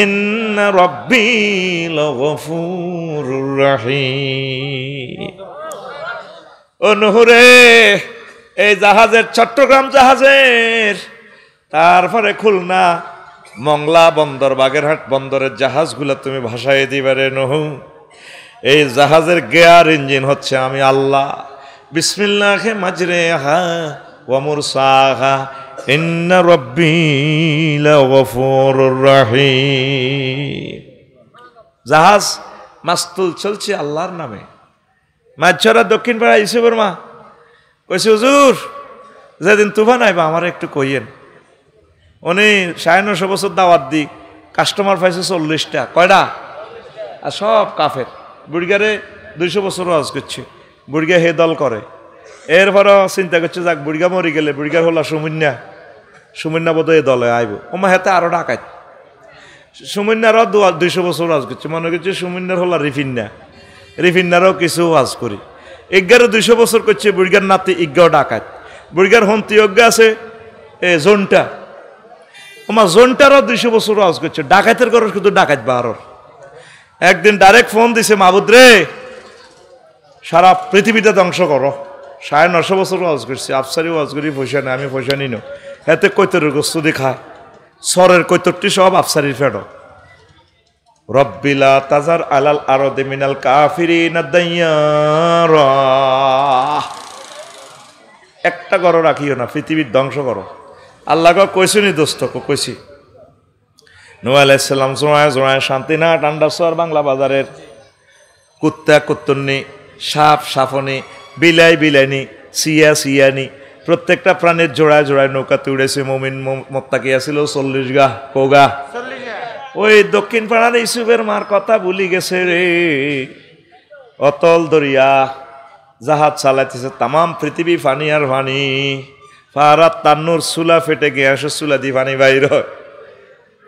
ইন্না রাব্বি লাগফুরুর রহিম। ও নূহ রে, এই জাহাজের, চট্টগ্রাম জাহাজের, তারপরে খুলনা, মংলা বন্দর, বাগেরহাট বন্দরের জাহাজগুলো তুমি ভাসায় দিবারে নহু। এই জাহাজের গিয়ার ইঞ্জিন হচ্ছে আমি আল্লাহ। বিসমিল্লাহে মাজরেহা ওয়া মুরসাহা ইন্না রাব্বি লাগফুরুর রহিম। জাহাজ মাস্তুল চলছে আল্লাহর নামে। মাঝছড়া দক্ষিণ পাড়া ইসুফের মা কইছে, হুজুর যেদিন তুফান আইবা আমার একটু কইয়েন। উনি 950 বছর দাওয়াত দি কাস্টমার পাইছে 40টা। কয়টা? আর সব কাফের। বুড়িগারে 200 বছর ওয়াজ করছে, বুড়িগা হে দল করে। এরপরও চিন্তা করছে যাক বুড়িগা মরি গেলে বুড়িগার হলা সুমিন্না বোধ এ দলে আইব। ওমা হেতে আরো ডাকাত। সুমিন্নারও 200 বছর ওয়াজ করছে, মনে করছে সুমিন্নার হলা রিফিন্নারও কিছু ওয়াজ করি। 200 বছর করছে বুড়িগার নাতি ইজ্ঞাও ডাকাত। বুড়িগার হন্তি অজ্ঞা আছে জোনটা, ওমা জোনটারও 200 বছর ওয়াজ করছে। ডাকাতের ঘর শুধু ডাকাত বাহারর। একদিন ডাইরেক্ট ফোন দিছে, মাহবুদ রে সারা পৃথিবীটা ধ্বংস করো। 950 বছর ওয়াজ করছে, আফসারি ওয়াজ করি পয়সা নেই, আমি পয়সা নিন। এতে কৈতরের গোস্ত দিয়ে খায়, সরের কৈতরটি সব আফসারির ফেড। রব্বিলা তাজার আলাল আরদে মিনাল কাফিরিনা দাইয়ারা, একটা ঘর রাখিও না, পৃথিবীর ধ্বংস করো। আল্লাহ কইছি নি দোস্ত, কইছি। নূহ আলাইহিস সালাম জোড়ায় শান্তি না ঠান্ডা সর বাংলা বাজারের কুত্তা কুত্তন্নি, সাপ সাফনি, বিলাইনি, সিয়ানি, প্রত্যেকটা প্রাণীর জোড়ায় জোড়ায় নৌকাতে উড়েছে। মুমিন মোত্তাকিয়া ছিল 40 গা। কোগা? ওই দক্ষিণ পাড়ার ইসুফের মার কথা ভুলি গেছে রে। অতল দরিয়া জাহাজ চালাইতেছে, তামাম পৃথিবী পানি আর পানি। ফারাত তান্নুর চুলা ফেটে গিয়ে আসে, চুলা দিয়ে পানি বাইর হয়।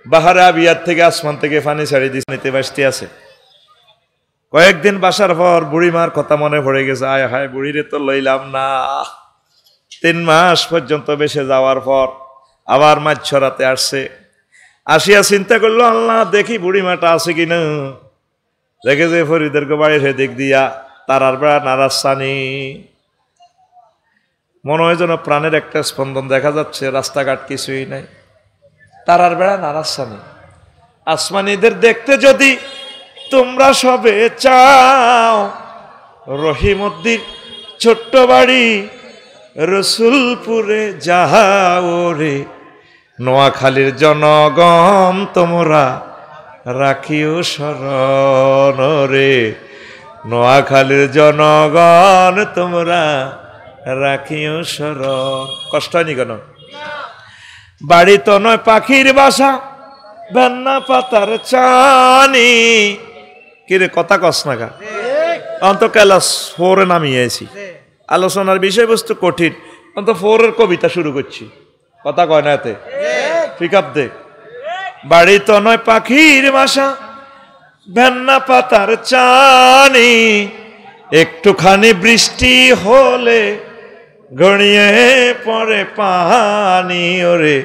বাহারে আবিয়ার থেকে আসমান থেকে পানি ছাড়ি দিয়ে নিতে বাসতে আছে। কয়েকদিন বাসার পর বুড়িমার কথা মনে পড়ে গেছে। আয় হায়, বুড়িরে তো লইলাম না। 3 মাস পর্যন্ত বেসে যাওয়ার পর আবার মাছ ছড়াতে আসছে। আসিয়া চিন্তা করলো, আল্লাহ দেখি বুড়িমাটা আছে কিনা। দেখে যে ফরিদের বাড়ির দিক দিয়া তারার বেড়া নারাসানি, মনে হয় যেন প্রাণের একটা স্পন্দন দেখা যাচ্ছে। রাস্তাঘাট কিছুই নাই, তারার বেড়া নারাসানি। আসমানিদের দেখতে যদি তোমরা সবে চাও, রহিমউদ্দিন ছোট্ট বাড়ি রসুলপুরে যাও রে। নোয়াখালীর জনগণ তোমরা রাখিও শরণ রে। নোয়াখালীর জনগণ তোমরা রাখিও শরণ। কষ্ট হয়নি কেন? বাড়ি তো নয় পাখির বাসা, ভেন্না পাতার চানি। কিরে কথা কস না গা? অন্ত ক্লাস 4 নামিয়েছি। আলোচনার বিষয়বস্তু কঠিন, অন্ত 4 কবিতা শুরু করছি। কথা কয় না এতে? পিক আপ দে। বাড়ি তো নয় পাখির বাসা, ভেন্না পাতার চানি। একটুখানি বৃষ্টি হলে গড়িয়ে পড়ে পানি ওরে।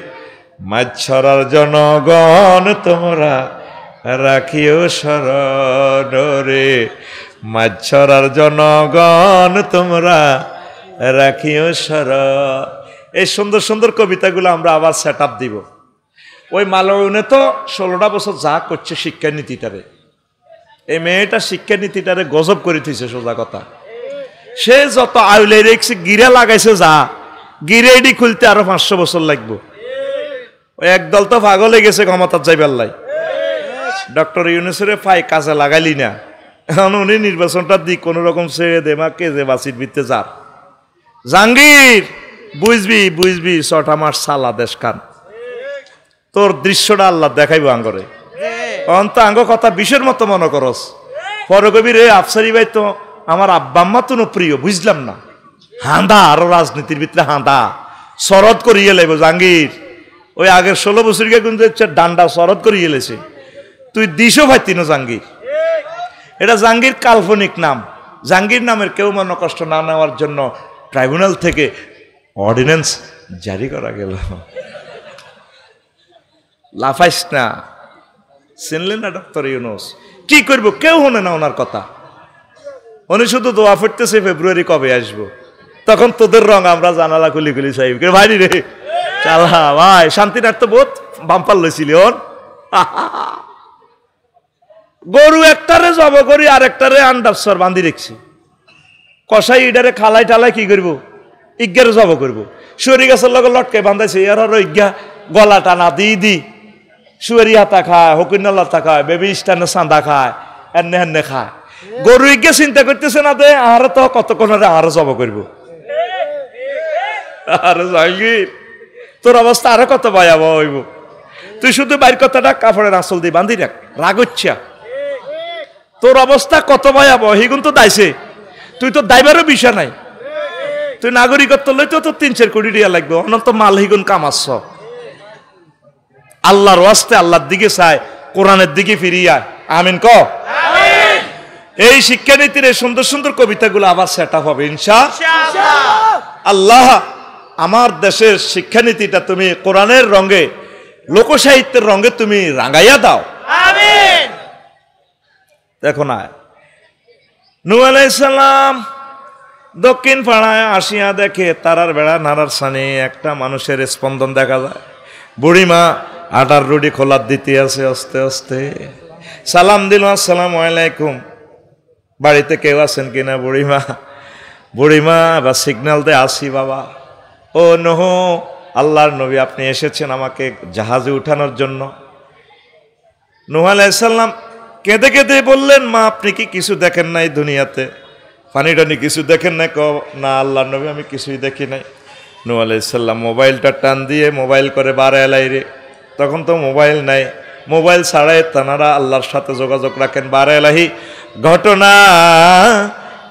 মাছ ছড়ার জনগণ তোমরা রাখিও শরণ রে। মাছ ছড়ার জনগণ তোমরা রাখিও শরণ। এই সুন্দর সুন্দর কবিতাগুলো আমরা আবার সেট আপ দিব। ওই মালয়নে তো 16টা বছর যা করছে শিক্ষানীতিটারে, এই মেয়েটা শিক্ষানীতিটারে গজব করে দিয়েছে। সোজা কথা, সে যত আউলে রেখছে, গিরা লাগাইছে, যা গিরেডি খুলতে আরো 500 বছর লাগবে। ওই একদল তো পাগল হয়ে গেছে ক্ষমতার যাইবার লাই। ডক্টর ইউনূসের পাই কাজে লাগাইলি না, এখন উনি নির্বাচনটা দিক কোন রকম ছেড়ে দে, মা কে যে বাসির ভিত্তে যার। জাহাঙ্গীর বুঝবি 6টা মাস সালা দেশ খান, তোর দৃশ্যটা আল্লাহ দেখাইব আঙ্গরে। অন্ত আঙ্গ কথা বিষের মতো মনে করস। পরে কবি রে আফসারি ভাই তো আমার আব্বা আম্মা তো প্রিয়, বুঝলাম না। হাঁদা আরো রাজনীতির ভিতরে হাঁদা শরৎ করিয়ে লাইব জাহাঙ্গীর। ওই আগের 16 বছরকে কিন্তু ডান্ডা শরৎ করিয়ে লেছে। তুই দিশও ভাইতি না জাহাঙ্গীর। এটা জাহাঙ্গীর কাল্পনিক নাম। জাহাঙ্গীর নামের কেউ মনে কষ্ট না নেওয়ার জন্য ট্রাইব্যুনাল থেকে অর্ডিন্যান্স জারি করা গেল। লাফাইস না, চিনলেন না ডক্টর ইউনূস? কি করব, কেউ শোনে না ওনার কথা। উনি শুধু দোয়া ফুটতেছে ফেব্রুয়ারি কবে আসবো, তখন তোদের রং আমরা জানালা খুলি খুলি চাইব। ভাই রে চালা ভাই শান্তিনাথ তো বহুত বাম্পার লইছিল গরু একটারে জব করি আর একটারে আন্ডারসর বান্ধি রেখছি কষাই ইডারে খালাই টালাই কি করবো ইজ্ঞারে জব করবো শুয়ারি গাছের লগে লটকে বান্ধাইছে আর ইজ্ঞা গলা টানা দি শুয়ারি হাতা খায় হকুন্না লতা খায় বেবি স্টানে চান্দা খায় এনে হেনে খায় গরু ইজ্ঞা চিন্তা করতেছে না দে আর তো কতক্ষণ আরো জব করবো আরে জাহাঙ্গীর তোর অবস্থা আরো কত ভয়াবহ হইব তুই শুধু বাইর কথাটা কাপড়ের আঁচল দিয়ে বান্ধি রাখ রাগচ্ছা তোর অবস্থা কত ভয়াবহ হিগুন তো দাইছে তুই তো দাইবারও বিষয় নাই তুই নাগরিকত্ব লইতে তো 3-4 কোটি টাকা লাগবে অনন্ত মাল হিগুন কামাচ্ছ আল্লাহর ওয়াস্তে আল্লাহর দিকে চায় কোরআনের দিকে ফিরিয়ে আয় আমিন ক এই শিক্ষানীতির এই সুন্দর সুন্দর কবিতাগুলো আবার সেট আপ হবে ইনশাআল্লাহ আল্লাহ আমার দেশের শিক্ষানীতিটা তুমি কোরআনের রঙে লোকসাহিত্যের রঙে তুমি রাঙাইয়া দাও আমিন দেখো না নূহ আলাইহিস সালাম দক্ষিণ পাড়ায় আসিয়া দেখে তারার বেড়া নাড়ার সানে একটা মানুষের স্পন্দন দেখা যায় বুড়িমা আটার রুটি খোলার দিতে আছে আস্তে আস্তে সালাম দিল আসসালামু আলাইকুম বাড়িতে কেউ আছেন কিনা বুড়িমা বা সিগন্যাল দে আসি বাবা ও নূহ আল্লাহর নবী আপনি এসেছেন আমাকে জাহাজে উঠানোর জন্য নূহ আলাইহিস সালাম কেঁদে কেঁদে বললেন মা আপনি কি কিছু দেখেন নাই দুনিয়াতে পানি টানি কিছু দেখেন নাই না আল্লাহর নবী আমি কিছুই দেখি নাই নূহ আলাইহিস সালাম মোবাইলটা টান দিয়ে মোবাইল করে বারে এলাই রে তখন তো মোবাইল নাই মোবাইল ছাড়াই তানারা আল্লাহর সাথে যোগাযোগ রাখেন বারে এলাহি ঘটনা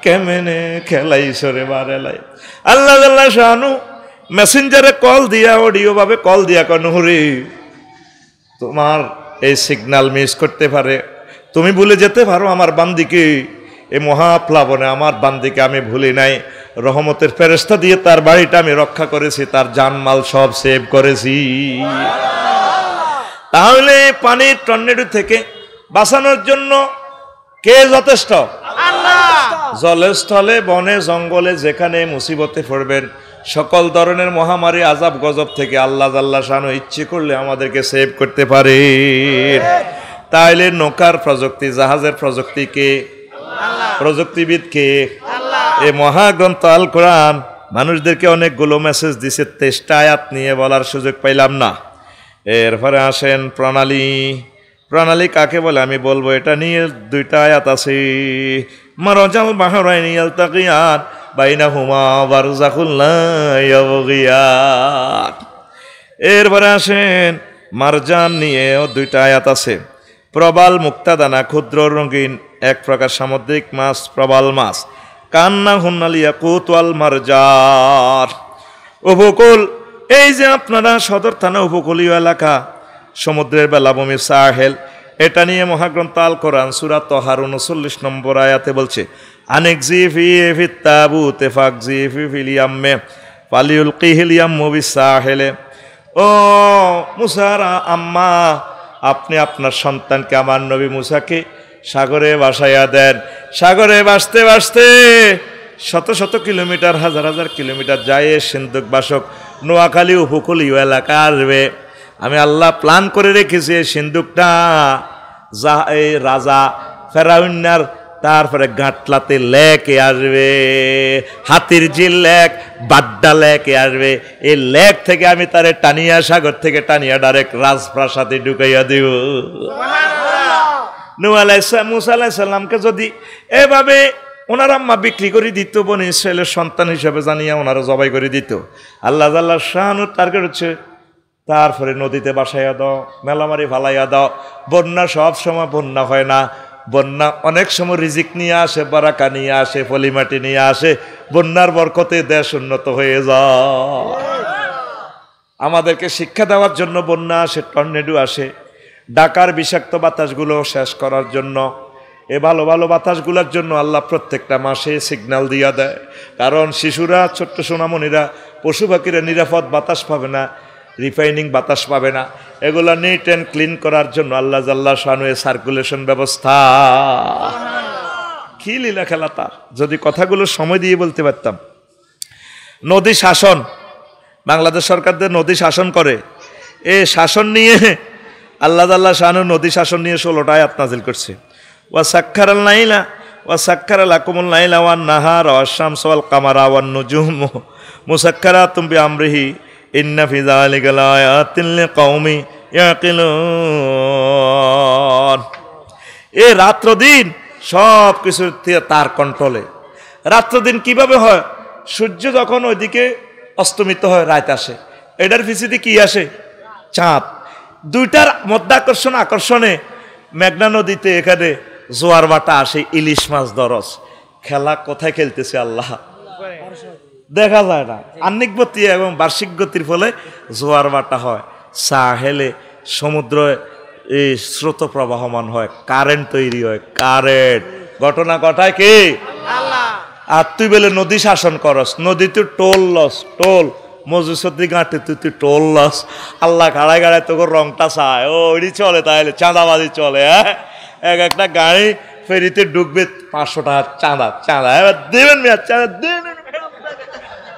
কেমনে খেলাইছরে বারে এলাই আল্লাহ আল্লাহ শানু মেসেঞ্জারে কল দিয়া অডিও ভাবে কল দিয়া কনুহরি তোমার এই সিগন্যাল মিস করতে পারে তুমি ভুলে যেতে পারো আমার বান্দিকে এই মহাপ্লাবনে আমার বান্দিকে আমি ভুলি নাই রহমতের ফেরেশতা দিয়ে তার বাড়িটা আমি রক্ষা করেছি তার জানমাল সব সেভ করেছি তাহলে পানির টর্নেডো থেকে বাঁচানোর জন্য কে যথেষ্ট আল্লাহ জলে স্থলে বনে জঙ্গলে যেখানে মুসিবতে পড়বেন সকল ধরনের মহামারী আযাব গজব থেকে আল্লাহ জাল্লা শানু ইচ্ছে করলে আমাদেরকে সেভ করতে পারে তাইলে নৌকার প্রযুক্তি জাহাজের প্রযুক্তি কে আল্লাহ প্রযুক্তিবিদ কে আল্লাহ এই মহাগ্রন্থ আল কোরআন মানুষদেরকে অনেকগুলো মেসেজ দিছে 23টা আয়াত নিয়ে বলার সুযোগ পাইলাম না এরপরে আসেন প্রণালী কাকে বলে আমি বলবো এটা নিয়ে 2টা আয়াত আছে মারাজাল বাহরাইনি ইয়ালতাকিয়ান বাইনাহুমা বারযাখুন লা ইয়াবগিয়ান এরপরে আসেন মারজান নিয়েও 2টা আয়াত আছে প্রবাল মুক্তাদানা ক্ষুদ্র রঙিন এক প্রকার সামুদ্রিক মাছ প্রবাল মাছ কান্না হুন্নাল ইয়াকুত ওয়াল মারজান উপকূল এই যে আপনারা সদর থানা উপকূলীয় এলাকা সমুদ্রের বেলাভূমি সাহেল এটা নিয়ে মহাগ্রন্থ আল কোরআন সূরা তাহার 39 নম্বর আয়াতে বলছে আনিকজি ফি তাবুতে ফাকজি ফিল ইয়ামে ফালিউলকিহিল ইয়ামু বিসাহেলে ও মুসার আম্মা আপনি আপনার সন্তানকে আমার নবী মুসাকে সাগরে ভাসাইয়া দেন সাগরে ভাসতে ভাসতে শত শত কিলোমিটার হাজার হাজার কিলোমিটার যায় সিন্ধুক বাসক নোয়াখালী উপকূলীয় এলাকা আসবে আমি আল্লাহ প্ল্যান করে রেখেছি সিন্ধুকটা এই রাজা ফেরাউন্নার তারপরে গাটলাতে লেকে আসবে হাতির ঝিল লেক বাড্ডা লেকে আসবে এই লেক থেকে আমি তারে টানিয়া সাগর থেকে টানিয়া ডাইরেক্ট রাজপ্রাসাদে ঢুকাইয়া দিব নূহ আলাইহিস সালাম মুসা আলাইহিস সালামকে যদি এভাবে ওনার আম্মা বিক্রি করে দিত বনি ইসরায়েলের সন্তান হিসেবে জানিয়া ওনারা জবাই করে দিত আল্লাহ জাল্লা শানু টার্গেট হচ্ছে তারপরে নদীতে বাসাইয়া দাও মেলামারি ফালাইয়া দাও বন্যা সব সময় বন্যা হয় না বন্যা অনেক সময় রিজিক নিয়ে আসে বারাকা নিয়ে আসে পলিমাটি নিয়ে আসে বন্যার বরকতে দেশ উন্নত হয়ে যায় আমাদেরকে শিক্ষা দেওয়ার জন্য বন্যা আসে টর্নেডো আসে ঢাকার বিষাক্ত বাতাসগুলো শেষ করার জন্য এ ভালো ভালো বাতাসগুলোর জন্য আল্লাহ প্রত্যেকটা মাসে সিগন্যাল দিয়া দেয় কারণ শিশুরা ছোট্ট সোনামণিরা পশু পাখিরা নিরাপদ বাতাস পাবে না রিফাইনিং বাতাস পাবে না এগুলো নিট অ্যান্ড ক্লিন করার জন্য আল্লাহ জাল্লা শানু সার্কুলেশন ব্যবস্থা কি লীলা খেলা তার যদি কথাগুলো সময় দিয়ে বলতে পারতাম নদী শাসন বাংলাদেশ সরকারদের নদী শাসন করে, এই শাসন নিয়ে আল্লাহ তাআলা শানু নদী শাসন নিয়ে 16টা আয়াত নাযিল করছে। ওয়া সাক্খারাল লাইলা ওয়া সাক্খারা লাকুমুল লাইলা ওয়ান নাহারা ওয়াশ শামসা ওয়াল কামারা ওয়ান নুজুম মুসাক্কারাতুম বিআমরিহি ইন্না ফি যালিকা লাআয়াতিন লিকাউমি ইয়াকিলুন। এই রাত্র দিন সব কিছু তার কন্ট্রোলে। রাত্র দিন কিভাবে হয়? সূর্য যখন ওইদিকে অস্তমিত হয়, রাত আসে, এটার পিছিয়ে কি আসে? চাঁদ। দুইটার আকর্ষণে মেঘনা নদীতে এখানে জোয়ার ভাটা আসে, ইলিশ মাছ দরস। খেলা কোথায় খেলতেছে আল্লাহ দেখা যায় না। আহ্নিক গতি এবং বার্ষিক গতির ফলে জোয়ার ভাটা হয়, সাহেলে সমুদ্র এই স্রোত প্রবাহমান হয়, কারেন্ট তৈরি হয়, কারেন্ট ঘটনা ঘটায় কে? আর তুই বলে নদী শাসন করস, নদীতে টোল লস, টোল মজুসতি গাঁটে তুই টোল লস। আল্লাহ গাড়ায় গাড়ায় তোকে রংটা চায়, ও ওইটি চলে, তাহলে চাঁদাবাজি চলে। হ্যাঁ, এক একটা গাড়ি ফেরিতে ঢুকবে 500 টাকা চাঁদা, চাঁদা এবার দেবেন মেয়া, চাঁদা দেবেন।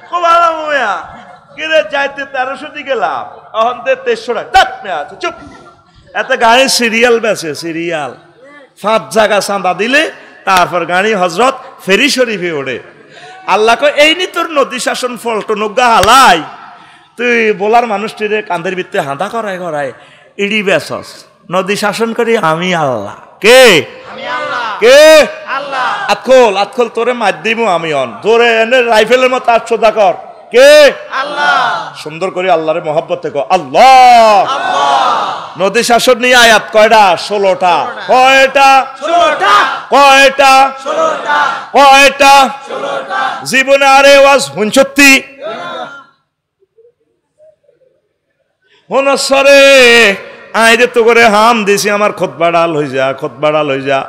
খুব আরাম মেয়া কিরে যাইতে 1300 দিকে লাভ, এখন 2300 টাকা মেয়া চুপ। এত গাড়ি সিরিয়াল বেছে, সিরিয়াল 5 জায়গা চাঁদা দিলে তারপর গাড়ি হজরত ফেরি শরীফে ওঠে। আল্লাহ কয় এই নি তোর নদী শাসন ফলটো নজ্ঞা হালাই, তুই বলার মানুষটিরে কান্দের ভিত্তে হাঁদা করায় করায় ইডি বেসস। নদী শাসন করি আমি আল্লাহ। কে? কে? আতখোল আতখোল তোরে মার দিব আমি। অন তোরে এনে রাইফেলের মতো 800 কর। কে? আল্লাহ। সুন্দর করে আল্লাহরে মহব্বত থেকে আল্লাহ। নদী শাসন নিয়ে আয়াত কয়টা? 16টা। কয়টা? 16টা। কয়টা? 16টা। কয়টা? 16টা। জীবনে আরে ওয়াজ হুনছত্তি হুনসরে আইরে তো করে হাম দিছি আমার খুতবা লই যা, খুতবা লই যা।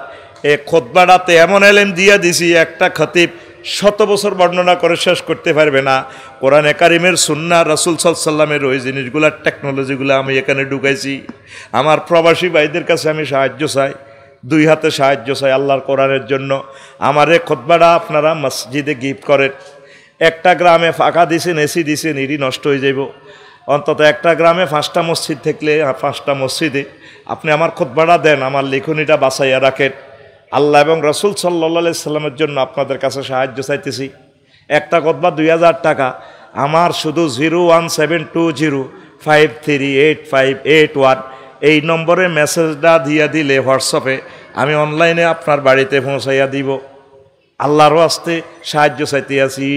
এই খুতবাটাতে এমন এলেম দিয়া দিছি একটা খতিব 100 বছর বর্ণনা করে শেষ করতে পারবে না। কোরআনে কারিমের সুন্নাহ রাসূল সাল্লাল্লাহু আলাইহি ওয়াসাল্লামের ওই জিনিসগুলা, টেকনোলজিগুলো আমি এখানে ঢুকাইছি। আমার প্রবাসী ভাইদের কাছে আমি সাহায্য চাই, 2 হাতে সাহায্য চাই আল্লাহর কোরআনের জন্য। আমার এই খুতবাটা আপনারা মসজিদে গিফট করেন। একটা গ্রামে ফাঁকা দিছেন, এসি দিছেন, ইডি নষ্ট হয়ে যাইব। অন্তত একটা গ্রামে 5টা মসজিদ থাকলে 5টা মসজিদে আপনি আমার খুতবাটা দেন, আমার লিখনিটা বাঁচাইয়া রাখেন। আল্লাহ এবং রাসূল সাল্লাল্লাহু আলাইহি সাল্লামের জন্য আপনাদের কাছে সাহায্য চাইতেছি। একটা খুতবা 2000 টাকা। আমার শুধু 01720538581 এই নম্বরে মেসেজটা দিয়ে দিলে হোয়াটসঅ্যাপে আমি অনলাইনে আপনার বাড়িতে পৌঁছাইয়া দিব। আল্লাহর ওয়াস্তে সাহায্য চাইতে আছি।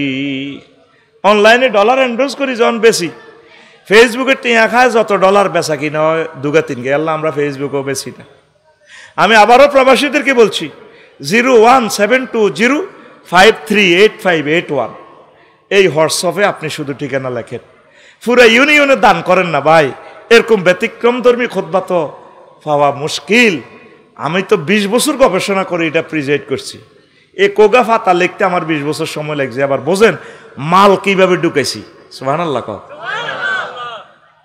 অনলাইনে ডলার এন্ডোজ করি যখন বেশি, ফেসবুকে টিয়া খায় যত ডলার বেচা কিনা হয় 2-3 গে। আল্লাহ আমরা ফেসবুকেও বেশি না। আমি আবারও প্রবাসীদেরকে বলছি 01720538581 এই হোয়াটসঅ্যাপে আপনি শুধু ঠিকানা লেখেন। পুরো ইউনিয়নে দান করেন না ভাই, এরকম ব্যতিক্রমধর্মী খুতবা তো পাওয়া মুশকিল। আমি তো 20 বছর গবেষণা করে এটা প্রিজাইড করছি। এই কোগা ফাতা লিখতে আমার 20 বছর সময় লাগছে। আবার বোঝেন মাল কিভাবে ঢুকাইছি। সুবহানাল্লাহ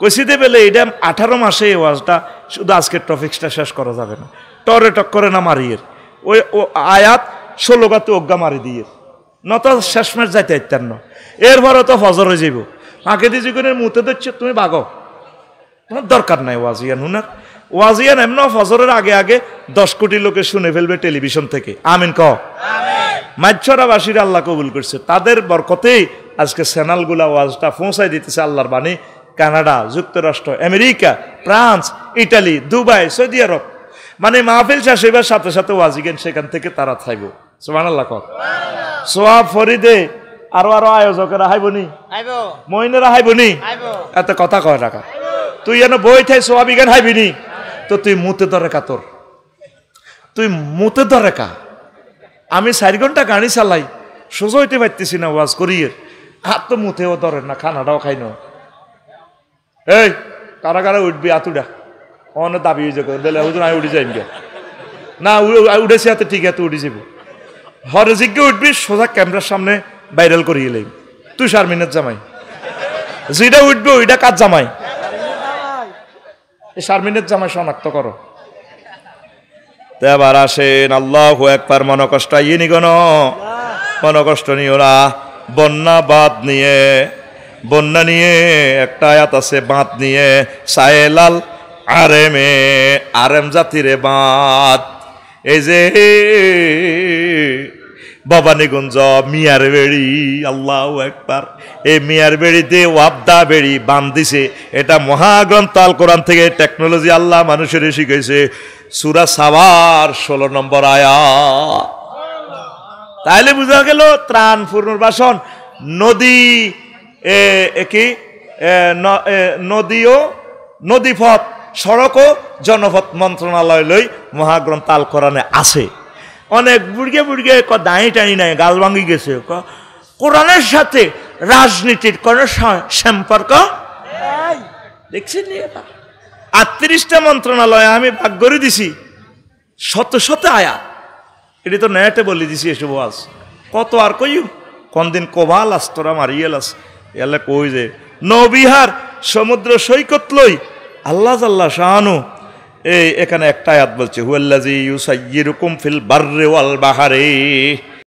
কইছি দেবেলে এটা 18 মাসে এই ওয়াজটা, শুধু আজকের টপিকসটা শেষ করা যাবে না। টরে টক করে না মারিয়ের ওই আয়াত 16 গাতে অজ্ঞা মারি দিয়ে নত শেষমেশ যাইতে ইত্যান্ন। এরপরে তো ফজর হয়ে যাইব। আগে দিয়ে জীবনের মুতে দিচ্ছে তুমি বাগো, তোমার দরকার নাই ওয়াজিয়ান হুনার। ওয়াজিয়ান এমন ফজরের আগে আগে 10 কোটি লোকে শুনে ফেলবে টেলিভিশন থেকে। আমিন কও। মাইছরাবাসীর আল্লাহ কবুল করছে, তাদের বরকতেই আজকে চ্যানেলগুলা ওয়াজটা পৌঁছাই দিতেছে আল্লাহর বাণী। কানাডা, যুক্তরাষ্ট্র, আমেরিকা, ফ্রান্স, ইটালি, দুবাই, সৌদি আরব, মানে মাহফিল শেষ হইবার সাথে সাথে ওয়াজিগেন সেখান থেকে তারা থাকবে। সুবহানাল্লাহ কও। সোয়াব ফরিদে আরো আয়োজকেরা হাইবনি, মইনেরা হাইবনি, এত কথা কয় টাকা তুই যেন বই থাই সোয়াবি গান হাইবিনি, তো তুই মুতে ধরে কা, তোর তুই মুতে ধরে কা। আমি 4 ঘন্টা গাড়ি চালাই, সোজা হইতে পারতেছি না ওয়াজ করিয়ে, হাত তো মুতেও ধরেন না, খানাটাও খাই না। এই কারা কারা উঠবি আতুডা অনেক দাবি হয়ে যাবে, বেলে হুজুর আমি উঠে যাইম গে না, উঠেছি হাতে ঠিক আছে উঠে যাব। হরে জিজ্ঞে উঠবি, সোজা ক্যামেরার সামনে ভাইরাল করিয়ে এলাম, তুই শারমিনের জামাই। যেটা উঠবে ওইটা কাজ জামাই, এই শারমিনের জামাই শনাক্ত করো। এবার আসেন আল্লাহু আকবার। মনকষ্ট ইয়ে নিগন, মনকষ্ট নিও না। বন্যা বাদ নিয়ে বন্যা নিয়ে একটা আয়াত আছে, বাঁধ নিয়ে, সায়েলাল আরেমে, আরেম জাতিরে বাঁধ। এই যে ভবানীগঞ্জ মিয়ার বেড়ি, আল্লাহু আকবার, এই মিয়ার বেড়িতে ওয়াবদা বেড়ি বাঁধ দিছে। এটা মহাগ্রন্থ আল কোরআন থেকে টেকনোলজি আল্লাহ মানুষের শিখাইছে। সূরা সাবার 16 নম্বর আয়াত। তাইলে বোঝা গেল ত্রাণ পুনর্বাসন নদী কি নদীও, নদীপথ, সড়ক ও জনপথ মন্ত্রণালয় লই মহাগ্রন্থ আল কোরআনে আছে। অনেক বুড়গে বুড়গে দাঁড়ি টানি নাই, গাল ভাঙি গেছে। কোরআনের সাথে রাজনীতির কোন সম্পর্ক দেখছেন? 38টা মন্ত্রণালয় আমি ভাগ করে দিছি, শত শত আয়াত। এটি তো নেটে বলে দিছি এসব আজ কত আর কইউ কোন দিন কোভাল আস তোরা মারিয়েলাস এলে কই যে নবিহার সমুদ্র সৈকত লই আল্লাহ জাল্লা শাহানু এই এখানে একটা আয়াত বলছে, হুয়াল্লাযী ইউসায়্যিরুকুম ফিল বাররি ওয়াল বাহরি।